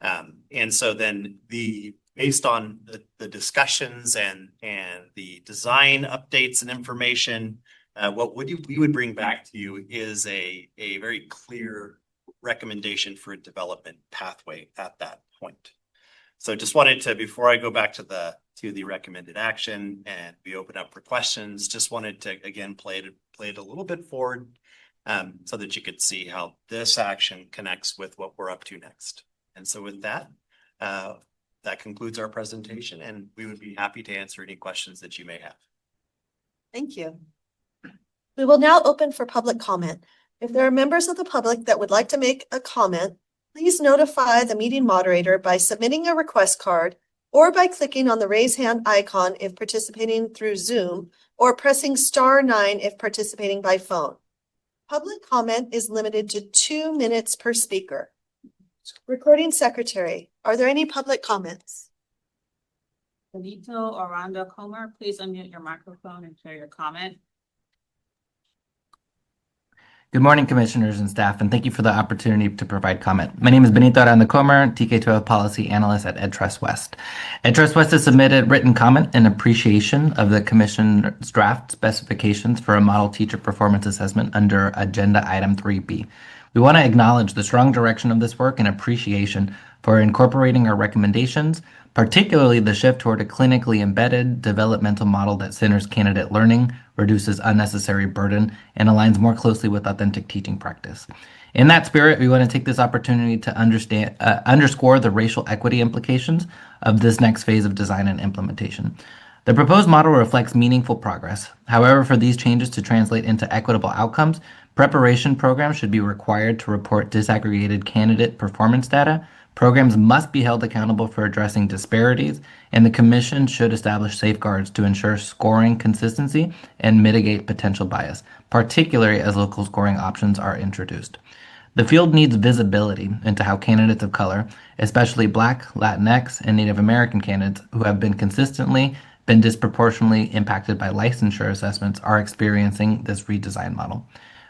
And so then based on the discussions and the design updates and information, what we would bring back to you is a very clear recommendation for a development pathway at that point. So just wanted to, before I go back to the recommended action and we open up for questions, just wanted to again play it a little bit forward so that you could see how this action connects with what we're up to next. And so with that, that concludes our presentation, and we would be happy to answer any questions that you may have. Thank you. We will now open for public comment. If there are members of the public that would like to make a comment, please notify the meeting moderator by submitting a request card or by clicking on the raise hand icon if participating through Zoom, or pressing *9 if participating by phone. Public comment is limited to 2 minutes per speaker. Recording secretary, are there any public comments? Benito Orlando Comer, please unmute your microphone and share your comment. Good morning, commissioners and staff, and thank you for the opportunity to provide comment. My name is Benito Orlando Comer, TK-12 Policy Analyst at EdTrust West. EdTrust West has submitted written comment in appreciation of the Commission's draft specifications for a model teacher performance assessment under Agenda Item 3B. We want to acknowledge the strong direction of this work and appreciation for incorporating our recommendations, particularly the shift toward a clinically embedded developmental model that centers candidate learning, reduces unnecessary burden, and aligns more closely with authentic teaching practice. In that spirit, we want to take this opportunity to underscore the racial equity implications of this next phase of design and implementation. The proposed model reflects meaningful progress. However, for these changes to translate into equitable outcomes, preparation programs should be required to report disaggregated candidate performance data. Programs must be held accountable for addressing disparities, and the Commission should establish safeguards to ensure scoring consistency and mitigate potential bias, particularly as local scoring options are introduced. The field needs visibility into how candidates of color, especially Black, Latinx, and Native American candidates who have been consistently been disproportionately impacted by licensure assessments are experiencing this redesign model.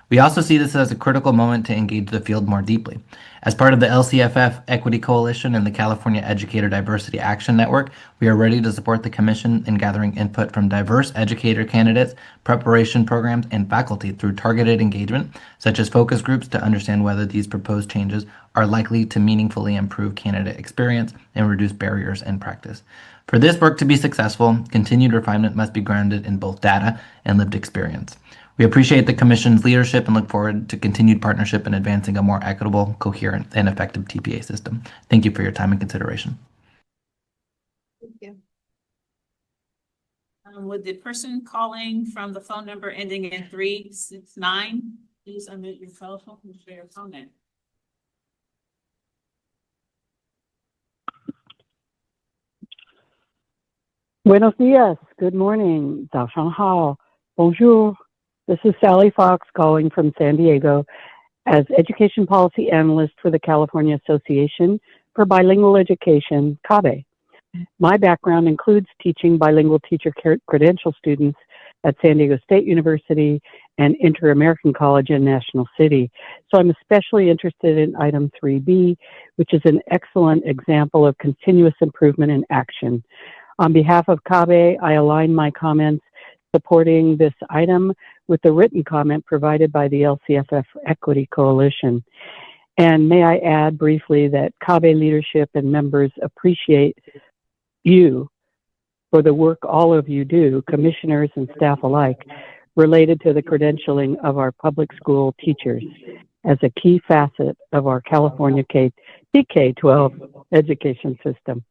We also see this as a critical moment to engage the field more deeply. As part of the LCFF Equity Coalition and the California Educator Diversity Action Network, we are ready to support the Commission in gathering input from diverse educator candidates, preparation programs, and faculty through targeted engagement, such as focus groups, to understand whether these proposed changes are likely to meaningfully improve candidate experience and reduce barriers in practice. For this work to be successful, continued refinement must be grounded in both data and lived experience. We appreciate the Commission's leadership and look forward to continued partnership in advancing a more equitable, coherent, and effective TPA system. Thank you for your time and consideration. Thank you. Would the person calling from the phone number ending in 369, please unmute your telephone and share your comment. Buenos dias. Good morning. 早上好. Bonjour. This is Sally Fox calling from San Diego as Education Policy Analyst for the California Association for Bilingual Education, CABE. My background includes teaching bilingual teacher credential students at San Diego State University and Inter-American College in National City. So I'm especially interested in item 3B, which is an excellent example of continuous improvement in action. On behalf of CABE, I align my comments supporting this item with the written comment provided by the LCFF Equity Coalition. And may I add briefly that CABE leadership and members appreciate you for the work all of you do, commissioners and staff alike, related to the credentialing of our public school teachers as a key facet of our California K-12 education system.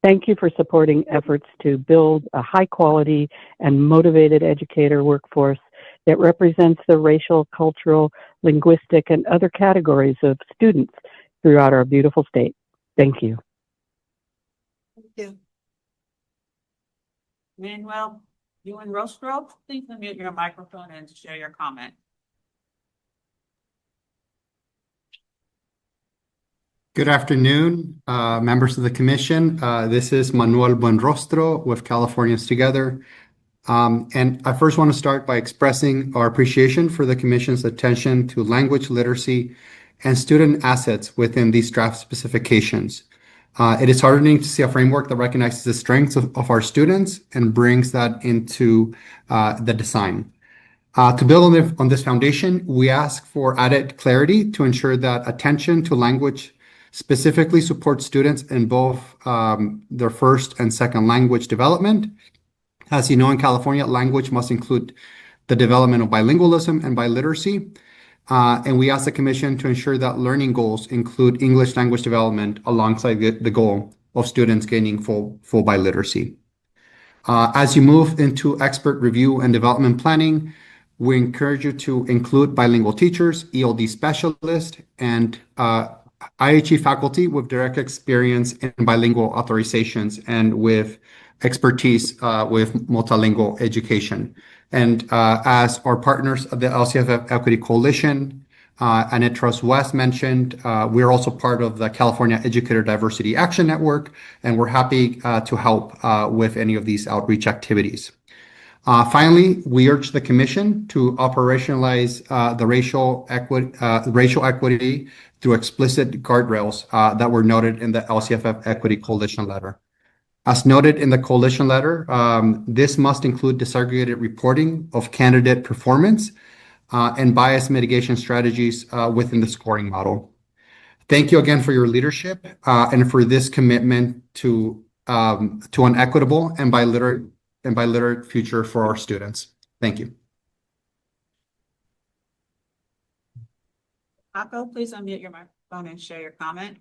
Thank you for supporting efforts to build a high quality and motivated educator workforce that represents the racial, cultural, linguistic, and other categories of students throughout our beautiful state. Thank you. Thank you. Manuel, you and Rostro, please unmute your microphone and share your comment. Good afternoon, members of the Commission. This is Manuel Buenrostro with Californians Together. And I first want to start by expressing our appreciation for the Commission's attention to language literacy and student assets within these draft specifications. It is heartening to see a framework that recognizes the strengths of our students and brings that into the design. To build on this foundation, we ask for added clarity to ensure that attention to language specifically supports students in both their first and second language development. As you know, in California, language must include the development of bilingualism and biliteracy. And we ask the Commission to ensure that learning goals include English language development alongside the goal of students gaining full biliteracy. As you move into expert review and development planning, we encourage you to include bilingual teachers, ELD specialists, and IHE faculty with direct experience in bilingual authorizations and with expertise with multilingual education. And as our partners of the LCFF Equity Coalition and at Trust West mentioned, we're also part of the California Educator Diversity Action Network, and we're happy to help with any of these outreach activities. Finally, we urge the Commission to operationalize the racial equity through explicit guardrails that were noted in the LCFF Equity Coalition letter. As noted in the coalition letter, this must include disaggregated reporting of candidate performance and bias mitigation strategies within the scoring model. Thank you again for your leadership and for this commitment to an equitable and biliterate future for our students. Thank you. Paco, please unmute your microphone and share your comment.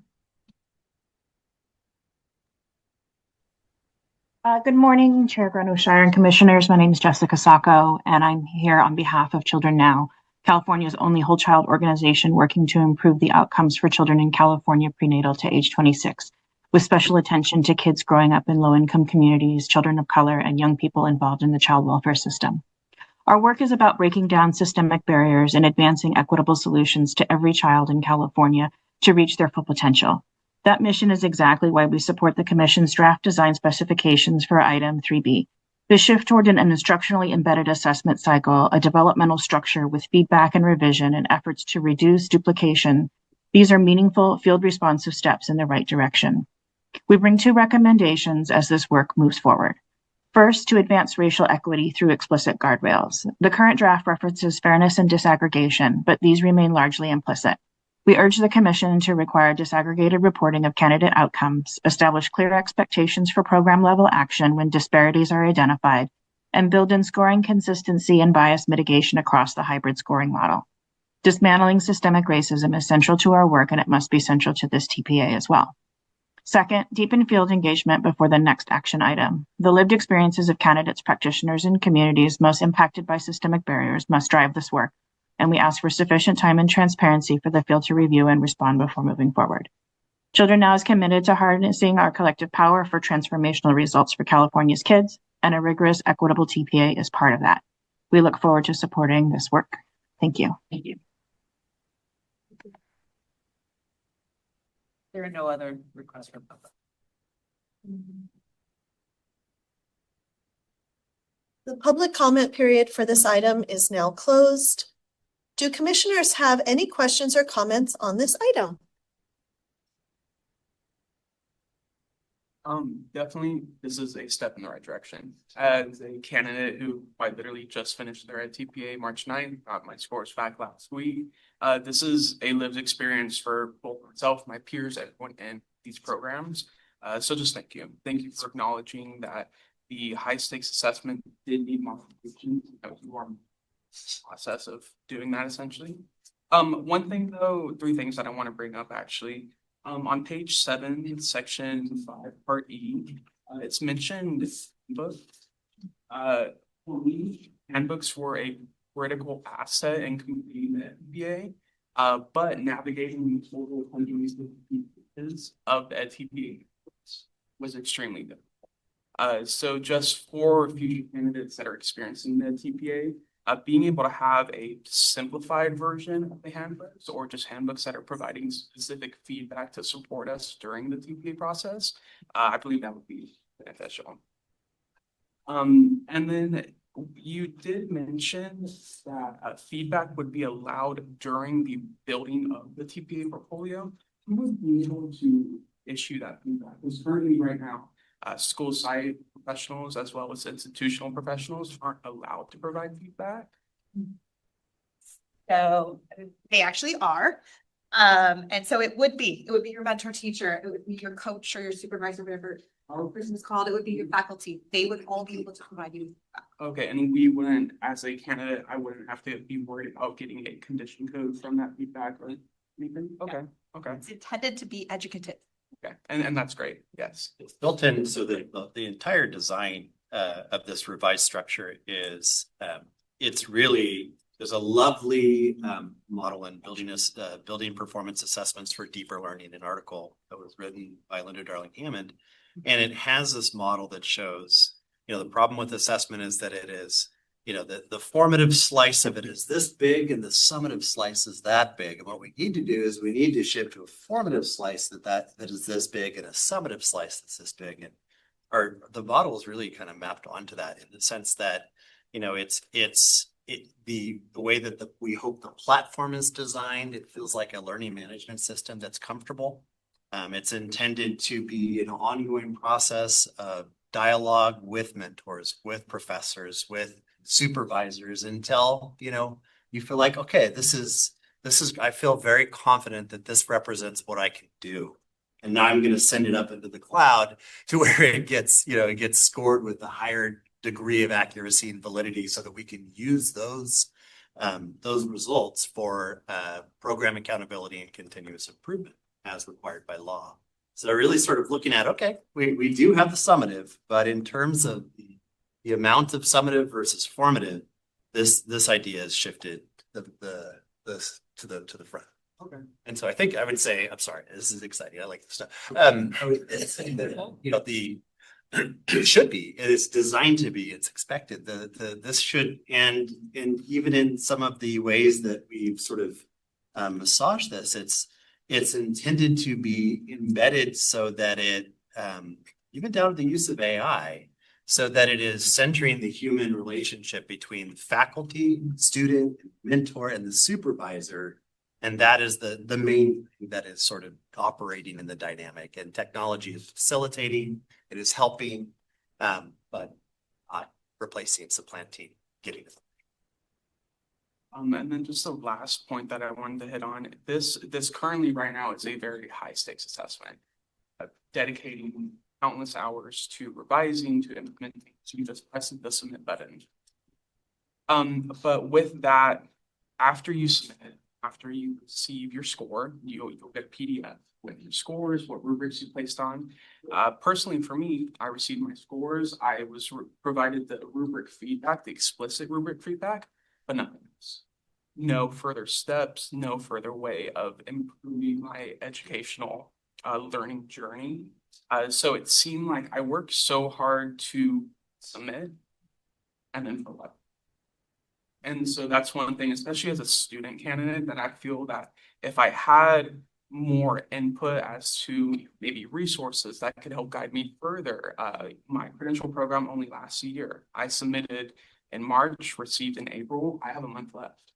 Good morning, Chair Granushire and Commissioners. My name is Jessica Sacco, and I'm here on behalf of Children Now, California's only whole child organization working to improve the outcomes for children in California prenatal to age 26, with special attention to kids growing up in low-income communities, children of color, and young people involved in the child welfare system. Our work is about breaking down systemic barriers and advancing equitable solutions to every child in California to reach their full potential. That mission is exactly why we support the Commission's draft design specifications for item 3B, The shift toward an instructionally embedded assessment cycle, a developmental structure with feedback and revision, and efforts to reduce duplication, these are meaningful, field-responsive steps in the right direction. We bring 2 recommendations as this work moves forward. First, to advance racial equity through explicit guardrails. The current draft references fairness and disaggregation, but these remain largely implicit. We urge the Commission to require disaggregated reporting of candidate outcomes, establish clear expectations for program-level action when disparities are identified, and build in scoring consistency and bias mitigation across the hybrid scoring model. Dismantling systemic racism is central to our work, and it must be central to this TPA as well. Second, deepen field engagement before the next action item. The lived experiences of candidates, practitioners, and communities most impacted by systemic barriers must drive this work, and we ask for sufficient time and transparency for the field to review and respond before moving forward. Children Now is committed to harnessing our collective power for transformational results for California's kids, and a rigorous, equitable TPA is part of that. We look forward to supporting this work. Thank you. Thank you. There are no other requests for public. The public comment period for this item is now closed. Do commissioners have any questions or comments on this item? Definitely, this is a step in the right direction. As a candidate who quite literally just finished their TPA March 9th, got my scores back last week. This is a lived experience for both myself, my peers, everyone in these programs. So just thank you. Thank you for acknowledging that the high stakes assessment did need modifications. You are in the process of doing that essentially. One thing though, 3 things that I want to bring up actually. On page 7, section 5, part E, it's mentioned book. Handbooks were a critical asset in completing the MBA, but navigating the total hundreds of pieces of the TPA was extremely difficult. So just for future candidates that are experiencing the TPA, being able to have a simplified version of the handbooks or just handbooks that are providing specific feedback to support us during the TPA process, I believe that would be beneficial. And then you did mention that feedback would be allowed during the building of the TPA portfolio. Who would be able to issue that feedback? Because currently right now, school site professionals as well as institutional professionals aren't allowed to provide feedback. So they actually are. And so it would be your mentor teacher, it would be your coach or your supervisor, whatever the person is called, it would be your faculty. They would all be able to provide you feedback. Okay, and we wouldn't, as a candidate, I wouldn't have to be worried about getting a condition code from that feedback or anything? Okay, okay. It's intended to be educative. Okay, and that's great, yes. It's built in so that the entire design of this revised structure is, it's really, there's a lovely model in building performance assessments for deeper learning, an article that was written by Linda Darling Hammond. And it has this model that shows, the problem with assessment is that it is, the formative slice of it is this big and the summative slice is that big. And what we need to do is we need to shift to a formative slice that is this big and a summative slice that's this big. And the model is really kind of mapped onto that in the sense that, the way that we hope the platform is designed, it feels like a learning management system that's comfortable. It's intended to be an ongoing process of dialogue with mentors, with professors, with supervisors until, you feel like, okay, this is, I feel very confident that this represents what I can do. And now I'm going to send it up into the cloud to where it gets scored with a higher degree of accuracy and validity so that we can use those results for program accountability and continuous improvement as required by law. So they're really sort of looking at, okay, we do have the summative, but in terms of the amount of summative versus formative, this idea is shifted to the front. Okay. And so I think I would say, I'm sorry, this is exciting. I like this stuff. I would say that, it should be, it's designed to be, it's expected. This should, and even in some of the ways that we've sort of massaged this, it's intended to be embedded so that it, even down to the use of AI, so that it is centering the human relationship between faculty, student, mentor, and the supervisor. And that is the main thing that is sort of operating in the dynamic, and technology is facilitating, it is helping, but not replacing, supplanting, getting it. And then just the last point that I wanted to hit on, this currently right now is a very high stakes assessment, dedicating countless hours to revising, to implementing, to just pressing the submit button. But with that, after you submit, after you receive your score, you'll get a PDF with your scores, what rubrics you placed on. Personally, for me, I received my scores. I was provided the rubric feedback, the explicit rubric feedback, but nothing else. No further steps, no further way of improving my educational learning journey. So it seemed like I worked so hard to submit, and then for what? And so that's one thing, especially as a student candidate, that I feel that if I had more input as to maybe resources that could help guide me further. My credential program only lasts a year. I submitted in March, received in April. I have a month left.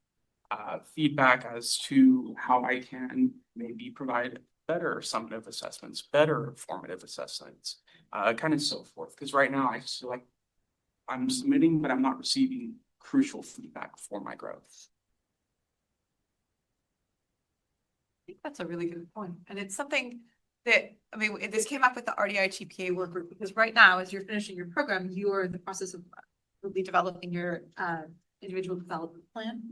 Feedback as to how I can maybe provide better summative assessments, better formative assessments, kind of so forth. Because right now I just feel like I'm submitting, but I'm not receiving crucial feedback for my growth. I think that's a really good point. And it's something that, I mean, this came up with the RDI TPA work group, because right now, as you're finishing your program, you are in the process of really developing your individual development plan.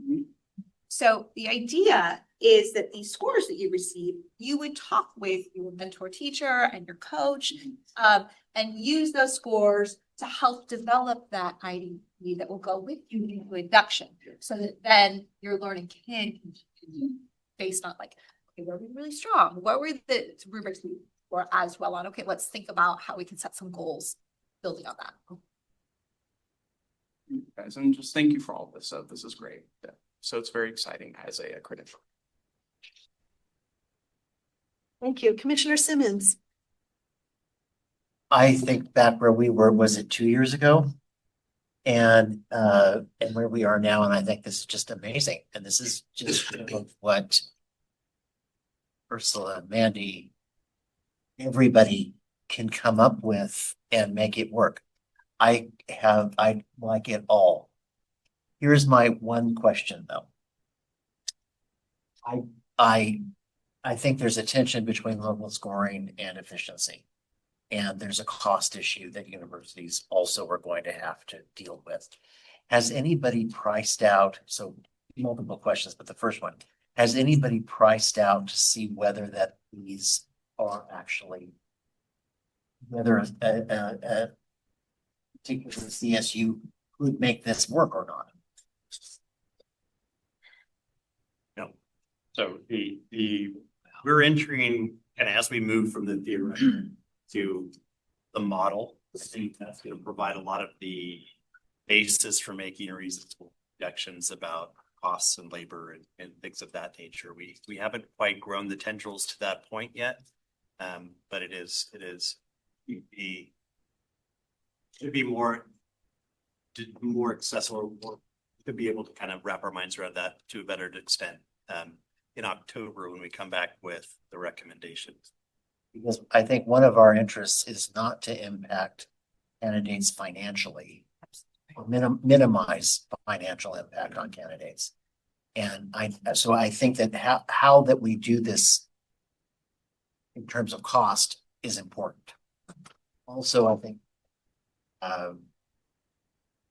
So the idea is that these scores that you receive, you would talk with your mentor teacher and your coach, and use those scores to help develop that IDP that will go with you into induction, so that then your learning can continue based on like, okay, where were we really strong? What were the rubrics we were as well on? Okay, let's think about how we can set some goals building on that. Guys, and just thank you for all this. This is great. Yeah. So it's very exciting as a credential. Thank you. Commissioner Simmons. I think back where we were, was it 2 years ago? And where we are now, and I think this is just amazing. And this is just what Ursula, Mandy, everybody can come up with and make it work. I like it all. Here's my one question though. I think there's a tension between level scoring and efficiency. And there's a cost issue that universities also are going to have to deal with. Has anybody priced out, so multiple questions, but the first one, has anybody priced out to see whether that these are actually, whether a particular CSU could make this work or not? No. So we're entering, and as we move from the theoretical to the model, I think that's going to provide a lot of the basis for making reasonable projections about costs and labor and things of that nature. We haven't quite grown the tendrils to that point yet, but it should be more accessible, or to be able to kind of wrap our minds around that to a better extent in October when we come back with the recommendations. Because I think one of our interests is not to impact candidates financially or minimize financial impact on candidates. And so I think that how that we do this in terms of cost is important. Also, I think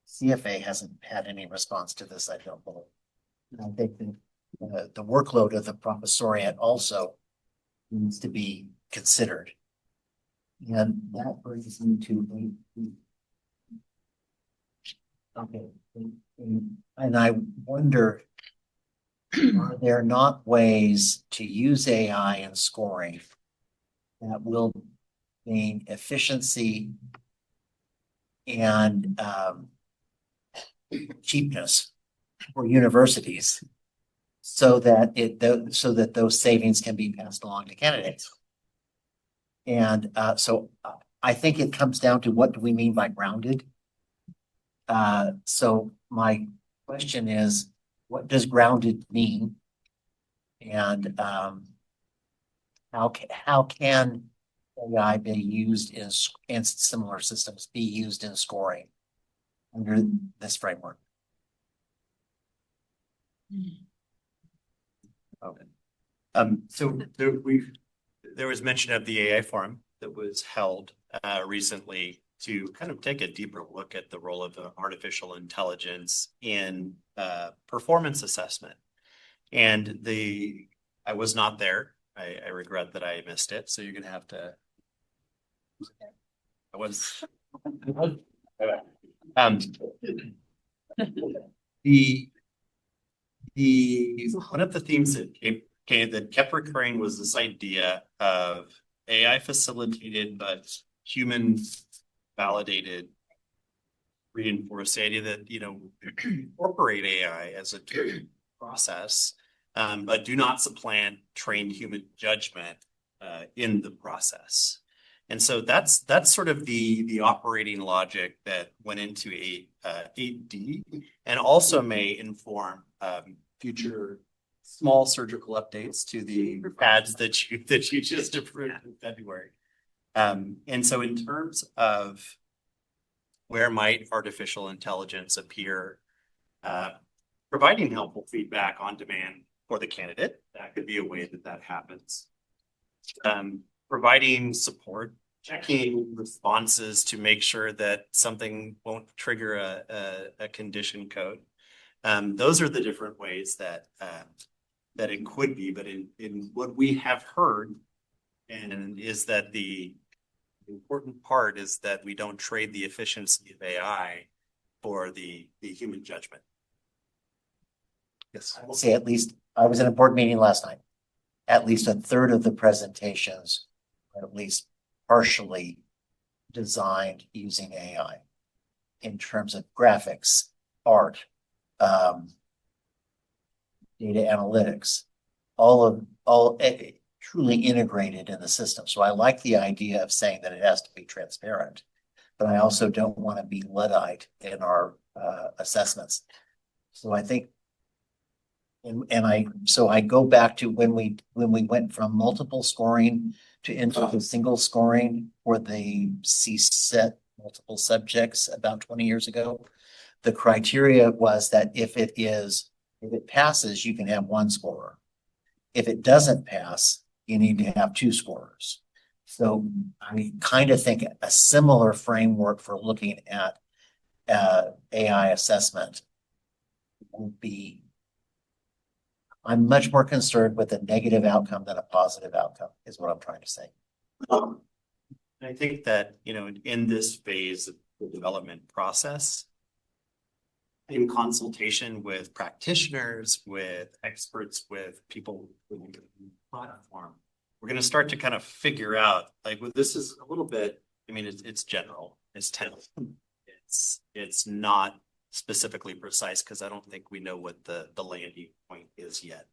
CFA hasn't had any response to this, I don't believe. And I think the workload of the professoriate also needs to be considered. And that brings me to okay. And I wonder, are there not ways to use AI in scoring that will gain efficiency and cheapness for universities, so that those savings can be passed along to candidates? And so I think it comes down to what do we mean by grounded? So my question is, what does grounded mean? And how can AI be used in similar systems be used in scoring under this framework? Okay. So there was mention of the AI forum that was held recently to kind of take a deeper look at the role of artificial intelligence in performance assessment. And I was not there. I regret that I missed it. So you're gonna have to. I was. One of the themes that kept recurring was this idea of AI facilitated but human validated reinforced, the idea that incorporate AI as a process, but do not supplant trained human judgment in the process. And so that's sort of the operating logic that went into 8D and also may inform future small surgical updates to the pads that you just approved in February. And so in terms of where might artificial intelligence appear, providing helpful feedback on demand for the candidate, that could be a way that happens. Providing support, checking responses to make sure that something won't trigger a condition code. Those are the different ways that it could be, but in what we have heard, and is that the important part is that we don't trade the efficiency of AI for the human judgment. Yes. I will say at least, I was in a board meeting last night. At least a third of the presentations are at least partially designed using AI in terms of graphics, art, data analytics, all truly integrated in the system. So I like the idea of saying that it has to be transparent, but I also don't want to be Luddite in our assessments. So I think, so I go back to when we went from multiple scoring to single scoring for the CSET multiple subjects about 20 years ago. The criteria was that if it passes, you can have one scorer. If it doesn't pass, you need to have two scorers. So I kind of think a similar framework for looking at AI assessment would be, I'm much more concerned with a negative outcome than a positive outcome, is what I'm trying to say. I think that, in this phase of the development process, in consultation with practitioners, with experts, with people within the platform, we're going to start to kind of figure out, this is a little bit, it's general, it's tentative. It's not specifically precise because I don't think we know what the landing point is yet.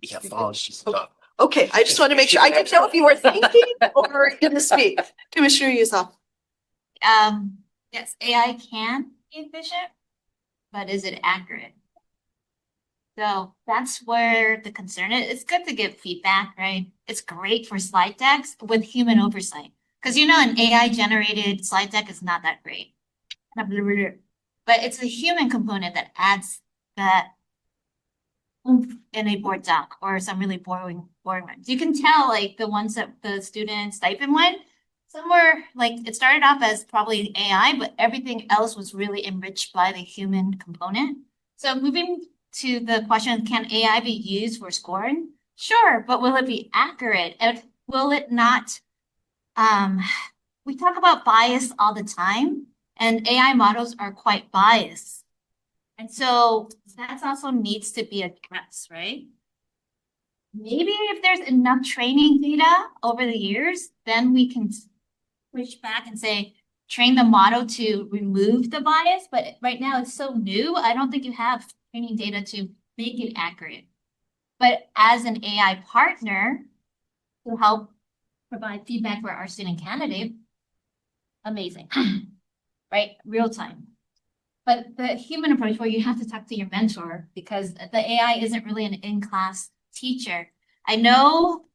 Yeah, follow. Okay, I just want to make sure I could tell if you were thinking or going to speak. Commissioner Yusof. Yes, AI can be efficient, but is it accurate? So that's where the concern is. It's good to get feedback, right? It's great for slide decks with human oversight. Because an AI generated slide deck is not that great. But it's a human component that adds that oomph in a board doc or some really boring ones. You can tell the ones that the student stipend went, some were it started off as probably AI, but everything else was really enriched by the human component. So moving to the question, can AI be used for scoring? Sure, but will it be accurate? And will it not? We talk about bias all the time, and AI models are quite biased. And so that also needs to be addressed, right? Maybe if there's enough training data over the years, then we can push back and say, train the model to remove the bias. But right now it's so new, I don't think you have training data to make it accurate. But as an AI partner to help provide feedback for our student candidate, amazing, right? Real time. But the human approach where you have to talk to your mentor because the AI isn't really an in-class teacher. I know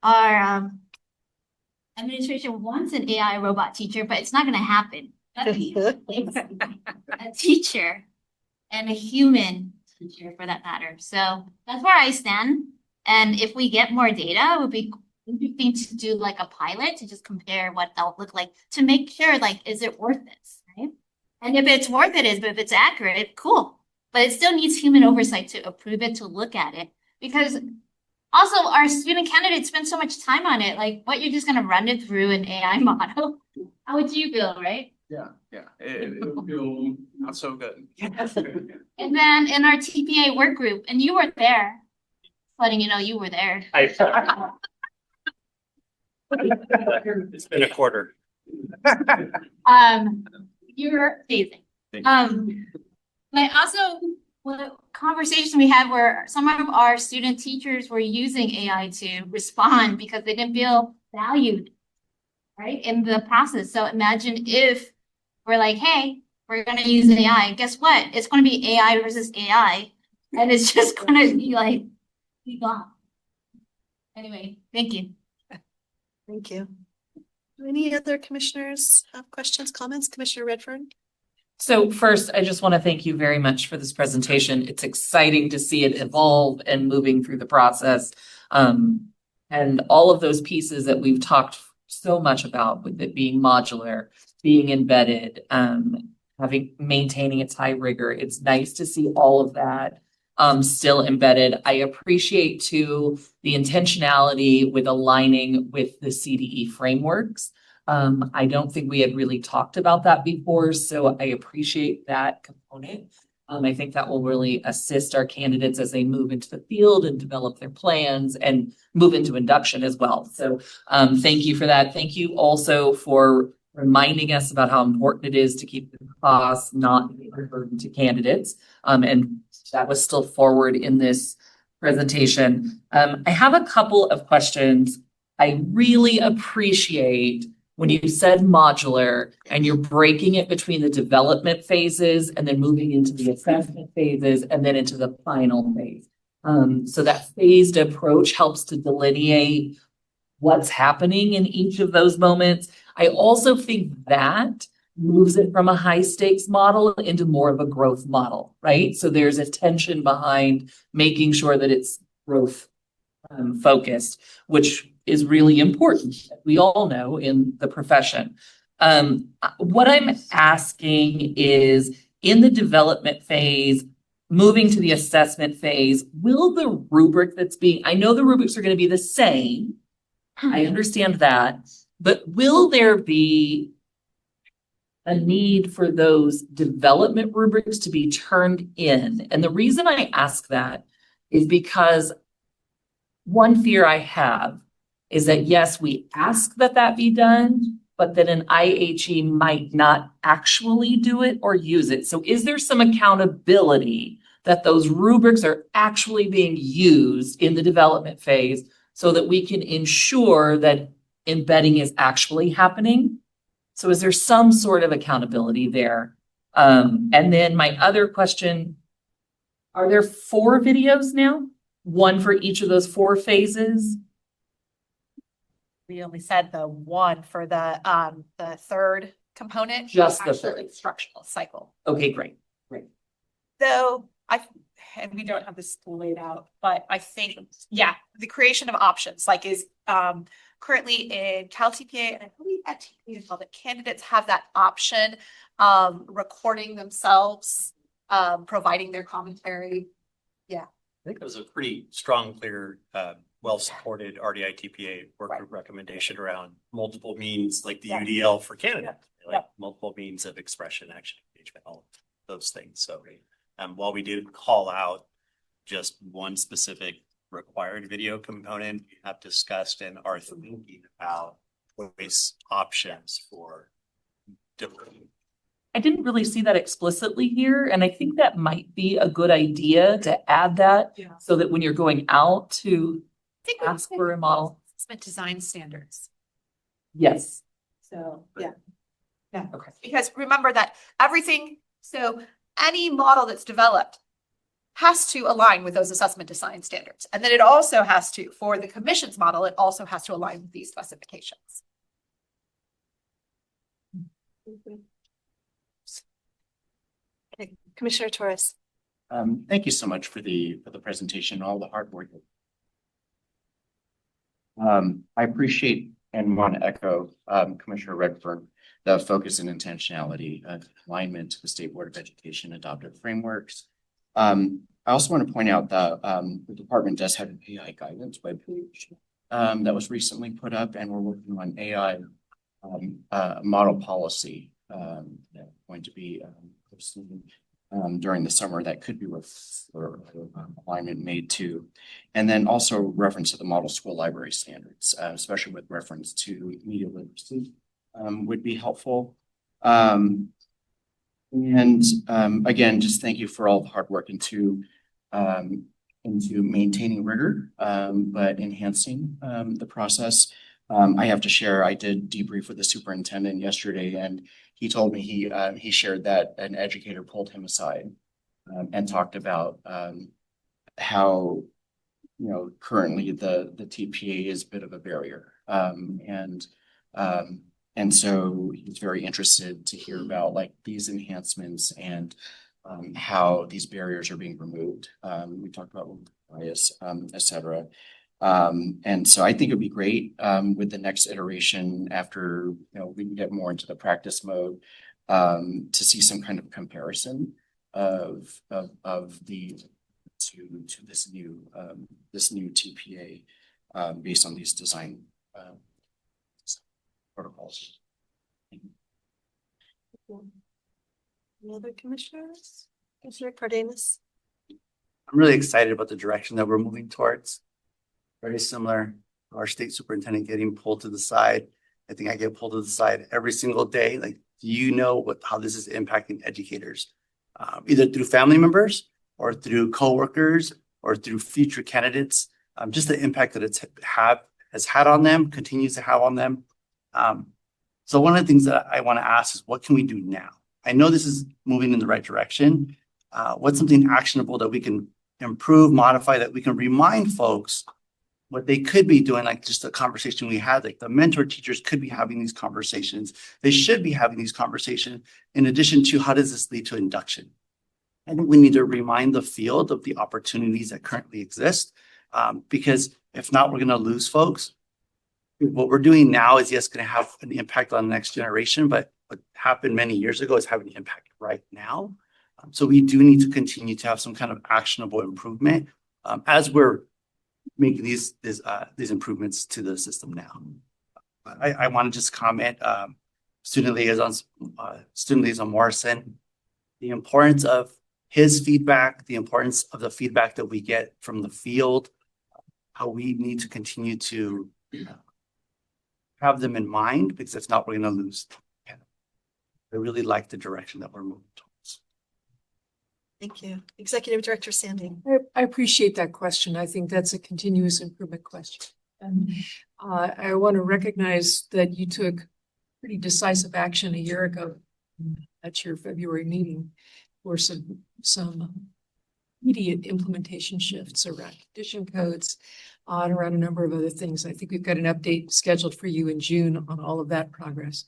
our administration wants an AI robot teacher, but it's not going to happen. It's a teacher and a human teacher for that matter. So that's where I stand. And if we get more data, it would be interesting to do like a pilot to just compare what they'll look like to make sure, like, is it worth this, right? And if it's worth it, but if it's accurate, cool. But it still needs human oversight to approve it, to look at it. Because also our student candidates spend so much time on it. Like, what, you're just going to run it through an AI model? How would you feel, right? Yeah, it would feel not so good. And then in our TPA work group, and you were there, letting you know you were there. It's been a quarter. You're amazing. But also what conversation we had where some of our student teachers were using AI to respond because they didn't feel valued, right, in the process. So imagine if we're like, hey, we're going to use AI. Guess what? It's going to be AI versus AI. And it's just going to be like, be gone. Anyway, thank you. Thank you. Do any other commissioners have questions, comments? Commissioner Redfern? So first, I just want to thank you very much for this presentation. It's exciting to see it evolve and moving through the process. And all of those pieces that we've talked so much about, with it being modular, being embedded, maintaining its high rigor. It's nice to see all of that still embedded. I appreciate too the intentionality with aligning with the CDE frameworks. I don't think we had really talked about that before, so I appreciate that component. I think that will really assist our candidates as they move into the field and develop their plans and move into induction as well. So thank you for that. Thank you also for reminding us about how important it is to keep the costs not a burden to candidates. And that was still forward in this presentation. I have a couple of questions. I really appreciate when you said modular and you're breaking it between the development phases and then moving into the assessment phases and then into the final phase. So that phased approach helps to delineate what's happening in each of those moments. I also think that moves it from a high stakes model into more of a growth model, right? So there's a tension behind making sure that it's growth focused, which is really important, we all know, in the profession. What I'm asking is, in the development phase, moving to the assessment phase, will the rubric I know the rubrics are going to be the same, I understand that, but will there be a need for those development rubrics to be turned in? And the reason I ask that is because one fear I have is that, yes, we ask that be done, but that an IHE might not actually do it or use it. So is there some accountability that those rubrics are actually being used in the development phase so that we can ensure that embedding is actually happening? So is there some sort of accountability there? And then my other question, are there 4 videos now? One for each of those 4 phases? We only said the one for the third component. Just the actual third. instructional cycle. Okay, great. So and we don't have this laid out, but I think, yeah, the creation of options, like is currently in Cal TPA, and I believe at TPA as well, that candidates have that option, recording themselves, providing their commentary. Yeah. I think it was a pretty strong, clear, well-supported RDI TPA work group recommendation around multiple means, like the UDL for candidates, like multiple means of expression, action, engagement, all of those things. So while we did call out just one specific required video component, we have discussed and are thinking about voice options for different I didn't really see that explicitly here, and I think that might be a good idea to add that so that when you're going out to ask for a model. Assessment design standards. Yes. So, yeah. Yeah. Okay. Because remember that so any model that's developed has to align with those assessment design standards. And then it also has to, for the commission's model, it also has to align with these specifications. Okay, Commissioner Torres. Thank you so much for the presentation, all the hard work. I appreciate and want to echo Commissioner Redfern, the focus and intentionality of alignment to the State Board of Education adopted frameworks. I also want to point out that the department does have an AI guidance webpage that was recently put up, and we're working on AI model policy going to be posted during the summer that could be alignment made to. And then also reference to the model school library standards, especially with reference to media literacy would be helpful. And again, just thank you for all the hard work into maintaining rigor, but enhancing the process. I have to share, I did debrief with the superintendent yesterday, and he told me he shared that an educator pulled him aside and talked about how, currently the TPA is a bit of a barrier. And so he's very interested to hear about like these enhancements and how these barriers are being removed. We talked about bias, et cetera. And so I think it'd be great with the next iteration after we can get more into the practice mode to see some kind of comparison of the to this new TPA based on these design protocols. Any other commissioners? Commissioner Cardenas? I'm really excited about the direction that we're moving towards. Very similar to our state superintendent getting pulled to the side. I think I get pulled to the side every single day. Like, do you know how this is impacting educators? Either through family members or through coworkers or through future candidates. Just the impact that has had on them, continues to have on them. So one of the things that I want to ask is, what can we do now? I know this is moving in the right direction. What's something actionable that we can improve, modify, that we can remind folks what they could be doing, like just a conversation we had, like the mentor teachers could be having these conversations. They should be having these conversations in addition to how does this lead to induction? I think we need to remind the field of the opportunities that currently exist, because if not, we're going to lose folks. What we're doing now is, yes, going to have an impact on the next generation, but what happened many years ago is having an impact right now. So we do need to continue to have some kind of actionable improvement as we're making these improvements to the system now. I want to just comment, Student Liaison Morrison, the importance of his feedback, the importance of the feedback that we get from the field, how we need to continue to have them in mind, because if not, we're going to lose. I really like the direction that we're moving towards. Thank you. Executive Director Sandy. I appreciate that question. I think that's a continuous improvement question. And I want to recognize that you took pretty decisive action a year ago at your February meeting for some immediate implementation shifts around condition codes and around a number of other things. I think we've got an update scheduled for you in June on all of that progress.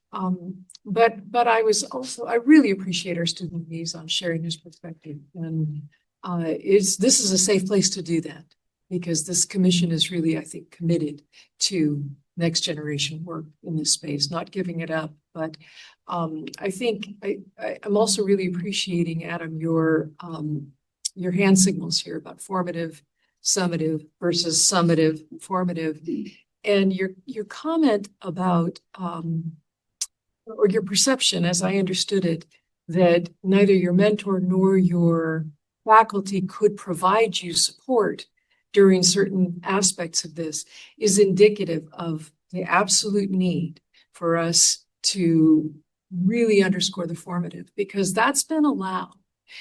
But I really appreciate our student liaison sharing his perspective, and this is a safe place to do that, because this commission is really, I think, committed to next generation work in this space, not giving it up. But I think I'm also really appreciating, Adam, your hand signals here about formative, summative versus summative, formative, and your comment about or your perception, as I understood it, that neither your mentor nor your faculty could provide you support during certain aspects of this is indicative of the absolute need for us to really underscore the formative, because that's been allowed.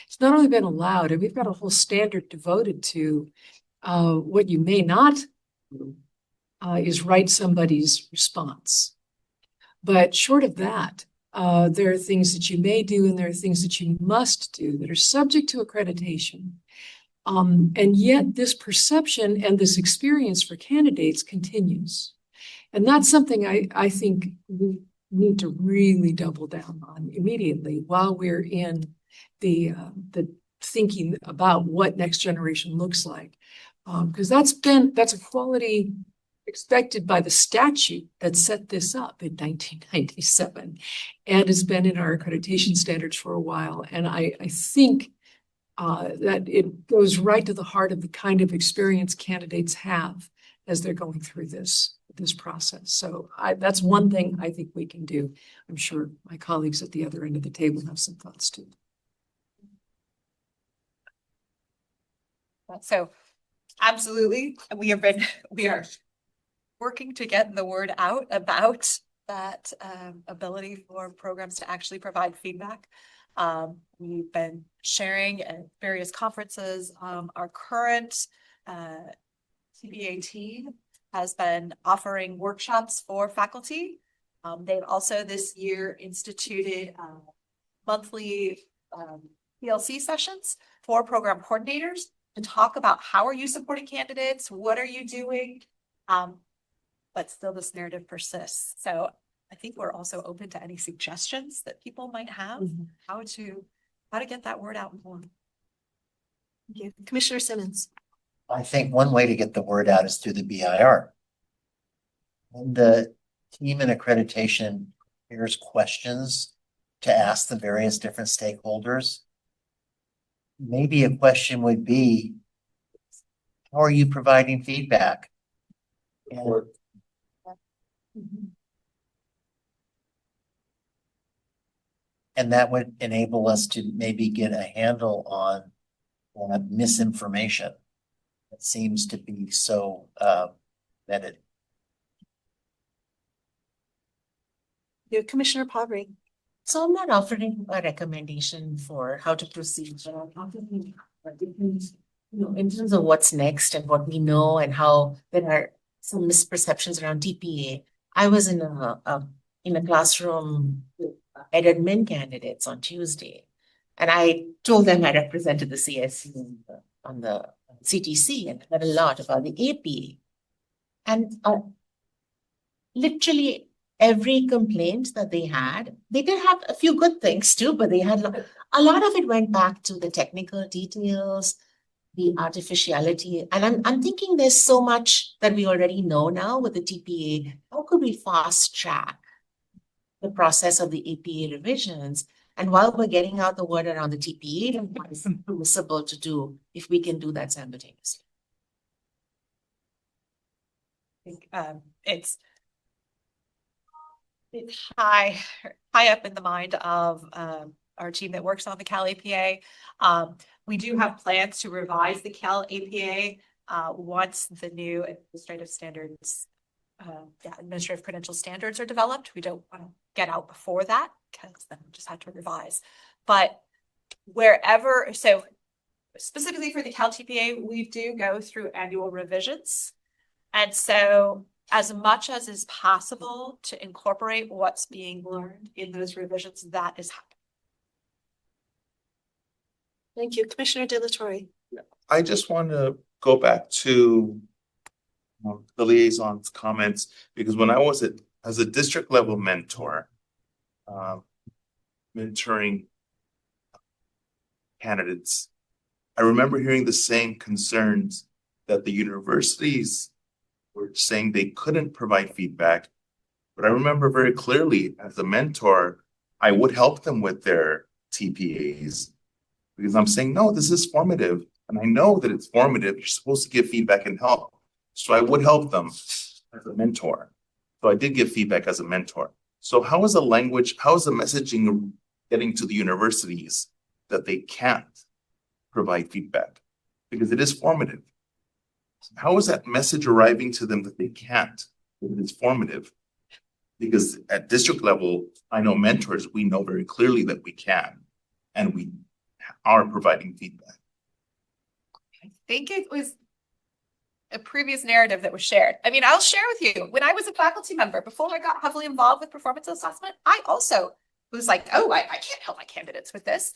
It's not only been allowed, and we've got a whole standard devoted to what you may not do is write somebody's response. But short of that, there are things that you may do and there are things that you must do that are subject to accreditation. And yet this perception and this experience for candidates continues. And that's something I think we need to really double down on immediately while we're in the thinking about what next generation looks like. Because that's a quality expected by the statute that set this up in 1997 and has been in our accreditation standards for a while. And I think that it goes right to the heart of the kind of experience candidates have as they're going through this process. So that's one thing I think we can do. I'm sure my colleagues at the other end of the table have some thoughts too. So absolutely, we are working to get the word out about that ability for programs to actually provide feedback. We've been sharing at various conferences. Our current TBA team has been offering workshops for faculty. They've also this year instituted monthly PLC sessions for program coordinators to talk about how are you supporting candidates, what are you doing, but still this narrative persists. So I think we're also open to any suggestions that people might have, how to get that word out more. Thank you. Commissioner Simmons. I think one way to get the word out is through the BIR. When the team in accreditation hears questions to ask the various different stakeholders, maybe a question would be, how are you providing feedback? And that would enable us to maybe get a handle on misinformation that seems to be so vetted. Commissioner Pavri. So I'm not offering a recommendation for how to proceed, but I'm offering in terms of what's next and what we know and how there are some misperceptions around TPA. I was in a classroom with admin candidates on Tuesday, and I told them I represented the CSU on the CTC and heard a lot about the APA. And literally every complaint that they did have a few good things too, but they had a lot of it went back to the technical details, the artificiality. And I'm thinking there's so much that we already know now with the TPA. How could we fast track the process of the APA revisions? And while we're getting out the word around the TPA, it's permissible to do if we can do that simultaneously. I think it's high up in the mind of our team that works on the Cal APA. We do have plans to revise the Cal APA once the new administrative standards, administrative credential standards are developed. We don't want to get out before that because then we just have to revise. But wherever, so specifically for the Cal TPA, we do go through annual revisions. And so as much as is possible to incorporate what's being learned in those revisions, that is happening. Thank you. Commissioner De La Torre. I just want to go back to the liaison's comments, because when I was as a district level mentor, mentoring candidates, I remember hearing the same concerns that the universities were saying they couldn't provide feedback. But I remember very clearly as a mentor, I would help them with their TPAs because I'm saying, no, this is formative. And I know that it's formative. You're supposed to give feedback and help. So I would help them as a mentor. So I did give feedback as a mentor. So how is the messaging getting to the universities that they can't provide feedback? Because it is formative. How is that message arriving to them that they can't? It is formative. Because at district level, I know mentors, we know very clearly that we can, and we are providing feedback. I think it was a previous narrative that was shared. I mean, I'll share with you, when I was a faculty member, before I got heavily involved with performance assessment, I also was like, oh, I can't help my candidates with this.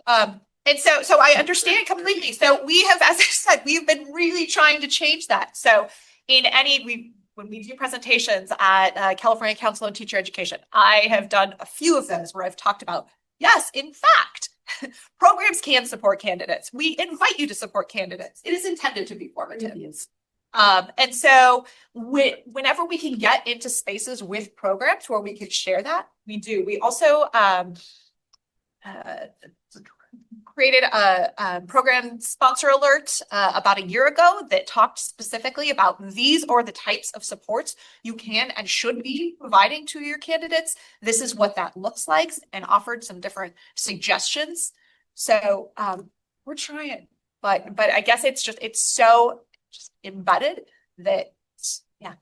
And so I understand completely. So we have, as I said, we've been really trying to change that. So when we do presentations at California Council on Teacher Education, I have done a few of those where I've talked about, yes, in fact, programs can support candidates. We invite you to support candidates. It is intended to be formative. And so whenever we can get into spaces with programs where we can share that, we do. We also created a program sponsor alert about a year ago that talked specifically about these are the types of supports you can and should be providing to your candidates. This is what that looks like, and offered some different suggestions. So we're trying, but I guess it's so embedded that, yeah.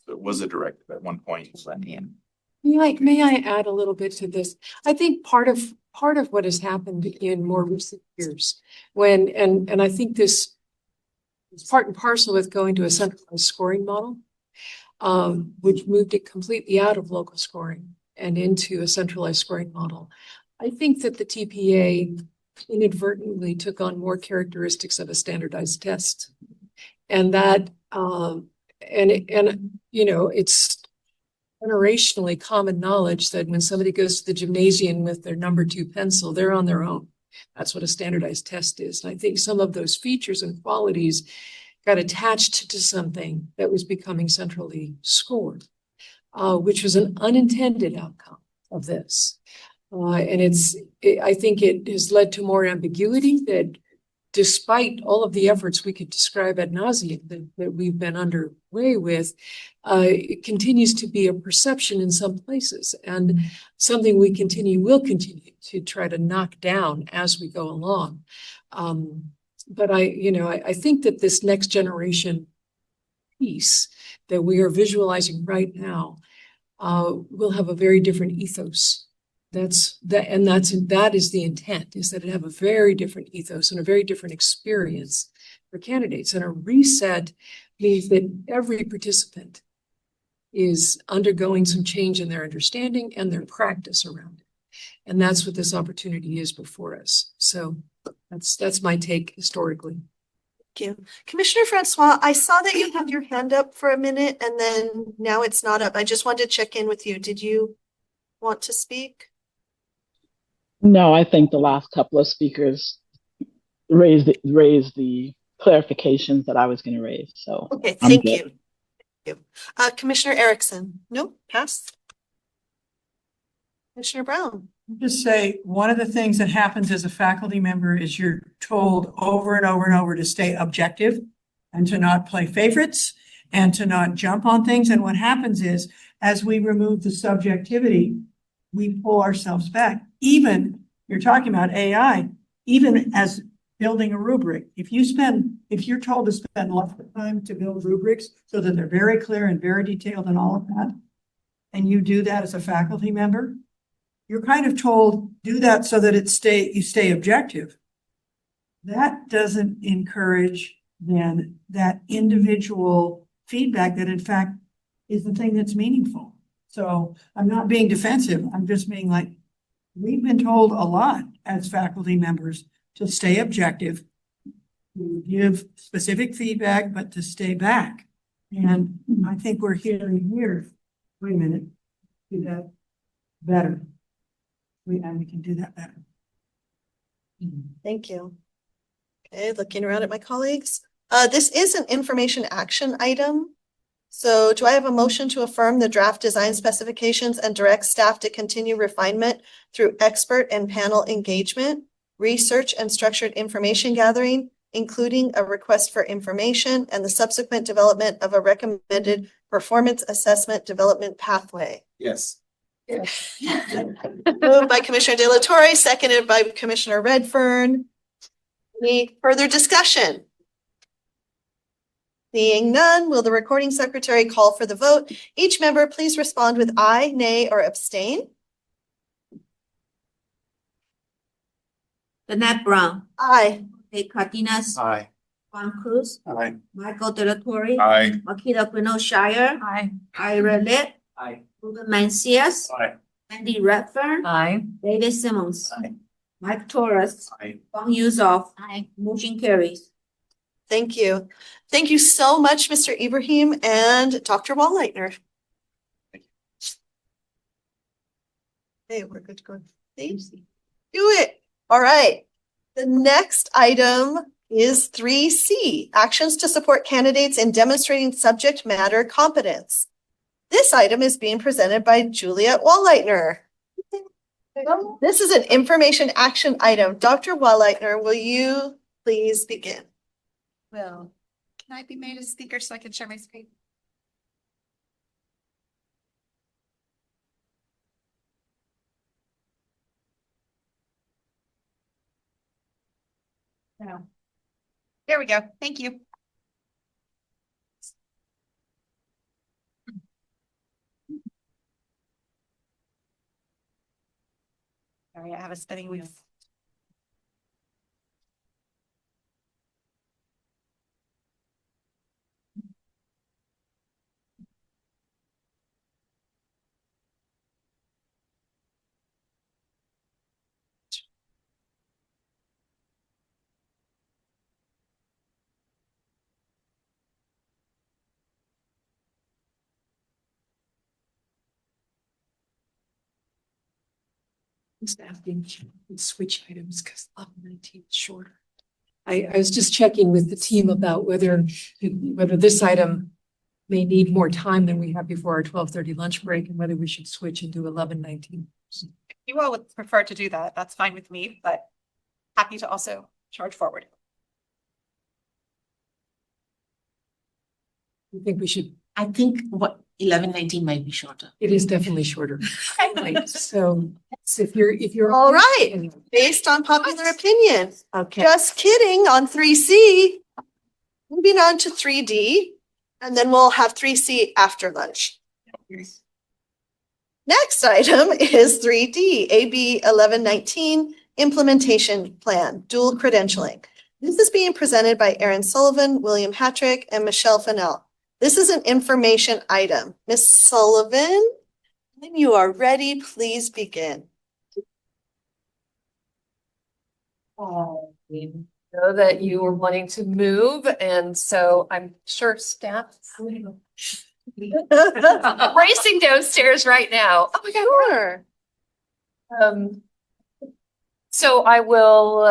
It was a directive at one point. Yeah. May I add a little bit to this? I think part of what has happened in more recent years, and I think this is part and parcel with going to a centralized scoring model, which moved it completely out of local scoring and into a centralized scoring model. I think that the TPA inadvertently took on more characteristics of a standardized test, and that it's generationally common knowledge that when somebody goes to the gymnasium with their number 2 pencil, they're on their own. That's what a standardized test is. And I think some of those features and qualities got attached to something that was becoming centrally scored, which was an unintended outcome of this. I think it has led to more ambiguity that, despite all of the efforts we could describe ad nauseum that we've been underway with, it continues to be a perception in some places, and something we will continue to try to knock down as we go along. But I think that this next generation piece that we are visualizing right now will have a very different ethos. That is the intent, is that it have a very different ethos and a very different experience for candidates. And a reset means that every participant is undergoing some change in their understanding and their practice around it. And that's what this opportunity is before us. So that's my take historically. Thank you. Commissioner Francois, I saw that you had your hand up for a minute and then now it's not up. I just wanted to check in with you. Did you want to speak? No, I think the last couple of speakers raised the clarifications that I was going to raise. So okay, thank you. Commissioner Erickson. No, pass. Commissioner Brown. Just say one of the things that happens as a faculty member is you're told over and over and over to stay objective and to not play favorites and to not jump on things. And what happens is, as we remove the subjectivity, we pull ourselves back. Even, you're talking about AI, even as building a rubric. If you're told to spend lots of time to build rubrics so that they're very clear and very detailed and all of that, and you do that as a faculty member, you're kind of told, do that so that you stay objective. That doesn't encourage then that individual feedback that in fact is the thing that's meaningful. So I'm not being defensive. I'm just being like, we've been told a lot as faculty members to stay objective, to give specific feedback, but to stay back. And I think we're hearing here, wait a minute, do that better. We can do that better. Thank you. Okay, looking around at my colleagues. This is an information action item. So do I have a motion to affirm the draft design specifications and direct staff to continue refinement through expert and panel engagement, research and structured information gathering, including a request for information and the subsequent development of a recommended performance assessment development pathway? Yes. Moved by Commissioner De La Torre, seconded by Commissioner Redfern. Any further discussion? Seeing none, will the recording secretary call for the vote? Each member, please respond with aye, nay, or abstain. Danette Brown. Aye. Jose Cardenas. Aye. Juan Cruz. Aye. Michael De La Torre. Aye. Makita Quino Shire. Aye. Ira Lit. Aye. Ruben Mancias. Aye. Andy Redfern. Aye. David Simmons. Aye. Mike Torres. Aye. Bong Yusoff. Aye. Motion carries. Thank you. Thank you so much, Mr. Ibrahim and Dr. Wallleitner. Hey, we're good to go. Thanks. Do it. All right. The next item is 3C, actions to support candidates in demonstrating subject matter competence. This item is being presented by Juliet Wallleitner. This is an information action item. Dr. Wallleitner, will you please begin? Well, can I be made a speaker so I can share my screen? No. There we go. Thank you. Sorry, I have a spinning wheel. Staff didn't switch items because 1119 is shorter. I was just checking with the team about whether this item may need more time than we have before our 12:30 lunch break and whether we should switch and do 1119. If you all would prefer to do that, that's fine with me, but happy to also charge forward. You think we should? I think 1119 might be shorter. It is definitely shorter. Right, so if you're All right, based on popular opinion. Okay. Just kidding on 3C. Moving on to 3D, and then we'll have 3C after lunch. Next item is 3D, AB 1119, Implementation Plan, Dual Credentialing. This is being presented by Aaron Sullivan, William Hattrick, and Michelle Fennell. This is an information item. Ms. Sullivan, when you are ready, please begin. We know that you were wanting to move, and so I'm sure staff racing downstairs right now. Oh my God. Sure. So I will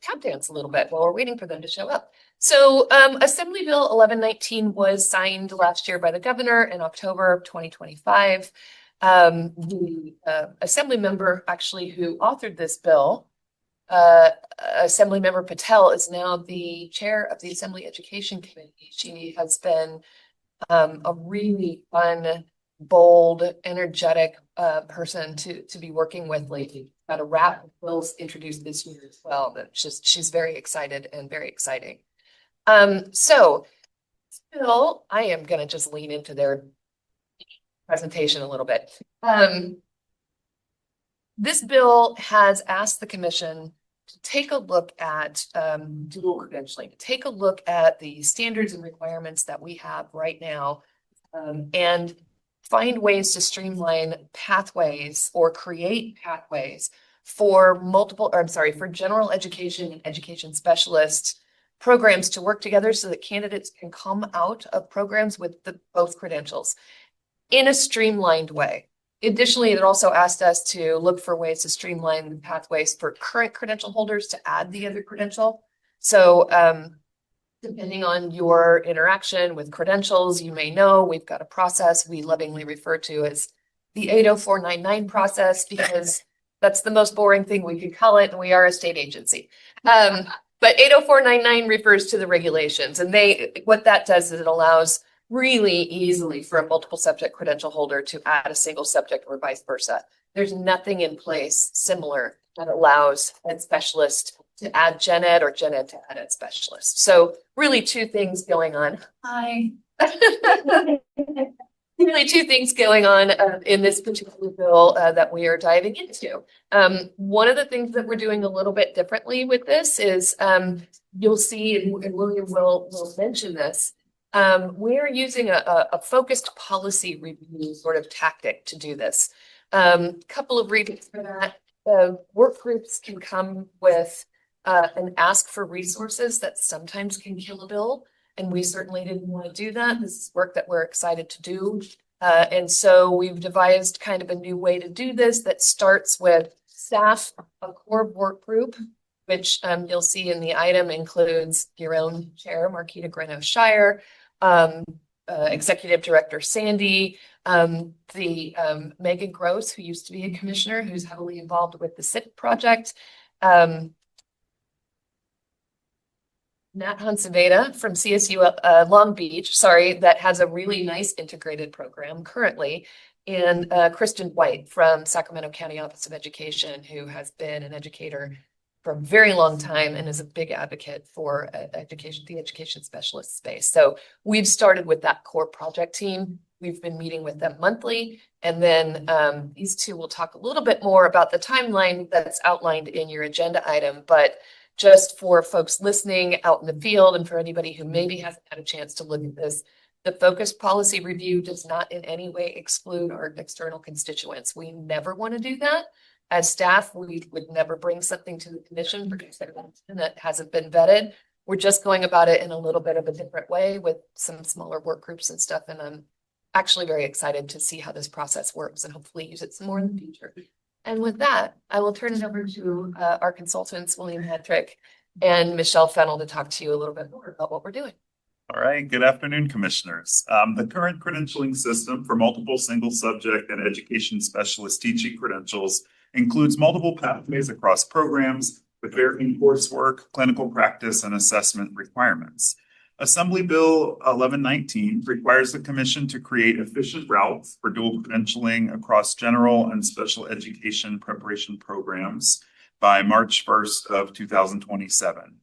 tap dance a little bit while we're waiting for them to show up. So Assembly Bill 1119 was signed last year by the governor in October of 2025. The assembly member actually who authored this bill, Assembly Member Patel, is now the chair of the Assembly Education Committee. She has been a really fun, bold, energetic person to be working with lately. Got a raft of bills introduced this year as well. That she's very excited and very exciting. So Bill, I am gonna just lean into their presentation a little bit. This bill has asked the commission to take a look at dual credentialing, to take a look at the standards and requirements that we have right now, and find ways to streamline pathways or create pathways for for general education and education specialists programs to work together so that candidates can come out of programs with both credentials in a streamlined way. Additionally, it also asked us to look for ways to streamline the pathways for current credential holders to add the other credential. So depending on your interaction with credentials, you may know we've got a process we lovingly refer to as the 80499 process, because that's the most boring thing we could call it, and we are a state agency. But 80499 refers to the regulations, and what that does is it allows really easily for a multiple subject credential holder to add a single subject or vice versa. There's nothing in place similar that allows ed specialists to add gen ed or gen ed to ed ed specialists. So really two things going on. Hi. Really two things going on in this particular bill that we are diving into. One of the things that we're doing a little bit differently with this is you'll see, and William will mention this, we're using a focused policy review sort of tactic to do this. Couple of reasons for that. Work groups can come with an ask for resources that sometimes can kill a bill. And we certainly didn't want to do that. This is work that we're excited to do. And so we've devised kind of a new way to do this that starts with staff, a core work group, which you'll see in the item includes your own chair, Marquita Greno-Shire, Executive Director Sandy, Megan Gross, who used to be a commissioner, who's heavily involved with the SIP project, Nat Hansaveda from CSU Long Beach, that has a really nice integrated program currently, and Kristen White from Sacramento County Office of Education, who has been an educator for a very long time and is a big advocate for the education specialist space. So we've started with that core project team. We've been meeting with them monthly, and then these two will talk a little bit more about the timeline that's outlined in your agenda item, but just for folks listening out in the field and for anybody who maybe hasn't had a chance to look at this, the focused policy review does not in any way exclude our external constituents. We never want to do that. As staff, we would never bring something to the commission for consideration that hasn't been vetted. We're just going about it in a little bit of a different way with some smaller work groups and stuff. And I'm actually very excited to see how this process works and hopefully use it some more in the future. And with that, I will turn it over to our consultants, William Hedrick and Michelle Fennell, to talk to you a little bit more about what we're doing. All right, good afternoon, commissioners. The current credentialing system for multiple single subject and education specialist teaching credentials includes multiple pathways across programs with varying coursework, clinical practice, and assessment requirements. Assembly Bill 1119 requires the commission to create efficient routes for dual credentialing across general and special education preparation programs by March 1st of 2027.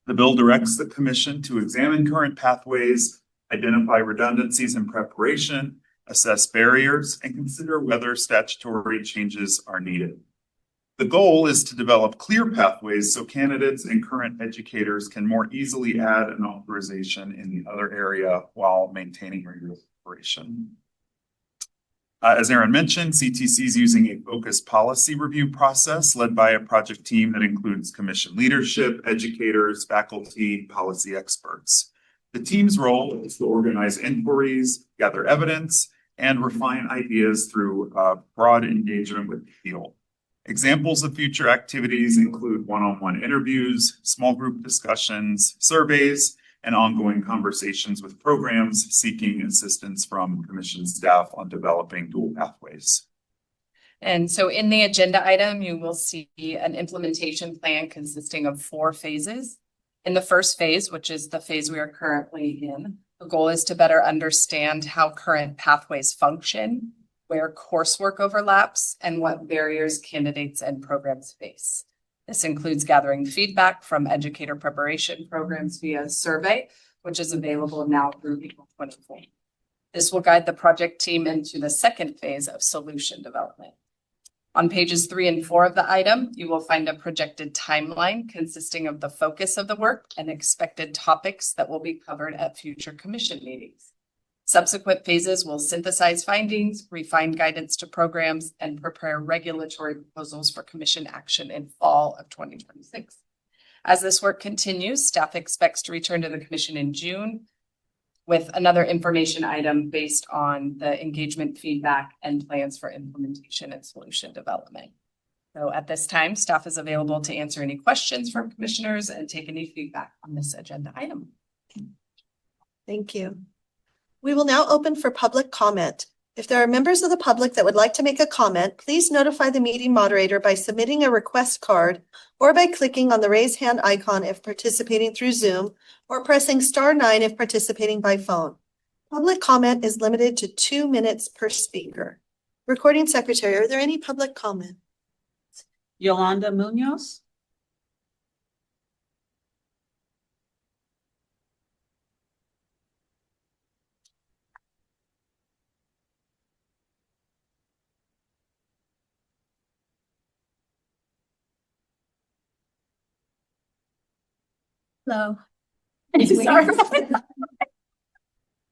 The bill directs the commission to examine current pathways, identify redundancies in preparation, assess barriers, and consider whether statutory changes are needed. The goal is to develop clear pathways so candidates and current educators can more easily add an authorization in the other area while maintaining regular preparation. As Aaron mentioned, CTC is using a focused policy review process led by a project team that includes commission leadership, educators, faculty, policy experts. The team's role is to organize inquiries, gather evidence, and refine ideas through broad engagement with the field. Examples of future activities include one-on-one interviews, small group discussions, surveys, and ongoing conversations with programs seeking assistance from commission staff on developing dual pathways. And so in the agenda item, you will see an implementation plan consisting of 4 phases. In the first phase, which is the phase we are currently in, the goal is to better understand how current pathways function, where coursework overlaps, and what barriers candidates and programs face. This includes gathering feedback from educator preparation programs via survey, which is available now through April 24. This will guide the project team into the second phase of solution development. On pages 3 and 4 of the item, you will find a projected timeline consisting of the focus of the work and expected topics that will be covered at future commission meetings. Subsequent phases will synthesize findings, refine guidance to programs, and prepare regulatory proposals for commission action in fall of 2026. As this work continues, staff expects to return to the commission in June with another information item based on the engagement feedback and plans for implementation and solution development. So at this time, staff is available to answer any questions from commissioners and take any feedback on this agenda item. Thank you. We will now open for public comment. If there are members of the public that would like to make a comment, please notify the meeting moderator by submitting a request card or by clicking on the raise hand icon if participating through Zoom or pressing *9 if participating by phone. Public comment is limited to 2 minutes per speaker. Recording secretary, are there any public comment? Yolanda Munoz. Hello. Sorry.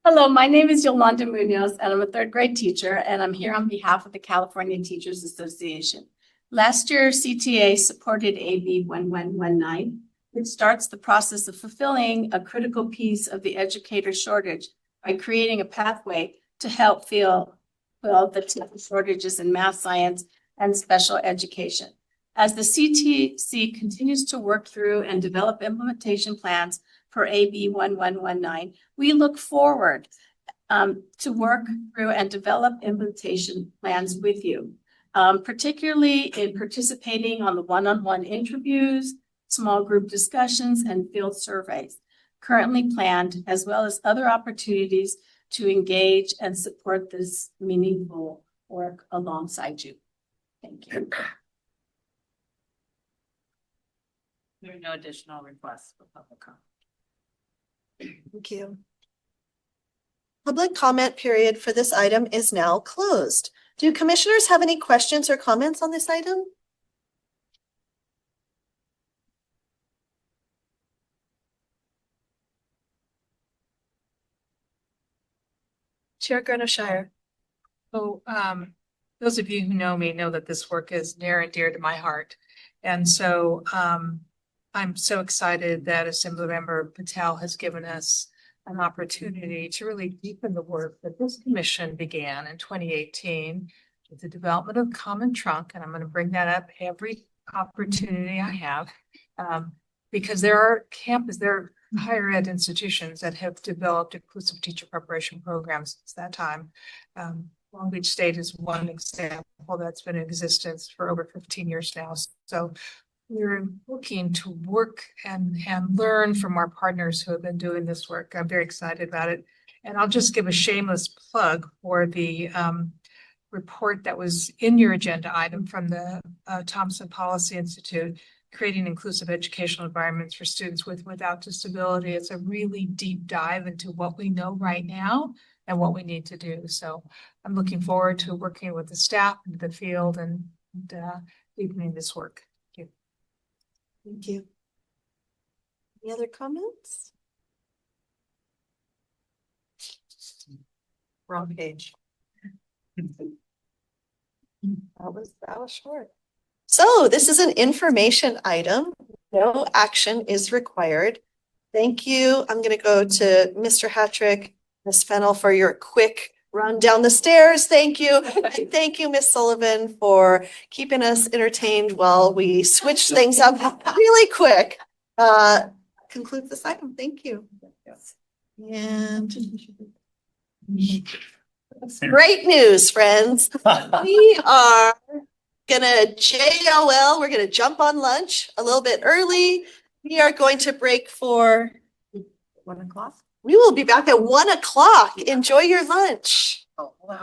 Hello, my name is Yolanda Munoz, and I'm a third grade teacher, and I'm here on behalf of the California Teachers Association. Last year, CTA supported AB 1119, which starts the process of fulfilling a critical piece of the educator shortage by creating a pathway to help fill the teacher shortages in math, science, and special education. As the CTC continues to work through and develop implementation plans for AB 1119, we look forward to work through and develop implementation plans with you, particularly in participating on the one-on-one interviews, small group discussions, and field surveys currently planned, as well as other opportunities to engage and support this meaningful work alongside you. Thank you. There are no additional requests for public comment. Thank you. Public comment period for this item is now closed. Do commissioners have any questions or comments on this item? Chair Granoshire. So, those of you who know me know that this work is near and dear to my heart. And so, I'm so excited that Assemblymember Patel has given us an opportunity to really deepen the work that this commission began in 2018 with the development of Common Trunk. And I'm going to bring that up every opportunity I have, because there are higher ed institutions that have developed inclusive teacher preparation programs since that time. Long Beach State is one example that's been in existence for over 15 years now. So we're looking to work and learn from our partners who have been doing this work. I'm very excited about it. And I'll just give a shameless plug for the report that was in your agenda item from the Thompson Policy Institute, Creating Inclusive Educational Environments for Students with and Without Disability. It's a really deep dive into what we know right now and what we need to do. So I'm looking forward to working with the staff and the field and deepening this work. Thank you. Thank you. Any other comments? Wrong page. That was short. So this is an information item. No action is required. Thank you. I'm going to go to Mr. Hattrick, Ms. Fennell, for your quick run down the stairs. Thank you. And thank you, Ms. Sullivan, for keeping us entertained while we switch things up really quick. Concludes this item. Thank you. And great news, friends. We are gonna JOL. We're gonna jump on lunch a little bit early. We are going to break for 1 o'clock. We will be back at 1 o'clock. Enjoy your lunch. Oh, wow.